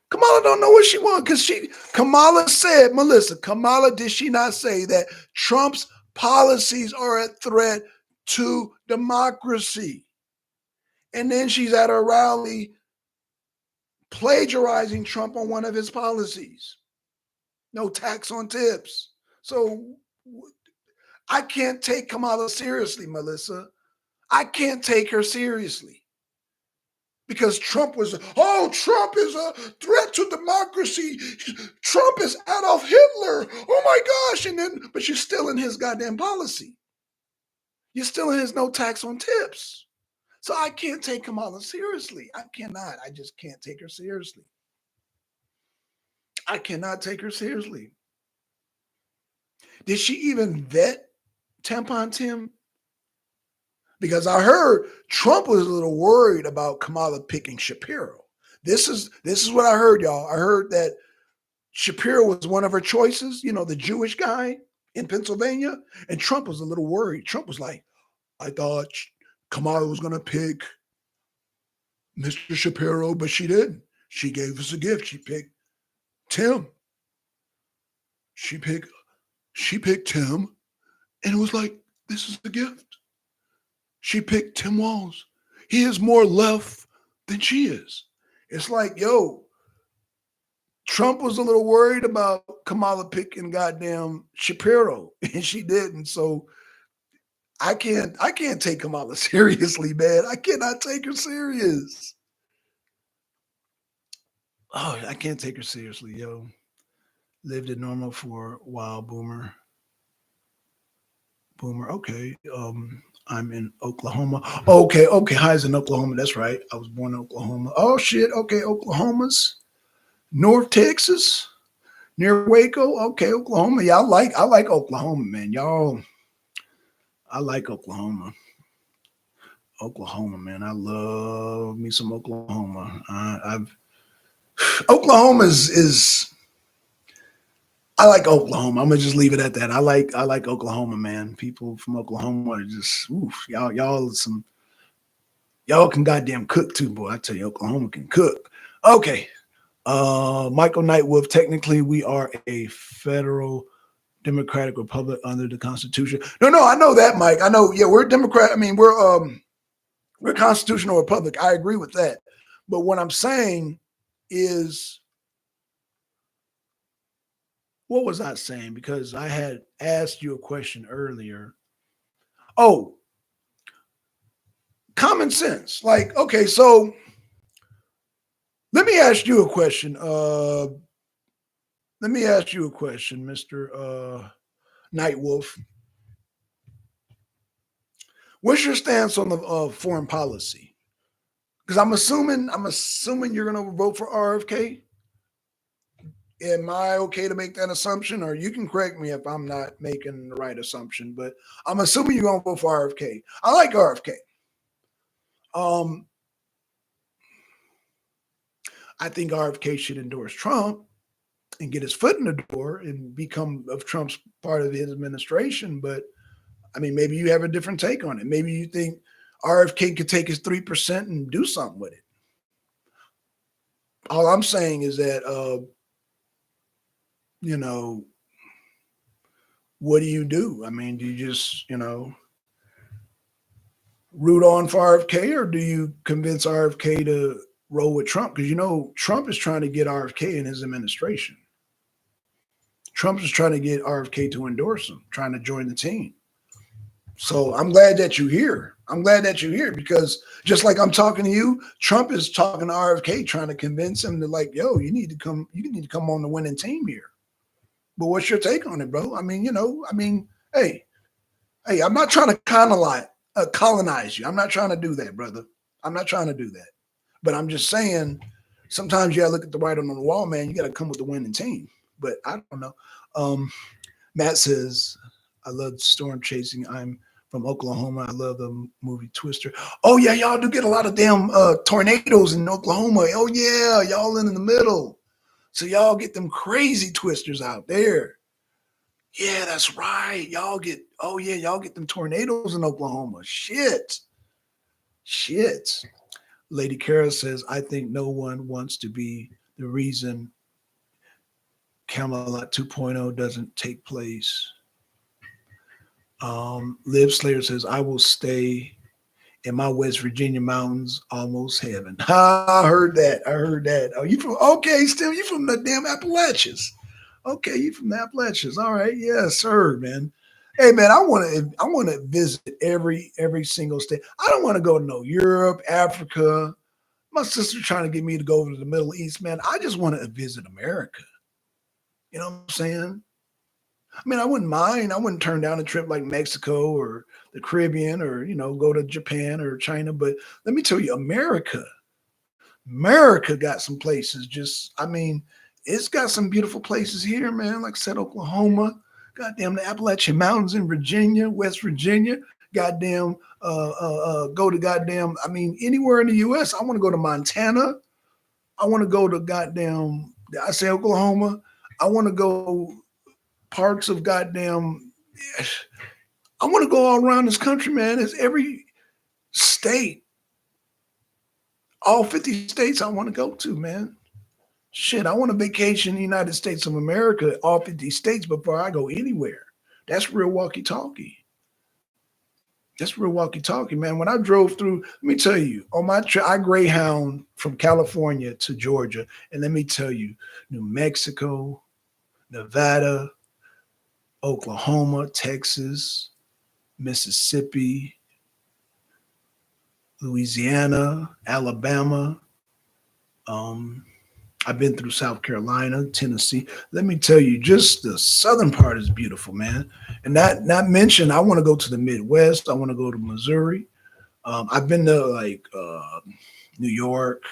[SPEAKER 1] Kamala don't know what she want because Kamala said, Melissa, Kamala, did she not say that Trump's policies are a threat to democracy? And then she's at a rally plagiarizing Trump on one of his policies. No tax on tips. So I can't take Kamala seriously, Melissa. I can't take her seriously because Trump is a threat to democracy. Trump is Adolf Hitler. Oh my gosh. But you're still in his goddamn policy. You're still in his no tax on tips. So I can't take Kamala seriously. I cannot. I just can't take her seriously. I cannot take her seriously. Did she even vet Tampon Tim? Because I heard Trump was a little worried about Kamala picking Shapiro. This is what I heard, y'all. I heard that Shapiro was one of her choices, the Jewish guy in Pennsylvania, and Trump was a little worried. Trump was like, I thought Kamala was going to pick Mr. Shapiro, but she didn't. She gave us a gift. She picked Tim. She picked Tim, and it was like, this is the gift. She picked Tim Walz. He is more left than she is. It's like, yo, Trump was a little worried about Kamala picking goddamn Shapiro, and she didn't. So I can't take Kamala seriously, man. I cannot take her serious. Oh, I can't take her seriously, yo. Lived in Normal for a while, Boomer. Okay. I'm in Oklahoma. Okay. High's in Oklahoma. That's right. I was born in Oklahoma. Oh shit. Okay, Oklahoma's North Texas, near Waco. Okay, Oklahoma. Yeah, I like Oklahoma, man. Y'all, I like Oklahoma. Oklahoma, man. I love me some Oklahoma. I've Oklahoma is I like Oklahoma. I'm gonna just leave it at that. I like Oklahoma, man. People from Oklahoma are just oof, y'all can goddamn cook too, boy. I tell you, Oklahoma can cook. Okay. Michael Nightwolf, technically we are a federal democratic republic under the Constitution. No, I know that, Mike. I know, yeah, we're a Democrat. I mean, we're a constitutional republic. I agree with that. But what I'm saying is, what was I saying? Because I had asked you a question earlier. Oh, common sense. Like, okay, so let me ask you a question. Mr. Nightwolf. What's your stance on the foreign policy? Because I'm assuming you're going to vote for RFK. Am I okay to make that assumption? Or you can correct me if I'm not making the right assumption, but I'm assuming you're going to vote for RFK. I like RFK. I think RFK should endorse Trump and get his foot in the door and become of Trump's part of his administration. But I mean, maybe you have a different take on it. Maybe you think RFK could take his 3% and do something with it. All I'm saying is that, what do you do? I mean, do you just, root on for RFK, or do you convince RFK to roll with Trump? Because, Trump is trying to get RFK in his administration. Trump is trying to get RFK to endorse him, trying to join the team. So I'm glad that you're here. I'm glad that you're here because just like I'm talking to you, Trump is talking to RFK, trying to convince him to like, yo, you need to come on the winning team here. But what's your take on it, bro? I mean, hey, I'm not trying to colonize you. I'm not trying to do that, brother. I'm not trying to do that. But I'm just saying, sometimes you gotta look at the writing on the wall, man. You gotta come with the winning team. But I don't know. Matt says, I love storm chasing. I'm from Oklahoma. I love the movie Twister. Oh, yeah, y'all do get a lot of damn tornadoes in Oklahoma. Oh, yeah, y'all in the middle. So y'all get them crazy twisters out there. Yeah, that's right. Y'all get them tornadoes in Oklahoma. Shit. Lady Kara says, I think no one wants to be the reason Camelot 2.0 doesn't take place. Liv Slayer says, I will stay in my West Virginia mountains, almost heaven. I heard that. Oh, still you from the damn Appalachians. Okay, you from the Appalachians. All right, yes, sir, man. Hey, man, I want to visit every single state. I don't want to go to no Europe, Africa. My sister's trying to get me to go over to the Middle East, man. I just want to visit America. You know what I'm saying? I mean, I wouldn't mind. I wouldn't turn down a trip like Mexico or the Caribbean or, go to Japan or China. But let me tell you, America got some places. It's got some beautiful places here, man. Like I said, Oklahoma, goddamn the Appalachian Mountains in Virginia, West Virginia, goddamn, go to goddamn, anywhere in the U.S. I want to go to Montana. I want to go to goddamn, I say Oklahoma. I want to go parts of goddamn, I want to go all around this country, man. It's every state, all 50 states I want to go to, man. Shit, I want to vacation in the United States of America, all 50 states before I go anywhere. That's real walkie-talkie. That's real walkie-talkie, man. When I drove through, let me tell you, on my trip, I Greyhound from California to Georgia. And let me tell you, New Mexico, Nevada, Oklahoma, Texas, Mississippi, Louisiana, Alabama. I've been through South Carolina, Tennessee. Let me tell you, just the southern part is beautiful, man. And not mentioned, I want to go to the Midwest. I want to go to Missouri. I've been to New York.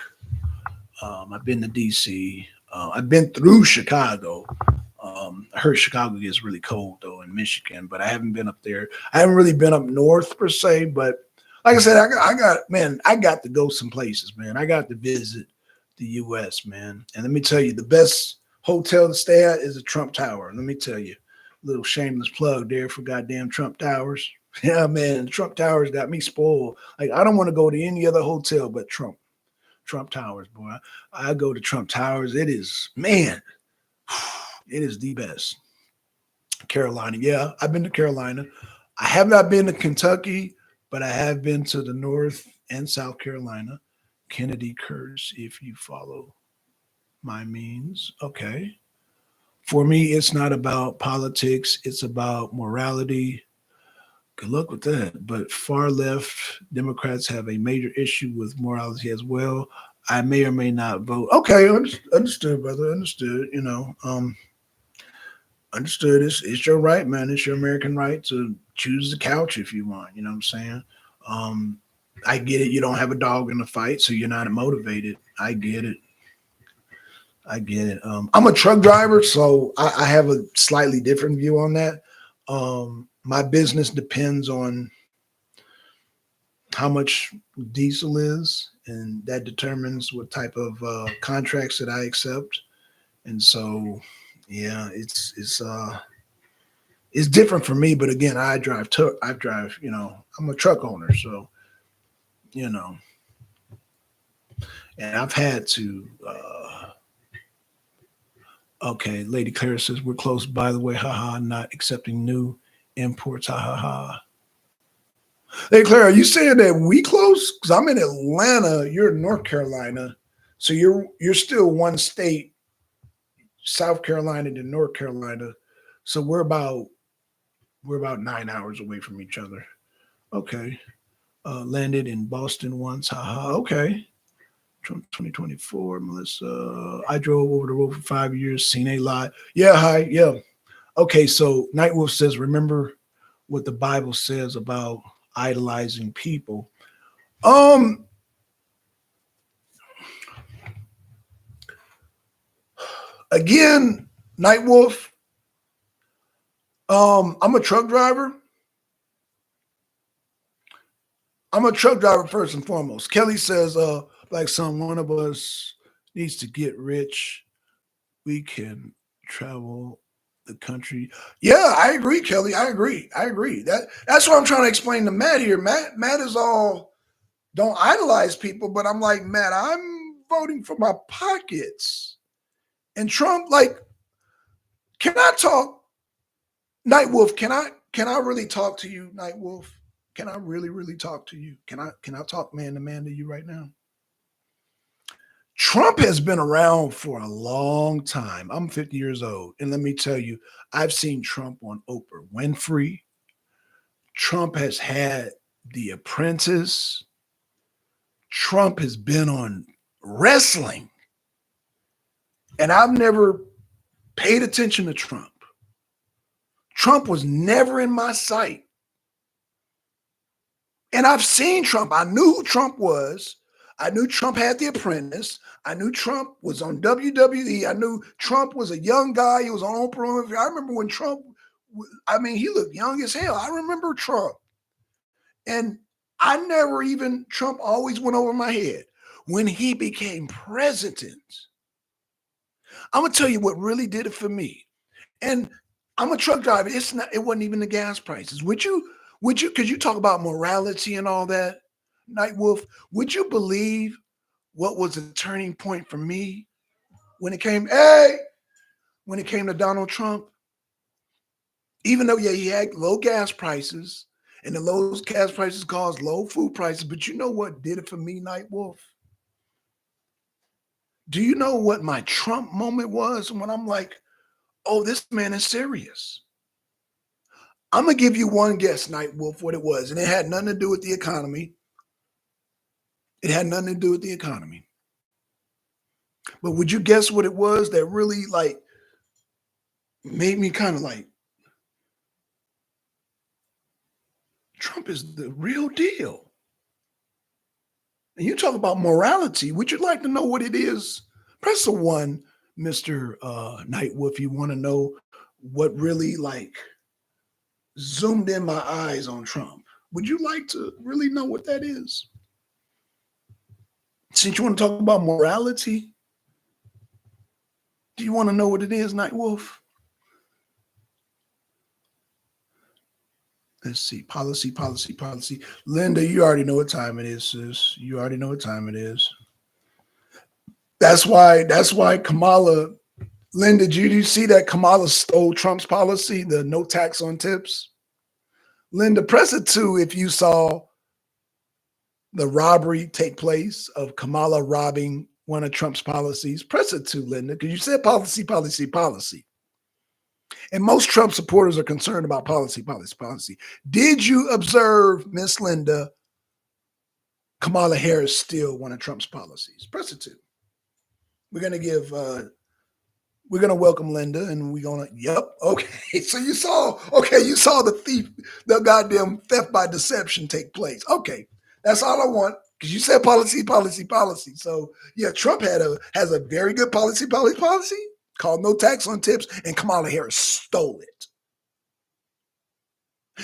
[SPEAKER 1] I've been to DC. I've been through Chicago. I heard Chicago gets really cold though in Michigan, but I haven't been up there. I haven't really been up north per se, but like I said, I got to go some places, man. I got to visit the U.S., man. And let me tell you, the best hotel to stay at is the Trump Tower. Let me tell you, little shameless plug there for goddamn Trump Towers. Yeah, man, the Trump Towers got me spoiled. Like, I don't want to go to any other hotel but Trump Towers, boy. I go to Trump Towers. It is, man, it is the best. Carolina. Yeah, I've been to Carolina. I have not been to Kentucky, but I have been to the North and South Carolina. Kennedy curse, if you follow my means. Okay. For me, it's not about politics. It's about morality. Good luck with that. But far left Democrats have a major issue with morality as well. I may or may not vote. Okay, understood, brother. Understood. Understood. It's your right, man. It's your American right to choose the couch if you want. You know what I'm saying? I get it. You don't have a dog in the fight, so you're not motivated. I get it. I get it. I'm a truck driver, so I have a slightly different view on that. My business depends on how much diesel is, and that determines what type of contracts that I accept. And so, yeah, it's different for me. But again, I drive. I'm a truck owner, so you know, and I've had to. Okay, Lady Clara says we're close. By the way, haha, not accepting new imports. Ha ha ha. Hey, Clara, are you saying that we close? Because I'm in Atlanta. You're in North Carolina, so you're still one state, South Carolina to North Carolina. So we're about 9 hours away from each other. Okay. Landed in Boston once. Haha. Okay. 2024, Melissa. I drove over the road for 5 years, seen a lot. Yeah, hi. Yeah. Okay, so Nightwolf says, remember what the Bible says about idolizing people. Again, Nightwolf, I'm a truck driver. I'm a truck driver first and foremost. Kelly says, like one of us needs to get rich. We can travel the country. Yeah, I agree, Kelly. I agree. That's what I'm trying to explain to Matt here. Matt is all don't idolize people, but I'm like, Matt, I'm voting for my pockets. And Trump, like, can I talk? Nightwolf, can I really talk to you, Nightwolf? Can I really talk to you? Can I talk man to man to you right now? Trump has been around for a long time. I'm 50 years old. And let me tell you, I've seen Trump on Oprah Winfrey. Trump has had The Apprentice. Trump has been on wrestling. And I've never paid attention to Trump. Trump was never in my sight. And I've seen Trump. I knew who Trump was. I knew Trump had The Apprentice. I knew Trump was on WWE. I knew Trump was a young guy. He was on Oprah Winfrey. I remember when Trump, he looked young as hell. I remember Trump. And Trump always went over my head. When he became president, I'm going to tell you what really did it for me. And I'm a truck driver. It wasn't even the gas prices. Would you, because you talk about morality and all that, Nightwolf, would you believe what was a turning point for me when it came to Donald Trump? Even though, yeah, he had low gas prices, and the low gas prices caused low food prices, but you know what did it for me, Nightwolf? Do you know what my Trump moment was when I'm like, oh, this man is serious? I'm going to give you one guess, Nightwolf, what it was, and it had nothing to do with the economy. It had nothing to do with the economy. But would you guess what it was that really like made me kind of like, Trump is the real deal? And you talk about morality. Would you like to know what it is? Press a 1, Mr. Nightwolf, if you want to know what really like zoomed in my eyes on Trump. Would you like to really know what that is? Since you want to talk about morality, do you want to know what it is, Nightwolf? Let's see. Policy. Linda, you already know what time it is, sis. You already know what time it is. That's why Kamala, Linda, did you see that Kamala stole Trump's policy, the no tax on tips? Linda, press a 2 if you saw the robbery take place of Kamala robbing one of Trump's policies. Press it 2, Linda, because you said policy. And most Trump supporters are concerned about policy. Did you observe, Miss Linda, Kamala Harris steal one of Trump's policies? Press it 2. We're going to welcome Linda, and we're going to, yep. Okay. So you saw the goddamn theft by deception take place. Okay. That's all I want. Because you said policy, policy, policy. So yeah, Trump has a very good policy called no tax on tips, and Kamala Harris stole it.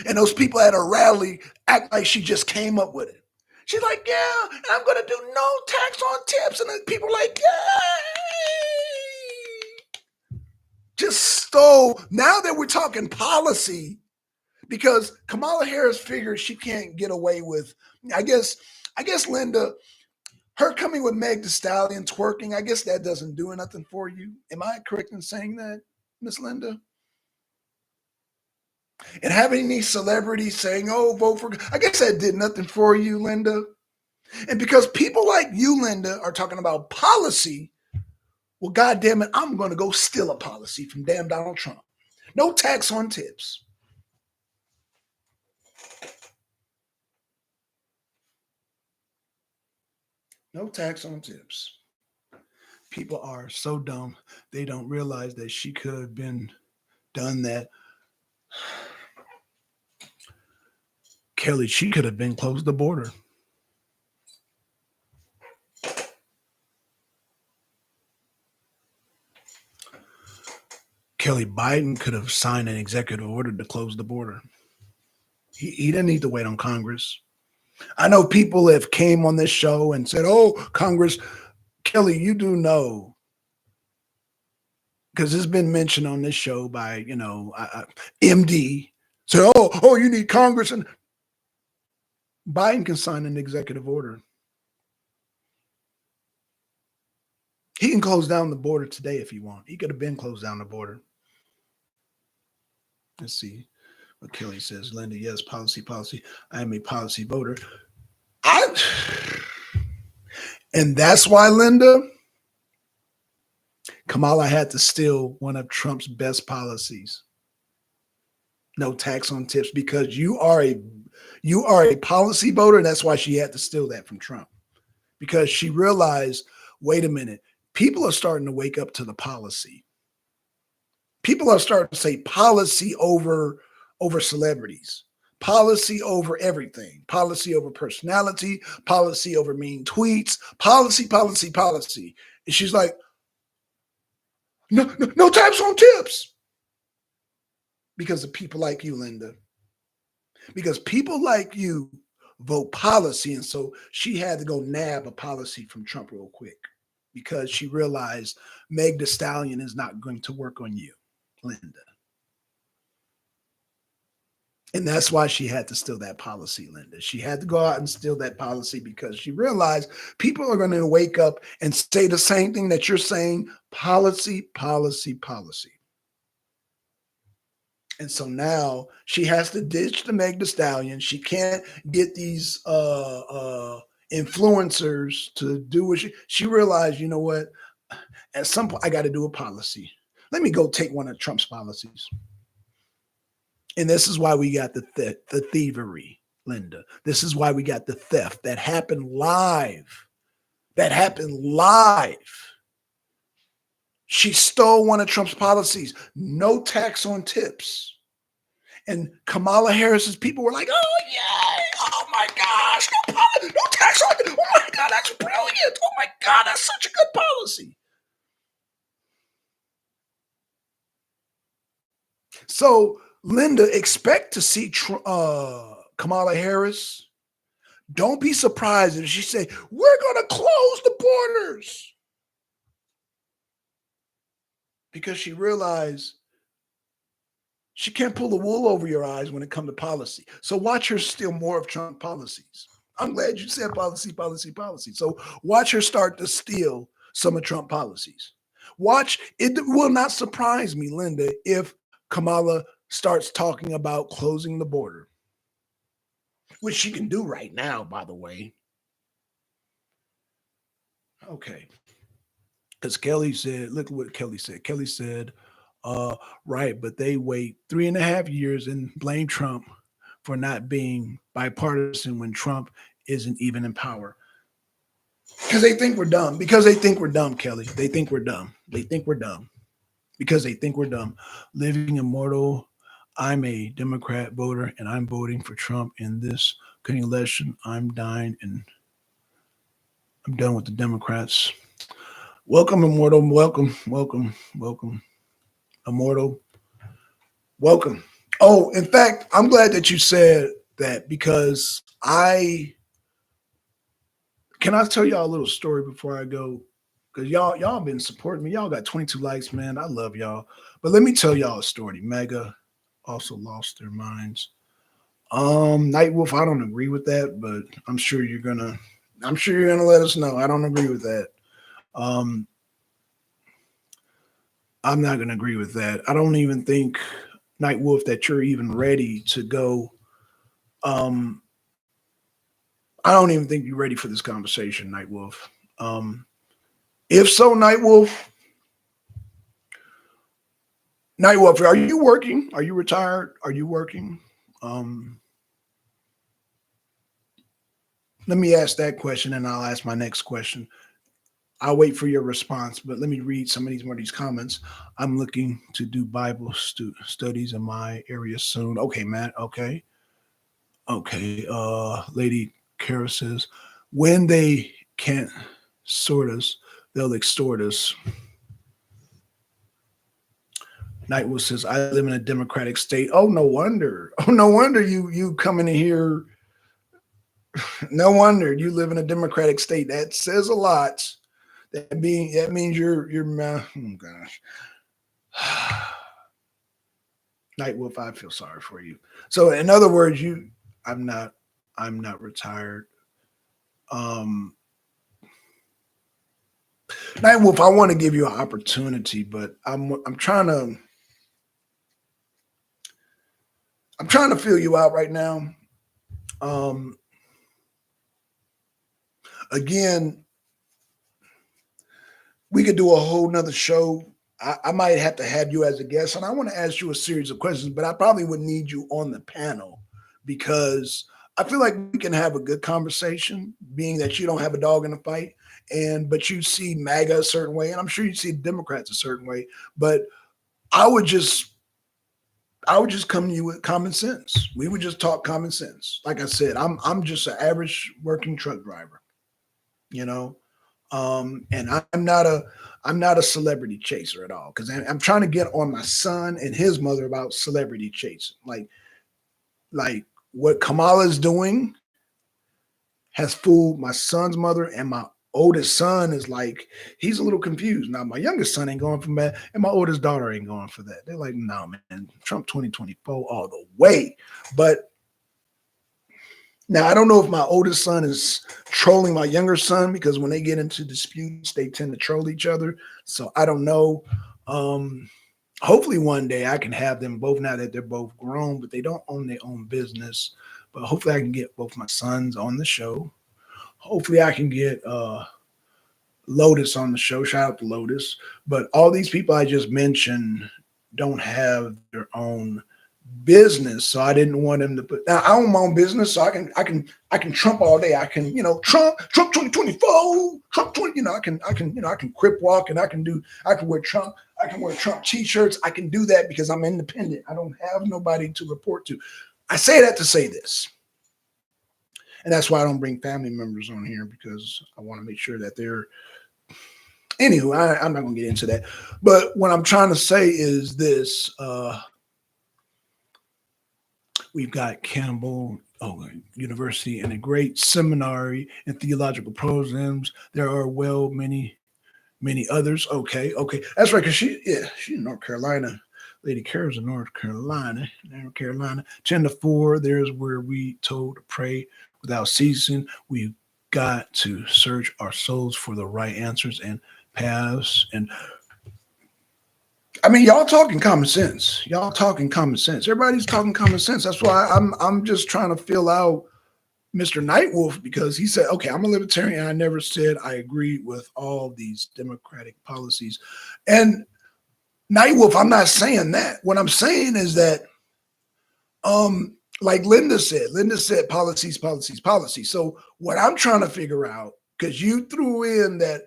[SPEAKER 1] And those people at a rally act like she just came up with it. She's like, yeah, I'm going to do no tax on tips. And then people are like, yay! Just stole. Now that we're talking policy, because Kamala Harris figures she can't get away with, I guess, Linda, her coming with Meg Thee Stallion twerking, I guess that doesn't do nothing for you. Am I correct in saying that, Miss Linda? And having these celebrities saying, oh, vote for, I guess that did nothing for you, Linda. And because people like you, Linda, are talking about policy, well, God damn it, I'm going to go steal a policy from damn Donald Trump. No tax on tips. No tax on tips. People are so dumb, they don't realize that she could have been done that. Kelly, she could have been closed the border. Kelly, Biden could have signed an executive order to close the border. He didn't need to wait on Congress. I know people have came on this show and said, oh, Congress, Kelly, you do know, because it's been mentioned on this show by, MD, say, oh, you need Congress. And Biden can sign an executive order. He can close down the border today if he wants. He could have been closed down the border. Let's see what Kelly says. Linda, yes, policy. I am a policy voter. And that's why, Linda, Kamala had to steal one of Trump's best policies. No tax on tips, because you are a policy voter. And that's why she had to steal that from Trump, because she realized, wait a minute, people are starting to wake up to the policy. People are starting to say policy over celebrities, policy over everything, policy over personality, policy over mean tweets, policy. And she's like, no tax on tips. Because of people like you, Linda. Because people like you vote policy. And so she had to go nab a policy from Trump real quick, because she realized Meg Thee Stallion is not going to work on you, Linda. And that's why she had to steal that policy, Linda. She had to go out and steal that policy, because she realized people are going to wake up and say the same thing that you're saying, policy. And so now she has to ditch the Meg Thee Stallion. She can't get these influencers to do what she realized, you know what? At some point, I got to do a policy. Let me go take one of Trump's policies. And this is why we got the thievery, Linda. This is why we got the theft that happened live. She stole one of Trump's policies, no tax on tips. And Kamala Harris's people were like, oh, yeah, oh my gosh, no tax on tips. Oh my God, that's brilliant. Oh my God, that's such a good policy. So, Linda, expect to see Kamala Harris. Don't be surprised if she say, we're going to close the borders. Because she realized she can't pull the wool over your eyes when it comes to policy. So watch her steal more of Trump policies. I'm glad you said policy. So watch her start to steal some of Trump policies. Watch, it will not surprise me, Linda, if Kamala starts talking about closing the border, which she can do right now, by the way. Okay. Because Kelly said, look what Kelly said. Kelly said, right, but they wait 3.5 years and blame Trump for not being bipartisan when Trump isn't even in power. Because they think we're dumb. Kelly. They think we're dumb. Because they think we're dumb. Living immortal. I'm a Democrat voter, and I'm voting for Trump in this election. I'm dying and I'm done with the Democrats. Welcome, Immortal. Welcome, Immortal. Welcome. Oh, in fact, I'm glad that you said that because can I tell y'all a little story before I go? Because y'all been supporting me. Y'all got 22 likes, man. I love y'all. But let me tell y'all a story. Mega also lost their minds. Nightwolf, I don't agree with that, but I'm sure you're gonna let us know. I don't agree with that. Um, I'm not gonna agree with that. I don't even think Nightwolf that you're even ready to go. Um, I don't even think you're ready for this conversation, Nightwolf. Um, if so, Nightwolf, are you working? Are you retired? Are you working? Um, Let me ask that question and I'll ask my next question. I'll wait for your response, but let me read some of these comments. I'm looking to do Bible studies in my area soon. Okay, Matt. Okay. Okay. Lady Kara says, when they can't sort us, they'll extort us. Nightwood says, I live in a democratic state. Oh, no wonder. Oh, no wonder you coming in here. No wonder you live in a democratic state. That says a lot. That means you're oh gosh. Nightwolf, I feel sorry for you. So in other words, I'm not retired. Um Nightwolf, I want to give you an opportunity, but I'm trying to feel you out right now. Um Again, we could do a whole nother show. I might have to have you as a guest, and I want to ask you a series of questions, but I probably would need you on the panel because I feel like we can have a good conversation, being that you don't have a dog in the fight, but you see MAGA a certain way, and I'm sure you see Democrats a certain way. But I would just come to you with common sense. We would just talk common sense. Like I said, I'm just an average working truck driver, you know. And I'm not a celebrity chaser at all because I'm trying to get on my son and his mother about celebrity chasing. Like what Kamala is doing has fooled my son's mother, and my oldest son is like he's a little confused. Now my youngest son ain't going for that, and my oldest daughter ain't going for that. They're like, no, man, Trump 2024 all the way. But now, I don't know if my oldest son is trolling my younger son because when they get into disputes, they tend to troll each other. So I don't know. Hopefully, one day I can have them both now that they're both grown, but they don't own their own business. But hopefully, I can get both my sons on the show. Hopefully, I can get Lotus on the show. Shout out to Lotus. But all these people I just mentioned don't have their own business, so I didn't want him to put. Now I own my own business, so I can Trump all day. I can Trump 2024, Trump 20. I can crip walk and I can wear Trump t-shirts. I can do that because I'm independent. I don't have nobody to report to. I say that to say this, and that's why I don't bring family members on here because I want to make sure that they're. Anywho, I'm not going to get into that. But what I'm trying to say is this. We've got Campbell University and a great seminary and theological programs. There are many others. Okay, that's right. Because she's in North Carolina. Lady Kara's in North Carolina. 10 to 4. There's where we told to pray without ceasing. We've got to search our souls for the right answers and paths. And I mean, y'all talking common sense. Y'all talking common sense. Everybody's talking common sense. That's why I'm just trying to fill out Mr. Nightwolf because he said, okay, I'm a libertarian. I never said I agree with all these democratic policies. And Nightwolf, I'm not saying that. What I'm saying is that, like Linda said policies. So what I'm trying to figure out, because you threw in that,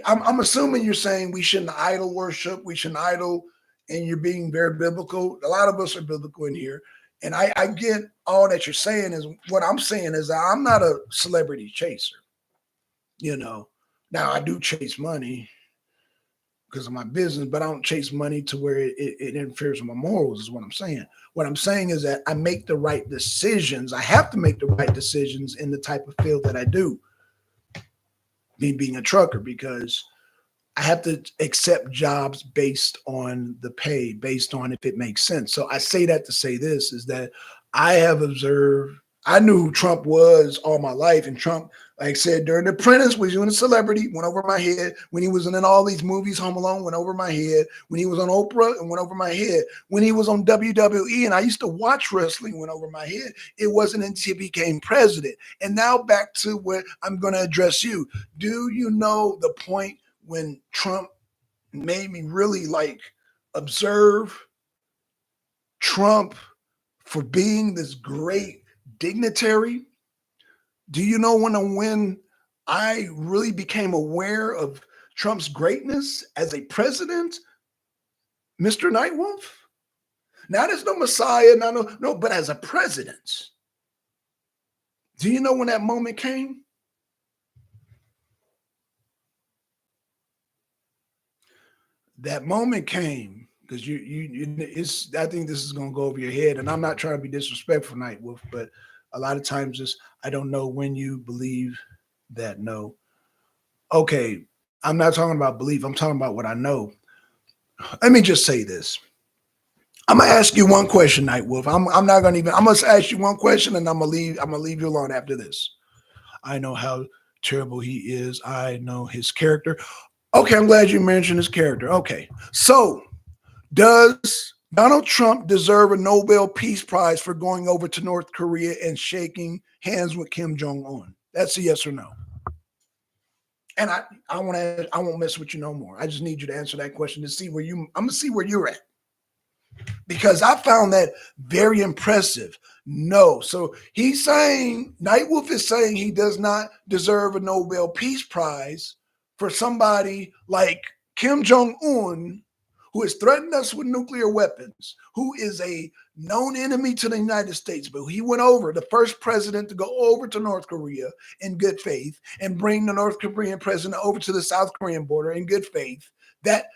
[SPEAKER 1] I'm assuming you're saying we shouldn't idol worship, we shouldn't idol, and you're being very biblical. A lot of us are biblical in here. And I get all that you're saying. Is what I'm saying is I'm not a celebrity chaser. you know. Now I do chase money because of my business, but I don't chase money to where it interferes with my morals, is what I'm saying. What I'm saying is that I make the right decisions. I have to make the right decisions in the type of field that I do, me being a trucker, because I have to accept jobs based on the pay, based on if it makes sense. So I say that to say this is that I have observed, I knew who Trump was all my life. And Trump, like I said, during The Apprentice, was doing a celebrity, went over my head. When he was in all these movies, Home Alone, went over my head. When he was on Oprah, it went over my head. When he was on WWE, and I used to watch wrestling, went over my head. It wasn't until he became president. And now back to where I'm going to address you. Do you know the point when Trump made me really like observe Trump for being this great dignitary? Do you know when I really became aware of Trump's greatness as a president, Mr. Nightwolf? Not as no messiah, no, but as a president. Do you know when that moment came? That moment came because it's. I think this is going to go over your head, and I'm not trying to be disrespectful, Nightwolf, but a lot of times it's I don't know when you believe that. No, okay, I'm not talking about belief. I'm talking about what I know. Let me just say this. I'm gonna ask you one question, Nightwolf. I'm not gonna even. I'm gonna ask you one question, and I'm gonna leave you alone after this. I know how terrible he is. I know his character. Okay, I'm glad you mentioned his character. Okay, so does Donald Trump deserve a Nobel Peace Prize for going over to North Korea and shaking hands with Kim Jong Un? That's a yes or no. And I won't mess with you no more. I just need you to answer that question to see where I'm gonna see where you're at, because I found that very impressive. No, so he's saying Nightwolf is saying he does not deserve a Nobel Peace Prize for somebody like Kim Jong Un, who has threatened us with nuclear weapons, who is a known enemy to the United States, but he went over, the first president to go over to North Korea in good faith and bring the North Korean president over to the South Korean border in good faith. That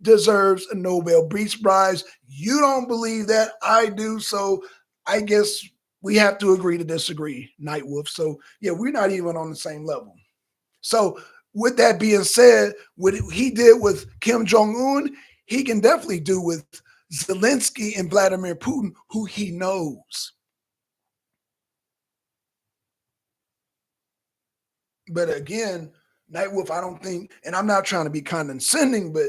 [SPEAKER 1] deserves a Nobel Peace Prize. You don't believe that. I do. So I guess we have to agree to disagree, Nightwolf. So yeah, we're not even on the same level. So with that being said, what he did with Kim Jong-un, he can definitely do with Zelensky and Vladimir Putin, who he knows. But again, Nightwolf, I don't think, and I'm not trying to be condescending, but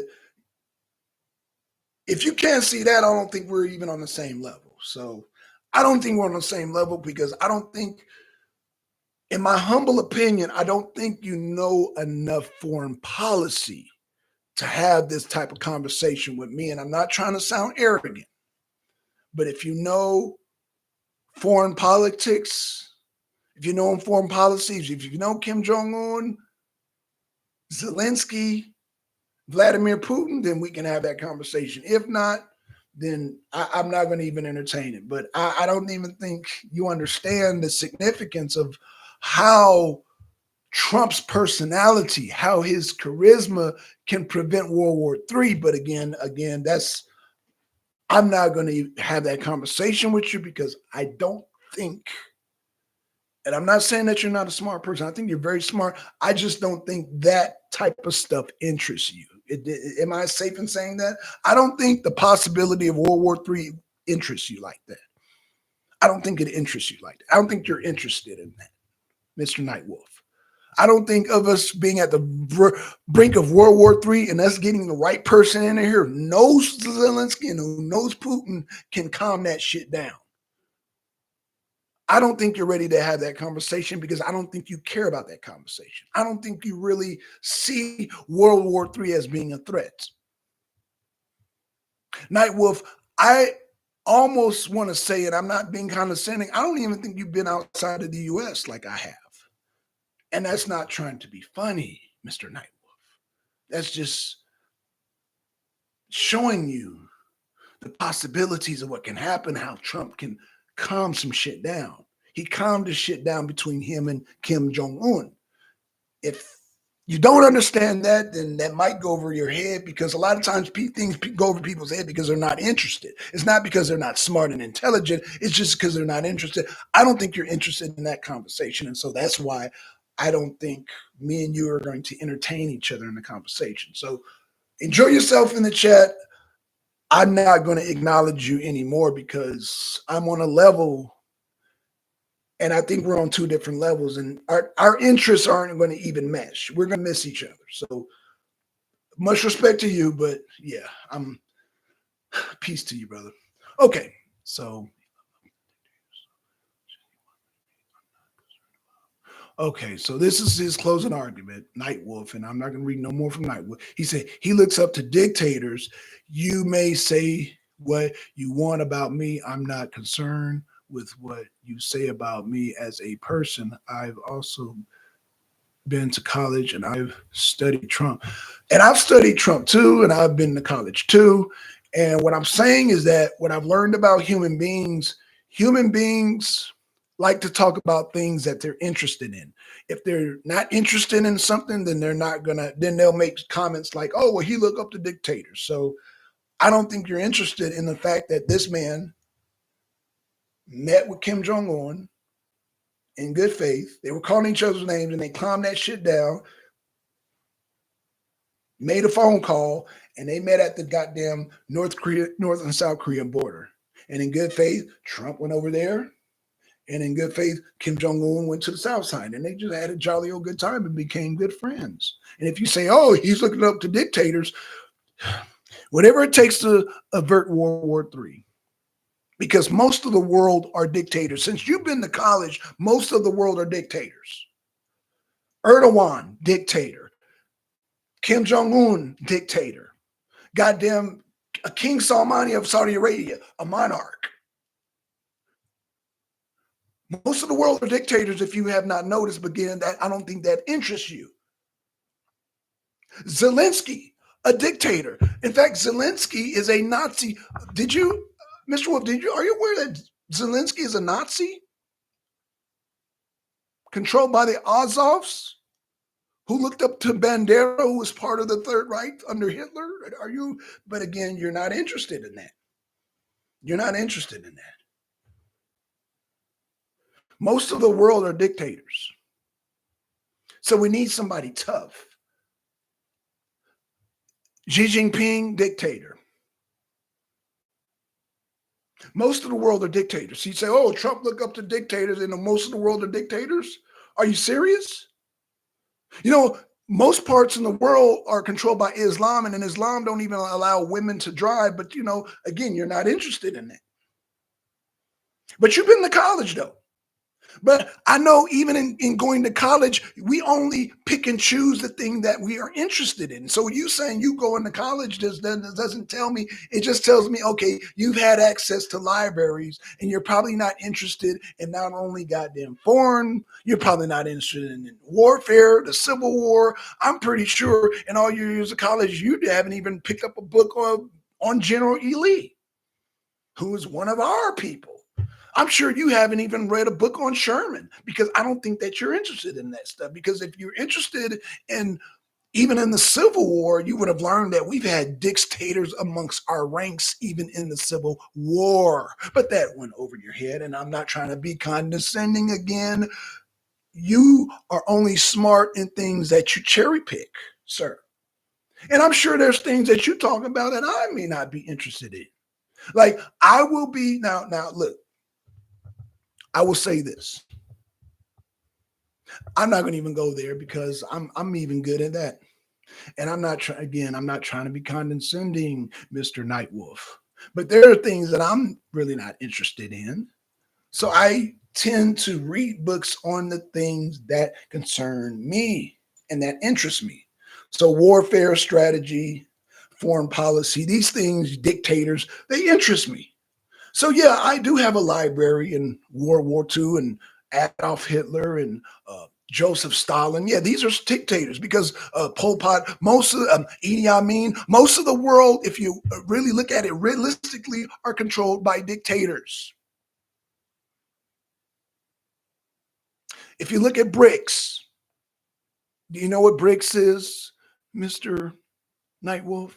[SPEAKER 1] if you can't see that, I don't think we're even on the same level. So I don't think we're on the same level because I don't think, in my humble opinion, I don't think you know enough foreign policy to have this type of conversation with me. And I'm not trying to sound arrogant, but if you know foreign politics, if you know foreign policies, if you know Kim Jong-un, Zelensky, Vladimir Putin, then we can have that conversation. If not, then I'm not going to even entertain it. But I don't even think you understand the significance of how Trump's personality, how his charisma can prevent World War III. But again, I'm not going to have that conversation with you because I don't think, and I'm not saying that you're not a smart person. I think you're very smart. I just don't think that type of stuff interests you. Am I safe in saying that? I don't think the possibility of World War III interests you like that. I don't think it interests you like that. I don't think you're interested in that, Mr. Nightwolf. I don't think of us being at the brink of World War III and us getting the right person in here who knows Zelensky and who knows Putin can calm that shit down. I don't think you're ready to have that conversation because I don't think you care about that conversation. I don't think you really see World War III as being a threat. Nightwolf, I almost want to say it. I'm not being condescending. I don't even think you've been outside of the U.S. like I have. And that's not trying to be funny, Mr. Nightwolf. That's just showing you the possibilities of what can happen, how Trump can calm some shit down. He calmed the shit down between him and Kim Jong-un. If you don't understand that, then that might go over your head, because a lot of times things go over people's head because they're not interested. It's not because they're not smart and intelligent. It's just because they're not interested. I don't think you're interested in that conversation. And so that's why I don't think me and you are going to entertain each other in the conversation. So enjoy yourself in the chat. I'm not going to acknowledge you anymore because I'm on a level, and I think we're on two different levels, and our interests aren't going to even mesh. We're going to miss each other. So much respect to you, but yeah, peace to you, brother. Okay, so this is his closing argument, Nightwolf, and I'm not going to read no more from Nightwolf. He said he looks up to dictators. You may say what you want about me. I'm not concerned with what you say about me as a person. I've also been to college and I've studied Trump. And I've studied Trump too, and I've been to college too. And what I'm saying is that what I've learned about human beings like to talk about things that they're interested in. If they're not interested in something, then then they'll make comments like, oh, well, he look up to dictators. So I don't think you're interested in the fact that this man met with Kim Jong-un in good faith. They were calling each other's names and they calmed that shit down, made a phone call, and they met at the goddamn North and South Korean border. And in good faith, Trump went over there. And in good faith, Kim Jong-un went to the South side. And they just had a jolly old good time and became good friends. And if you say, oh, he's looking up to dictators, whatever it takes to avert World War III. Because most of the world are dictators. Since you've been to college, most of the world are dictators. Erdogan, dictator. Kim Jong-un, dictator. Goddamn King Salmani of Saudi Arabia, a monarch. Most of the world are dictators, if you have not noticed, but again, that I don't think that interests you. Zelensky, a dictator. In fact, Zelensky is a Nazi. Did you, Mr. Wolf, are you aware that Zelensky is a Nazi? Controlled by the Azovs, who looked up to Bandera, who was part of the Third Reich under Hitler? But again, you're not interested in that. You're not interested in that. Most of the world are dictators. So we need somebody tough. Xi Jinping, dictator. Most of the world are dictators. You say, oh, Trump look up to dictators, and most of the world are dictators? Are you serious? You know, most parts in the world are controlled by Islam, and in Islam don't even allow women to drive. But, you know, again, you're not interested in that. But you've been to college, though. But I know even in going to college, we only pick and choose the thing that we are interested in. So you saying you go into college doesn't tell me. It just tells me, okay, you've had access to libraries and you're probably not interested in not only goddamn foreign, you're probably not interested in warfare, the Civil War. I'm pretty sure in all your years of college, you haven't even picked up a book on General E. Lee, who is one of our people. I'm sure you haven't even read a book on Sherman, because I don't think that you're interested in that stuff. Because if you're interested in even in the Civil War, you would have learned that we've had dictators amongst our ranks, even in the Civil War. But that went over your head, and I'm not trying to be condescending again. You are only smart in things that you cherry pick, sir. And I'm sure there's things that you talk about that I may not be interested in. Like I will be now, look. I will say this. I'm not going to even go there because I'm even good at that. And I'm not trying to be condescending, Mr. Nightwolf. But there are things that I'm really not interested in. So I tend to read books on the things that concern me and that interest me. So warfare strategy, foreign policy, these things, dictators, they interest me. So yeah, I do have a library in World War II and Adolf Hitler and Joseph Stalin. Yeah, these are dictators because Pol Pot, most of Idi Amin, most of the world, if you really look at it realistically, are controlled by dictators. If you look at BRICS, Do you know what BRICS is, Mr. Nightwolf?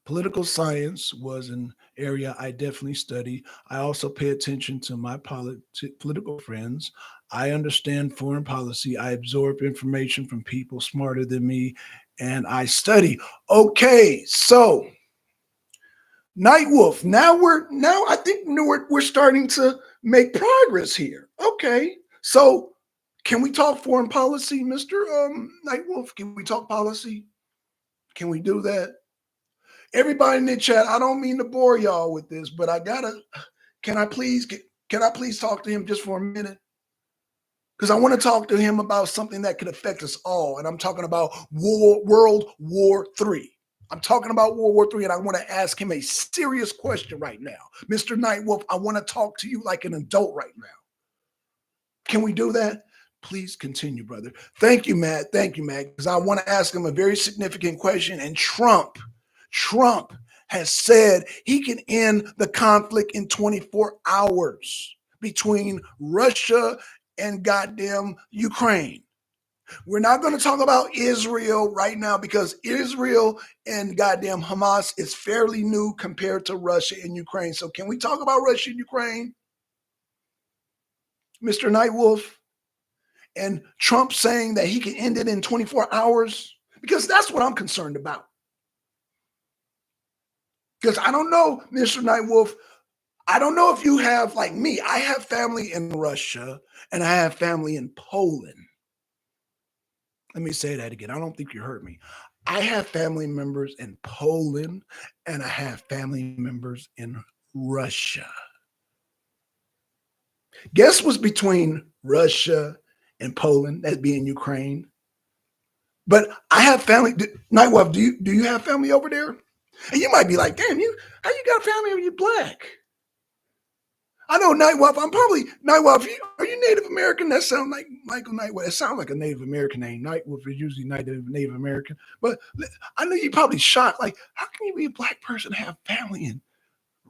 [SPEAKER 1] Political science was an area I definitely study. I also pay attention to my political friends. I understand foreign policy. I absorb information from people smarter than me, and I study. Okay, so Nightwolf. Now I think we're starting to make progress here. Okay, so can we talk foreign policy, Mister Nightwolf? Can we talk policy? Can we do that? Everybody in the chat, I don't mean to bore y'all with this, but can I please talk to him just for a minute? Because I want to talk to him about something that could affect us all. And I'm talking about World War III. I'm talking about World War III, and I want to ask him a serious question right now. Mr. Nightwolf, I want to talk to you like an adult right now. Can we do that? Please continue, brother. Thank you, Matt. Thank you, Matt. Because I want to ask him a very significant question. And Trump has said he can end the conflict in 24 hours between Russia and goddamn Ukraine. We're not going to talk about Israel right now because Israel and goddamn Hamas is fairly new compared to Russia and Ukraine. So can we talk about Russia and Ukraine? Mr. Nightwolf? And Trump saying that he can end it in 24 hours? Because that's what I'm concerned about. Because I don't know, Mr. Nightwolf, I don't know if you have, like me, I have family in Russia and I have family in Poland. Let me say that again. I don't think you heard me. I have family members in Poland and I have family members in Russia. Guess what's between Russia and Poland? That being Ukraine. But I have family. Nightwolf, do you have family over there? And you might be like, damn, how you got family when you're black? I know Nightwolf. Nightwolf. Are you Native American? That sounds like Michael Nightwolf. It sounds like a Native American name. Nightwolf is usually Native American. But I know you're probably shocked. Like, how can you be a black person and have family in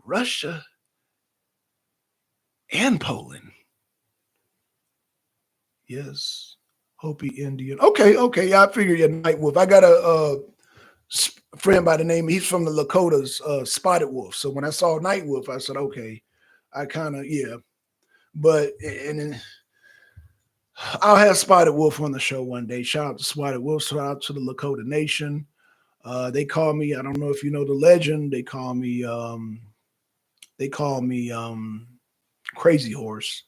[SPEAKER 1] Russia and Poland? Yes. Hopi Indian. Okay. Yeah, I figured you're Nightwolf. I got a friend by the name, he's from the Lakotas, Spotted Wolf. So when I saw Nightwolf, I said, okay, I kind of, yeah. But, and then I'll have Spotted Wolf on the show one day. Shout out to Spotted Wolf. Shout out to the Lakota Nation. They call me, I don't know if you know the legend, they call me Crazy Horse.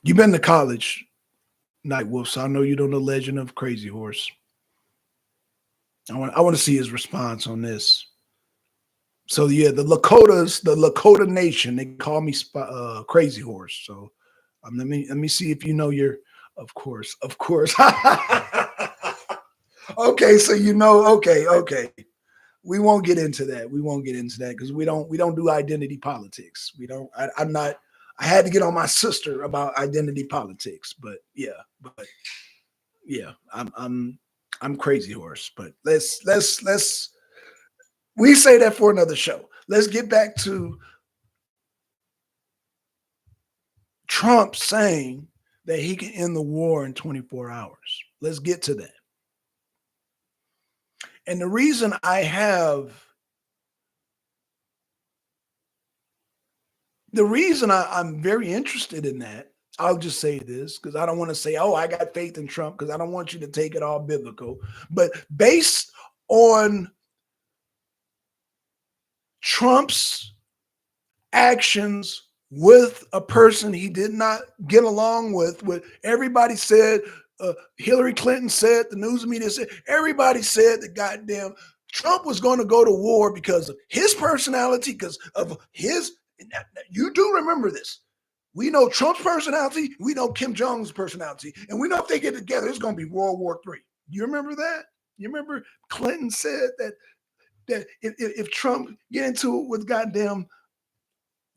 [SPEAKER 1] You've been to college, Nightwolf, so I know you know the legend of Crazy Horse. I want to see his response on this. So yeah, the Lakota Nation, they call me Crazy Horse. So let me see if you know your, of course. Okay, so you know, okay. We won't get into that. Because we don't do identity politics. We don't. I had to get on my sister about identity politics, but yeah, I'm Crazy Horse. But let's we say that for another show. Let's get back to Trump saying that he can end the war in 24 hours. Let's get to that. And the reason I'm very interested in that, I'll just say this because I don't want to say, oh, I got faith in Trump, because I don't want you to take it all biblical. But based on Trump's actions with a person he did not get along with, what everybody said, Hillary Clinton said, the news media said, everybody said that goddamn Trump was going to go to war because of his personality, because of his, you do remember this. We know Trump's personality, we know Kim Jong's personality, and we know if they get together, it's going to be World War III. You remember that? You remember Clinton said that if Trump get into it with goddamn,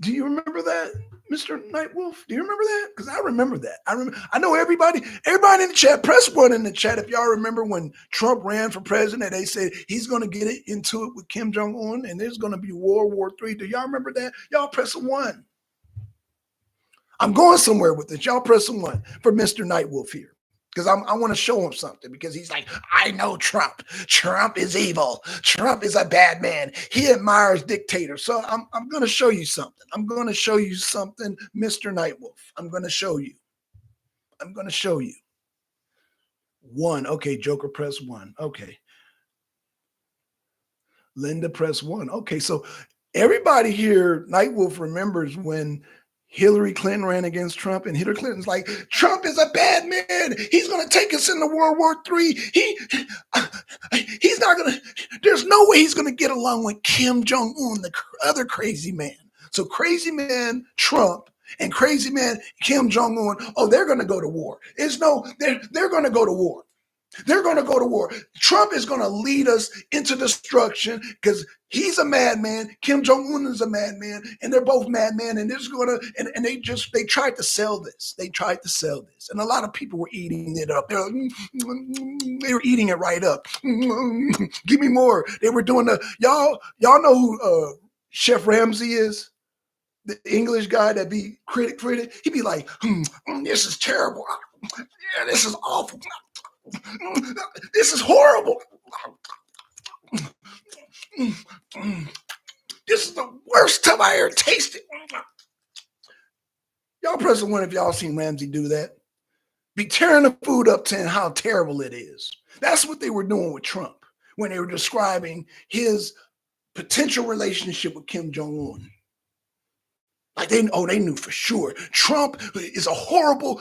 [SPEAKER 1] do you remember that, Mr. Nightwolf? Do you remember that? Because I remember that. I know everybody in the chat, press one in the chat if y'all remember when Trump ran for president, they said he's going to get into it with Kim Jong-un and there's going to be World War III. Do y'all remember that? Y'all press a one. I'm going somewhere with this. Y'all press some one for Mr. Nightwolf here. Because I want to show him something, because he's like, I know Trump. Trump is evil. Trump is a bad man. He admires dictators. So I'm going to show you something. I'm going to show you something, Mr. Nightwolf. I'm going to show you. I'm going to show you. One. Okay, Joker, press one. Okay. Linda, press one. Okay, so everybody here, Nightwolf remembers when Hillary Clinton ran against Trump, and Hillary Clinton's like, Trump is a bad man. He's going to take us into World War III. He's not going to, there's no way he's going to get along with Kim Jong-un, the other crazy man. So crazy man Trump and crazy man Kim Jong-un, oh, they're going to go to war. They're going to go to war. They're going to go to war. Trump is going to lead us into destruction because he's a madman. Kim Jong-un is a madman, and they're both madmen. And this going to, and they tried to sell this. They tried to sell this, and a lot of people were eating it up. They were eating it right up. Give me more. They were doing y'all know who Chef Ramsay is? The English guy that be critic. He'd be like, this is terrible. Yeah, this is awful. This is horrible. This is the worst time I ever tasted. Y'all press one if y'all seen Ramsey do that. Be tearing the food up, saying how terrible it is. That's what they were doing with Trump when they were describing his potential relationship with Kim Jong-un. Like they knew for sure. Trump is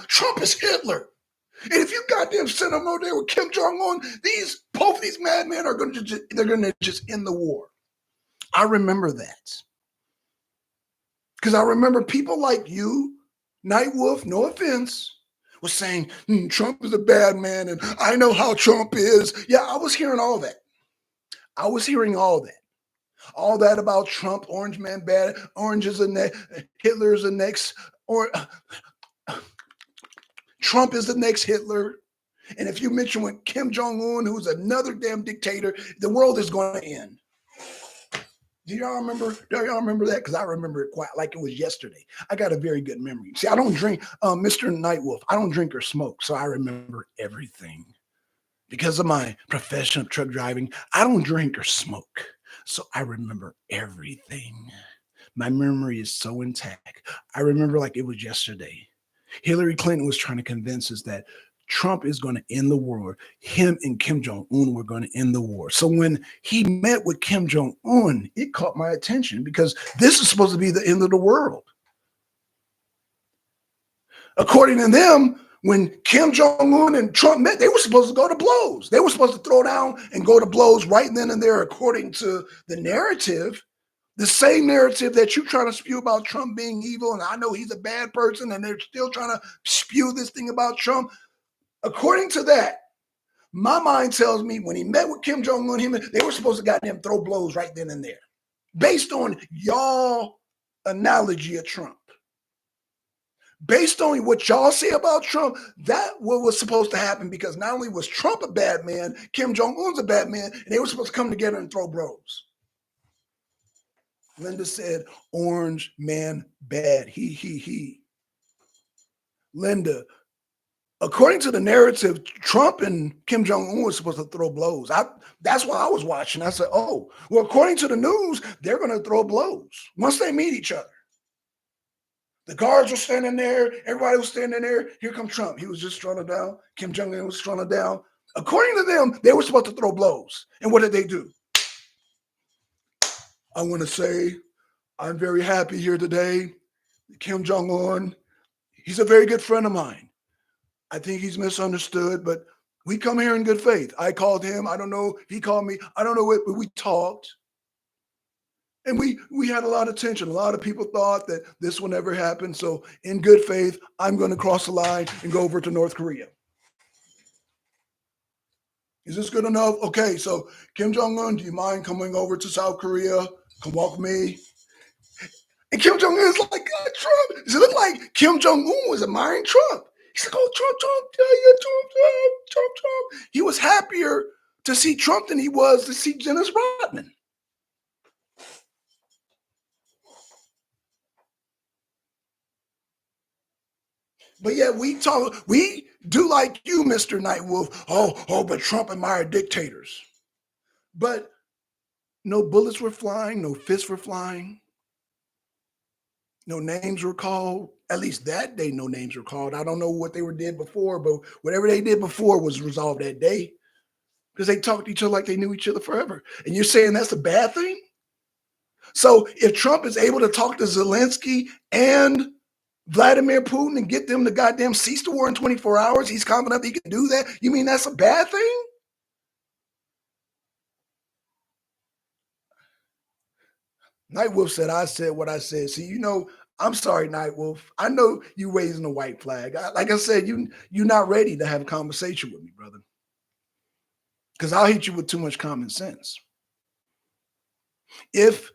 [SPEAKER 1] Trump is Hitler. And if you goddamn send them over there with Kim Jong-un, both of these madmen are going to just end the war. I remember that. Because I remember people like you, Nightwolf, no offense, was saying, Trump is a bad man, and I know how Trump is. Yeah, I was hearing all that. I was hearing all that. All that about Trump, orange man bad, orange is Hitler is the next, or Trump is the next Hitler. And if you mention with Kim Jong-un, who's another damn dictator, the world is going to end. Do y'all remember that? Because I remember it quite like it was yesterday. I got a very good memory. See, I don't drink, Mr. Nightwolf, I don't drink or smoke, so I remember everything. Because of my profession of truck driving, I don't drink or smoke, so I remember everything. My memory is so intact. I remember like it was yesterday. Hillary Clinton was trying to convince us that Trump is going to end the war. Him and Kim Jong-un were going to end the war. So when he met with Kim Jong-un, it caught my attention because this is supposed to be the end of the world. According to them, when Kim Jong-un and Trump met, they were supposed to go to blows. They were supposed to throw down and go to blows right then and there, according to the narrative. The same narrative that you're trying to spew about Trump being evil, and I know he's a bad person, and they're still trying to spew this thing about Trump. According to that, my mind tells me when he met with Kim Jong-un, they were supposed to goddamn throw blows right then and there. Based on y'all analogy of Trump. Based on what y'all say about Trump, that what was supposed to happen, because not only was Trump a bad man, Kim Jong-un's a bad man, and they were supposed to come together and throw blows. Linda said, orange man bad. He. Linda, according to the narrative, Trump and Kim Jong-un were supposed to throw blows. That's why I was watching. I said, oh, well, according to the news, they're going to throw blows once they meet each other. The guards were standing there. Everybody was standing there. Here comes Trump. He was just strolling down. Kim Jong-un was strolling down. According to them, they were supposed to throw blows. And what did they do? I want to say I'm very happy here today. Kim Jong-un, he's a very good friend of mine. I think he's misunderstood, but we come here in good faith. I called him. I don't know if he called me. I don't know what, but we talked. And we had a lot of tension. A lot of people thought that this will never happen. So in good faith, I'm going to cross the line and go over to North Korea. Is this good enough? Okay, so Kim Jong-un, do you mind coming over to South Korea? Come walk with me. And Kim Jong-un is like, Trump. It looked like Kim Jong-un was admiring Trump. He's like, oh, Trump. He was happier to see Trump than he was to see Dennis Rodman. But yeah, we do like you, Mr. Nightwolf. But Trump admired dictators. But no bullets were flying, no fists were flying, no names were called. At least that day, no names were called. I don't know what they did before, but whatever they did before was resolved that day because they talked to each other like they knew each other forever. And you're saying that's a bad thing? So if Trump is able to talk to Zelensky and Vladimir Putin and get them to goddamn cease the war in 24 hours, he's confident he can do that. You mean that's a bad thing? Nightwolf said, I said what I said. See, I'm sorry, Nightwolf. I know you raising the white flag. Like I said, you're not ready to have a conversation with me, brother. Because I'll hit you with too much common sense. If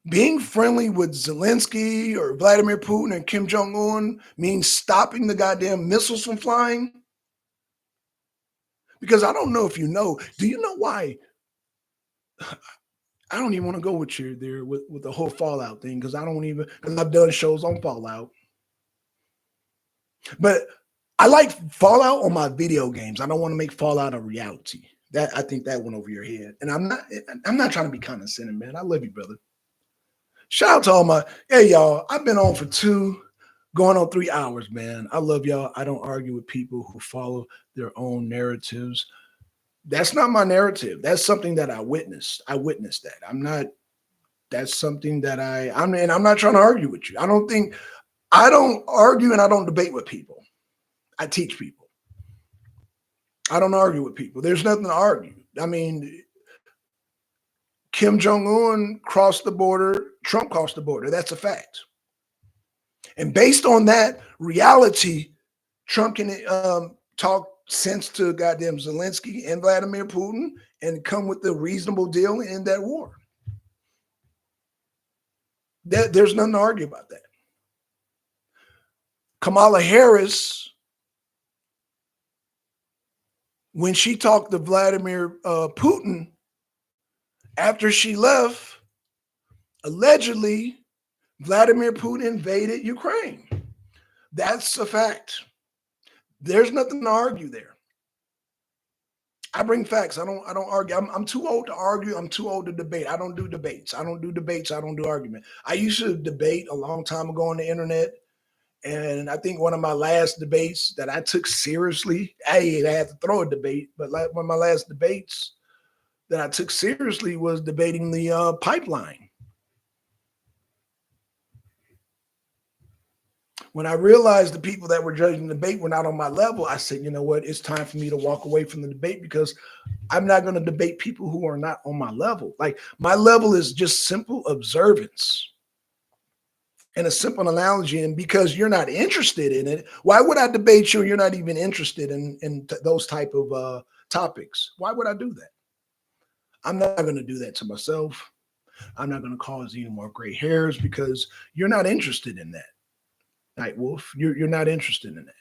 [SPEAKER 1] being friendly with Zelensky or Vladimir Putin and Kim Jong-un means stopping the goddamn missiles from flying, because I don't know if you know, do you know why? I don't even want to go with you there with the whole Fallout thing because I've done shows on Fallout. But I like Fallout on my video games. I don't want to make Fallout a reality. I think that went over your head. And I'm not trying to be condescending, man. I love you, brother. Shout out to all hey y'all, I've been on for 2, going on 3 hours, man. I love y'all. I don't argue with people who follow their own narratives. That's not my narrative. That's something that I witnessed. I witnessed that. That's something that I'm not trying to argue with you. I don't argue and I don't debate with people. I teach people. I don't argue with people. There's nothing to argue. I mean, Kim Jong-un crossed the border. Trump crossed the border. That's a fact. And based on that reality, Trump can talk sense to goddamn Zelensky and Vladimir Putin and come with a reasonable deal in that war. There's nothing to argue about that. Kamala Harris, when she talked to Vladimir Putin, after she left, allegedly, Vladimir Putin invaded Ukraine. That's a fact. There's nothing to argue there. I bring facts. I don't argue. I'm too old to argue. I'm too old to debate. I don't do debates. I don't do argument. I used to debate a long time ago on the internet. And I think one of my last debates that I took seriously, I had to throw a debate, but one of my last debates that I took seriously was debating the pipeline. When I realized the people that were judging the debate were not on my level, I said, you know what? It's time for me to walk away from the debate because I'm not going to debate people who are not on my level. Like my level is just simple observance and a simple analogy. And because you're not interested in it, why would I debate you? You're not even interested in those type of topics. Why would I do that? I'm not going to do that to myself. I'm not going to cause any more gray hairs because you're not interested in that. Nightwolf, you're not interested in that.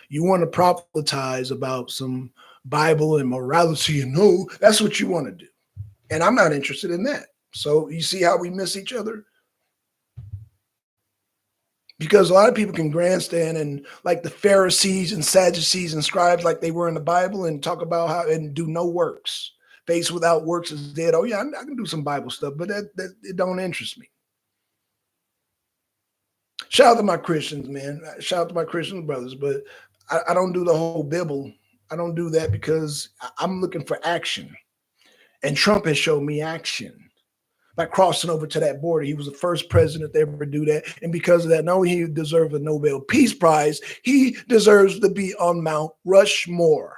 [SPEAKER 1] You want to proselytize about some Bible and morality, and that's what you want to do. And I'm not interested in that. So you see how we miss each other? Because a lot of people can grandstand and like the Pharisees and Sadducees and scribes like they were in the Bible and talk about how and do no works. Faith without works is dead. Oh yeah, I can do some Bible stuff, but that it don't interest me. Shout out to my Christians, man. Shout out to my Christian brothers, but I don't do the whole Bible. I don't do that because I'm looking for action. And Trump has shown me action by crossing over to that border. He was the first president to ever do that. And because of that, not only he deserves a Nobel Peace Prize, he deserves to be on Mount Rushmore.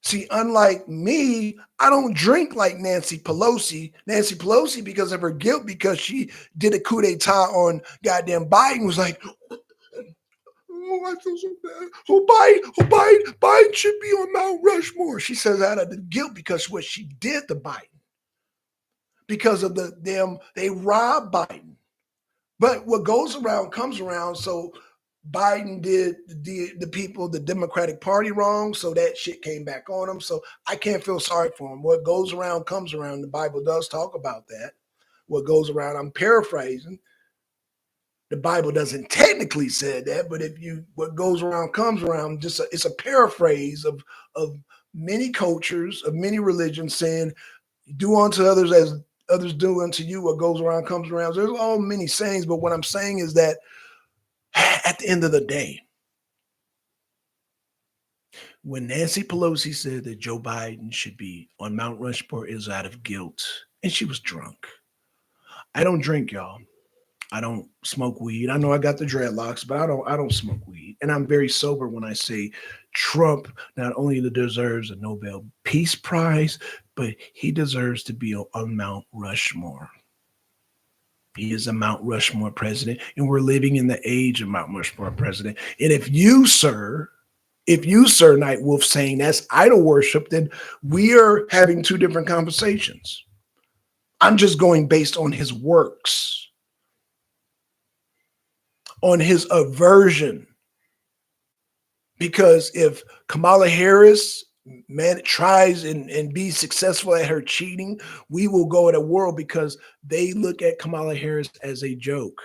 [SPEAKER 1] See, unlike me, I don't drink like Nancy Pelosi. Nancy Pelosi, because of her guilt, because she did a coup d'etat on goddamn Biden, was like, oh, I feel so bad. Biden should be on Mount Rushmore. She says out of the guilt because what she did to Biden. Because of they robbed Biden. But what goes around comes around. So Biden did the people, the Democratic Party wrong. So that shit came back on him. So I can't feel sorry for him. What goes around comes around. The Bible does talk about that. What goes around, I'm paraphrasing. The Bible doesn't technically say that, but if you what goes around comes around. It's a paraphrase of many cultures, of many religions saying, "Do unto others as others do unto you." What goes around comes around. There's all many sayings, but what I'm saying is that at the end of the day, when Nancy Pelosi said that Joe Biden should be on Mount Rushmore is out of guilt, and she was drunk. I don't drink, y'all. I don't smoke weed. I know I got the dreadlocks, but I don't smoke weed. And I'm very sober when I say Trump not only deserves a Nobel Peace Prize, but he deserves to be on Mount Rushmore. He is a Mount Rushmore president, and we're living in the age of Mount Rushmore president. And if you, sir, Night Wolf, saying that's idol worship, then we are having two different conversations. I'm just going based on his works, on his aversion. Because if Kamala Harris tries and be successful at her cheating, we will go at a world because they look at Kamala Harris as a joke.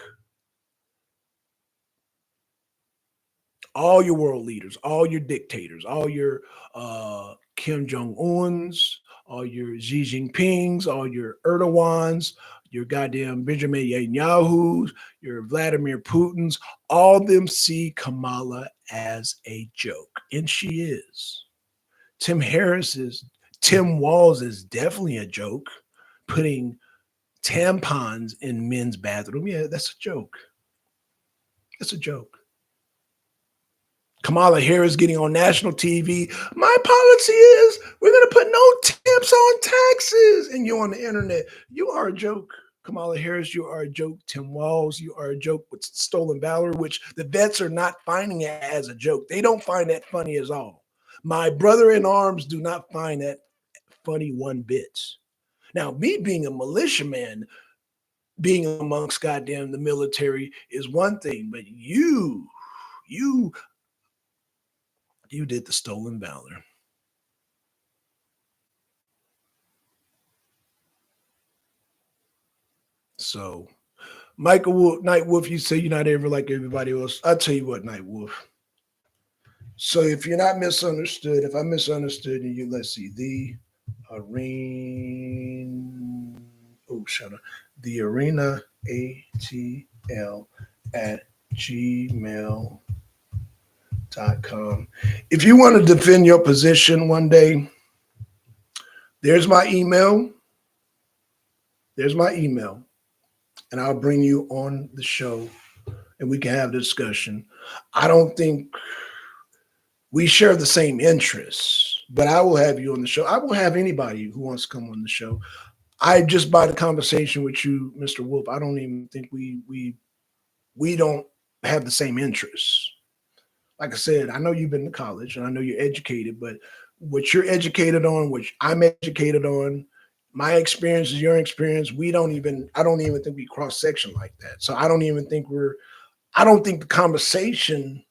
[SPEAKER 1] All your world leaders, all your dictators, all your Kim Jong-uns, all your Xi Jinpings, all your Erdogans, your goddamn Benjamin Netanyahu's, your Vladimir Putin's, all of them see Kamala as a joke. And she is. Tim Walz is definitely a joke. Putting tampons in men's bathroom. Yeah, that's a joke. That's a joke. Kamala Harris getting on national TV. My policy is we're going to put no tips on taxes. And you're on the internet. You are a joke. Kamala Harris, you are a joke. Tim Walz, you are a joke with stolen valor, which the vets are not finding it as a joke. They don't find that funny at all. My brother in arms do not find that funny one bit. Now, me being a militiaman, being amongst goddamn the military is one thing, but you did the stolen valor. So, Night Wolf, you say you're not ever like everybody else. I'll tell you what, Night Wolf. So if you're not misunderstood, if I misunderstood you, let's see, the ARENA ATL at gmail.com. If you want to defend your position one day, there's my email. And I'll bring you on the show and we can have a discussion. I don't think we share the same interests, but I will have you on the show. I will have anybody who wants to come on the show. I just by the conversation with you, Mr. Wolf, I don't even think we don't have the same interests. Like I said, I know you've been to college and I know you're educated, but what you're educated on, which I'm educated on, my experience is your experience. I don't even think we cross section like that. So I don't think the conversation,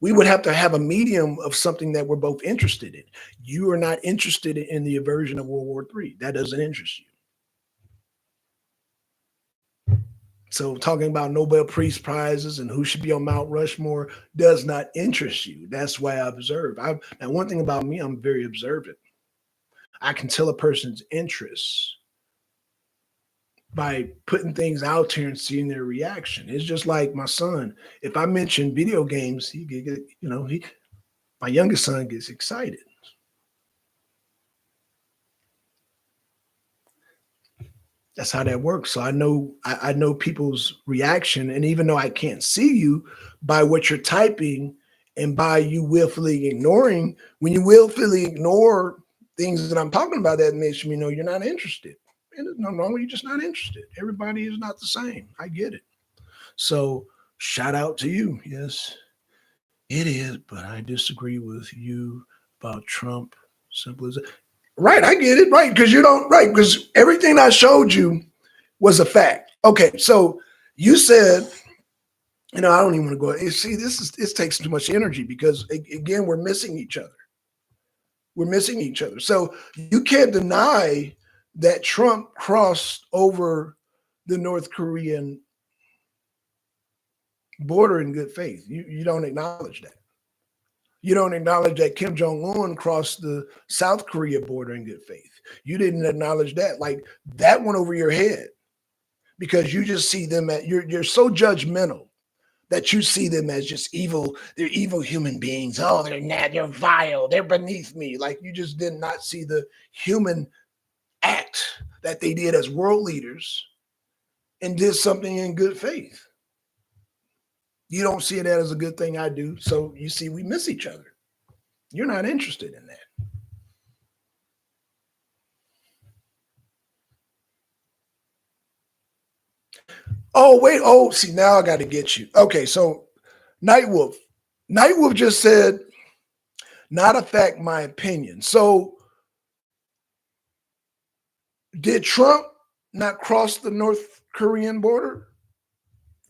[SPEAKER 1] we would have to have a medium of something that we're both interested in. You are not interested in the aversion of World War III. That doesn't interest you. So talking about Nobel Peace Prizes and who should be on Mount Rushmore does not interest you. That's why I observe. Now, one thing about me, I'm very observant. I can tell a person's interests by putting things out here and seeing their reaction. It's just like my son. If I mention video games, my youngest son gets excited. That's how that works. So I know people's reaction, and even though I can't see you by what you're typing and by you willfully ignoring, when you willfully ignore things that I'm talking about, that makes me know you're not interested. And there's nothing wrong with you, just not interested. Everybody is not the same. I get it. So shout out to you. Yes, it is, but I disagree with you about Trump. Simple as that. Right, I get it. Right, because everything I showed you was a fact. Okay, so you said, I don't even want to go. See, this takes too much energy because again, we're missing each other. So you can't deny that Trump crossed over the North Korean border in good faith. You don't acknowledge that. You don't acknowledge that Kim Jong-un crossed the South Korea border in good faith. You didn't acknowledge that. Like that went over your head because you just see them at you're so judgmental that you see them as just evil. They're evil human beings. Oh, they're vile. They're beneath me. Like you just did not see the human act that they did as world leaders and did something in good faith. You don't see that as a good thing. I do. So you see, we miss each other. You're not interested in that. Oh, wait. Oh, see, now I got to get you. Okay, so Nightwolf. Nightwolf just said, not affect my opinion. So did Trump not cross the North Korean border?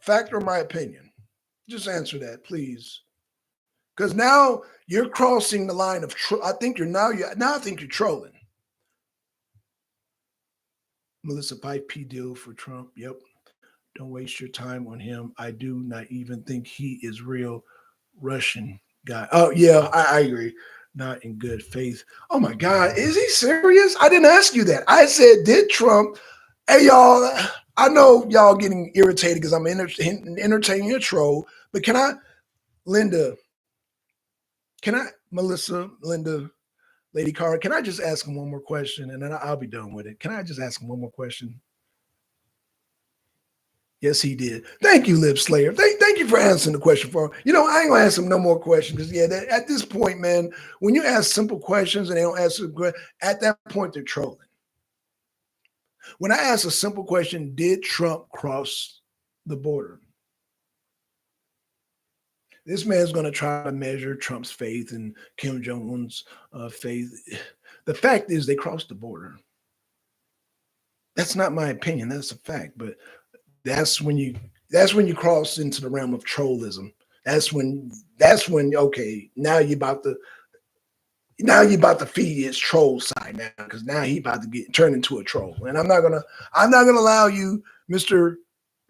[SPEAKER 1] Fact or my opinion? Just answer that, please. Because now you're crossing the line of I think you're now I think you're trolling. Melissa Pike P deal for Trump. Yep. Don't waste your time on him. I do not even think he is real Russian guy. Oh yeah, I agree. Not in good faith. Oh my God, is he serious? I didn't ask you that. I said, did Trump? Hey y'all, I know y'all getting irritated because I'm entertaining a troll, but can I, Linda? Can I, Melissa, Linda, Lady Cara? Can I just ask him one more question and then I'll be done with it? Can I just ask him one more question? Yes, he did. Thank you, Lip Slayer. Thank you for answering the question for him. I ain't gonna ask him no more questions because at this point, man, when you ask simple questions and they don't answer, at that point they're trolling. When I ask a simple question, did Trump cross the border? This man's going to try to measure Trump's faith and Kim Jong-un's faith. The fact is they crossed the border. That's not my opinion. That's a fact. But that's when you cross into the realm of trollism. That's when okay, now you're about to feed his troll side now because now he about to get turned into a troll. And I'm not gonna allow you, Mr.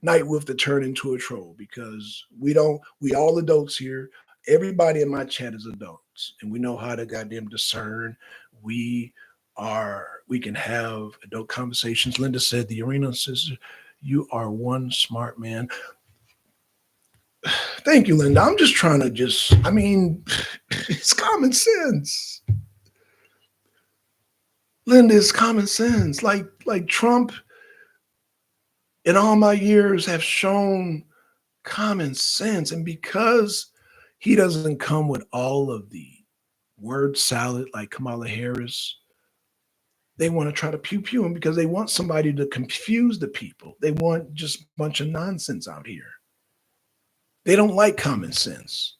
[SPEAKER 1] Nightwolf, to turn into a troll because we all adults here. Everybody in my chat is adults and we know how to goddamn discern. We can have adult conversations. Linda said, the ARENA Uncensored, you are one smart man. Thank you, Linda. I'm just trying to it's common sense. Linda, it's common sense. Like Trump in all my years have shown common sense. And because he doesn't come with all of the word salad like Kamala Harris, they want to try to pew him because they want somebody to confuse the people. They want just a bunch of nonsense out here. They don't like common sense.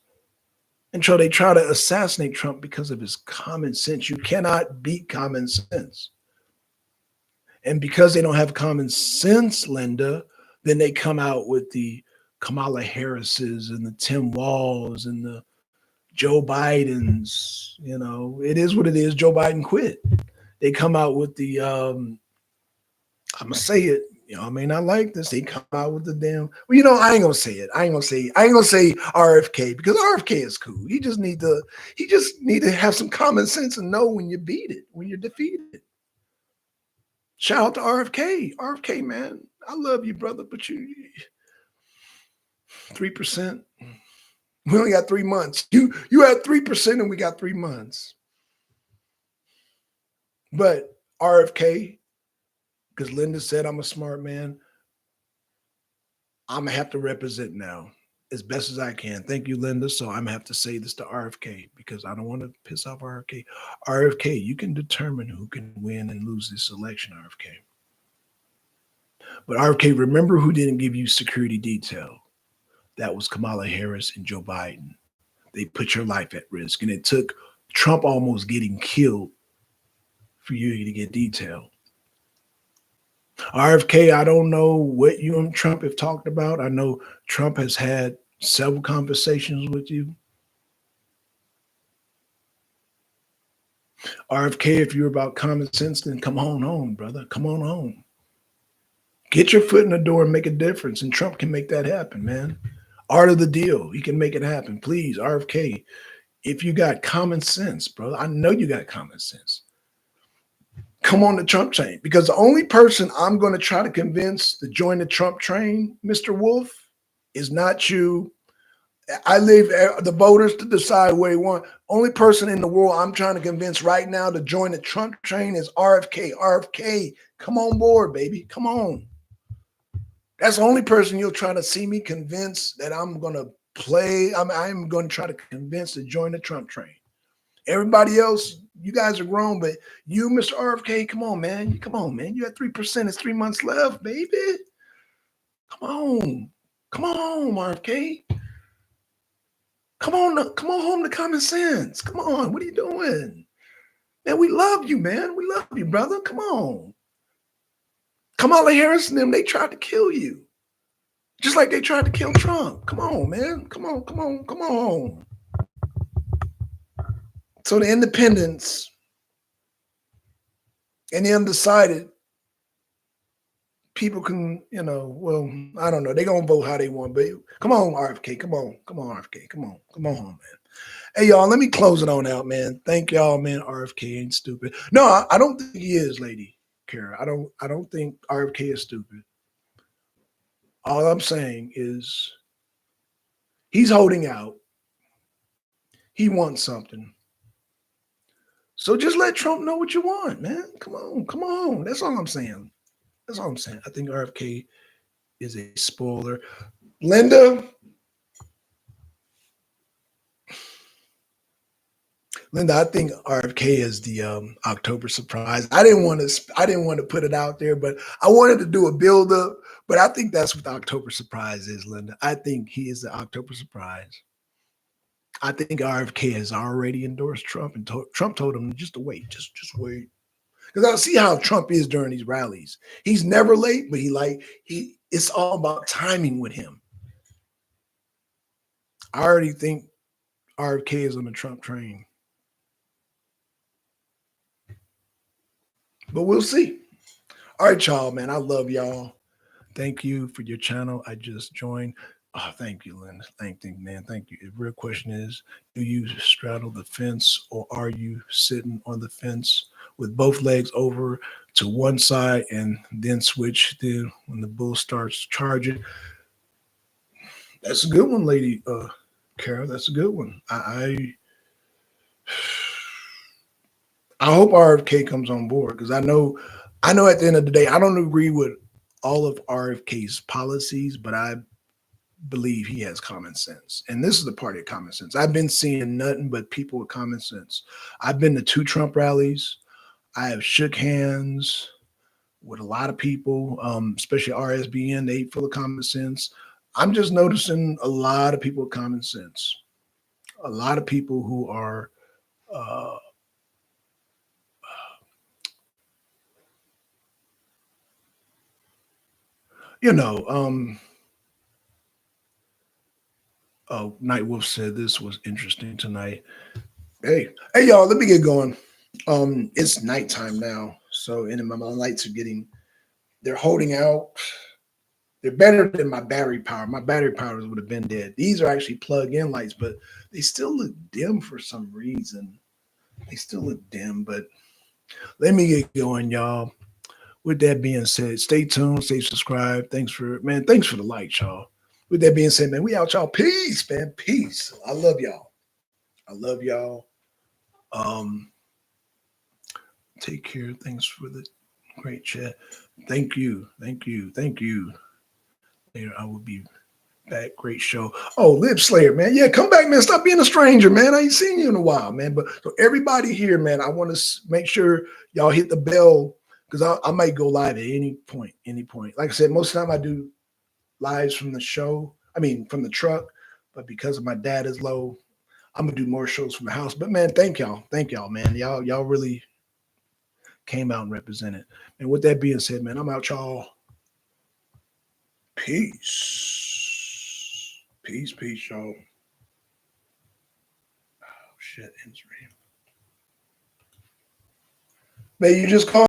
[SPEAKER 1] And so they try to assassinate Trump because of his common sense. You cannot beat common sense. And because they don't have common sense, Linda, then they come out with the Kamala Harris's and the Tim Walls and the Joe Bidens. It is what it is. Joe Biden quit. They come out with the, I'm going to say it, I may not like this. They come out with the damn, I ain't going to say it. I ain't going to say RFK because RFK is cool. He just need to have some common sense and know when you beat it, when you're defeated. Shout out to RFK. RFK, man, I love you, brother, but you 3%. We only got 3 months. You had 3% and we got 3 months. But RFK, because Linda said I'm a smart man, I'm going to have to represent now as best as I can. Thank you, Linda. So I'm going to have to say this to RFK because I don't want to piss off RFK. RFK, you can determine who can win and lose this election, RFK. But RFK, remember who didn't give you security detail? That was Kamala Harris and Joe Biden. They put your life at risk. And it took Trump almost getting killed for you to get detail. RFK, I don't know what you and Trump have talked about. I know Trump has had several conversations with you. RFK, if you're about common sense, then come on home, brother. Come on home. Get your foot in the door and make a difference. And Trump can make that happen, man. Art of the deal. He can make it happen. Please, RFK, if you got common sense, bro, I know you got common sense. Come on the Trump train, because the only person I'm going to try to convince to join the Trump train, Mr. Wolf, is not you. I leave the voters to decide where they want. Only person in the world I'm trying to convince right now to join the Trump train is RFK. RFK, come on board, baby. Come on. That's the only person you'll try to see me convince that I'm going to play. I'm going to try to convince to join the Trump train. Everybody else, you guys are grown, but you, Mr. RFK, come on, man. Come on, man. You had 3%. It's 3 months left, baby. Come on. Come on, RFK. Come on home to common sense. Come on. What are you doing? Man, we love you, man. We love you, brother. Come on. Kamala Harris and them, they tried to kill you. Just like they tried to kill Trump. Come on, man. Come on, come on, come on. So the independents and the undecided people can, well, I don't know. They're going to vote how they want, but come on, RFK. Come on. Come on, RFK. Come on. Come on home, man. Hey, y'all, let me close it on out, man. Thank y'all, man. RFK ain't stupid. No, I don't think he is, Lady Kara. I don't think RFK is stupid. All I'm saying is he's holding out. He wants something. So just let Trump know what you want, man. Come on, come on. That's all I'm saying. That's all I'm saying. I think RFK is a spoiler. Linda, I think RFK is the October surprise. I didn't want to put it out there, but I wanted to do a build up. But I think that's what the October surprise is, Linda. I think he is the October surprise. I think RFK has already endorsed Trump, and Trump told him just to wait, just wait. Because I see how Trump is during these rallies. He's never late, but it's all about timing with him. I already think RFK is on the Trump train. But we'll see. All right, y'all, man. I love y'all. Thank you for your channel. I just joined. Oh, thank you, Lynn. Thank you, man. Thank you. The real question is, do you straddle the fence, or are you sitting on the fence with both legs over to one side and then switch when the bull starts charging? That's a good one, Lady Kara. That's a good one. I hope RFK comes on board, because I know at the end of the day, I don't agree with all of RFK's policies, but I believe he has common sense. And this is the party of common sense. I've been seeing nothing but people with common sense. I've been to 2 Trump rallies. I have shook hands with a lot of people, especially RSBN. They full of common sense. I'm just noticing a lot of people with common sense. A lot of people who are Night Wolf said this was interesting tonight. Hey, y'all, let me get going. It's nighttime now, so my lights are they're holding out. They're better than my battery power. My battery power would have been dead. These are actually plug-in lights, but they still look dim for some reason. They still look dim, but let me get going, y'all. With that being said, stay tuned, stay subscribed. Thanks for the light, y'all. With that being said, man, we out, y'all. Peace, man. Peace. I love y'all. I love y'all. Take care. Thanks for the great chat. Thank you. Thank you. Thank you. Later, I will be back. Great show. Oh, Lip Slayer, man. Yeah, come back, man. Stop being a stranger, man. I ain't seen you in a while, man. But so everybody here, man, I want to make sure y'all hit the bell, because I might go live at any point. Like I said, most of the time I do lives from the from the truck. But because my dad is low, I'm gonna do more shows from the house. But man, thank y'all, man. Y'all really came out and represented. And with that being said, man, I'm out, y'all. Peace. Peace, y'all. Oh shit, Instagram. Man, you just call.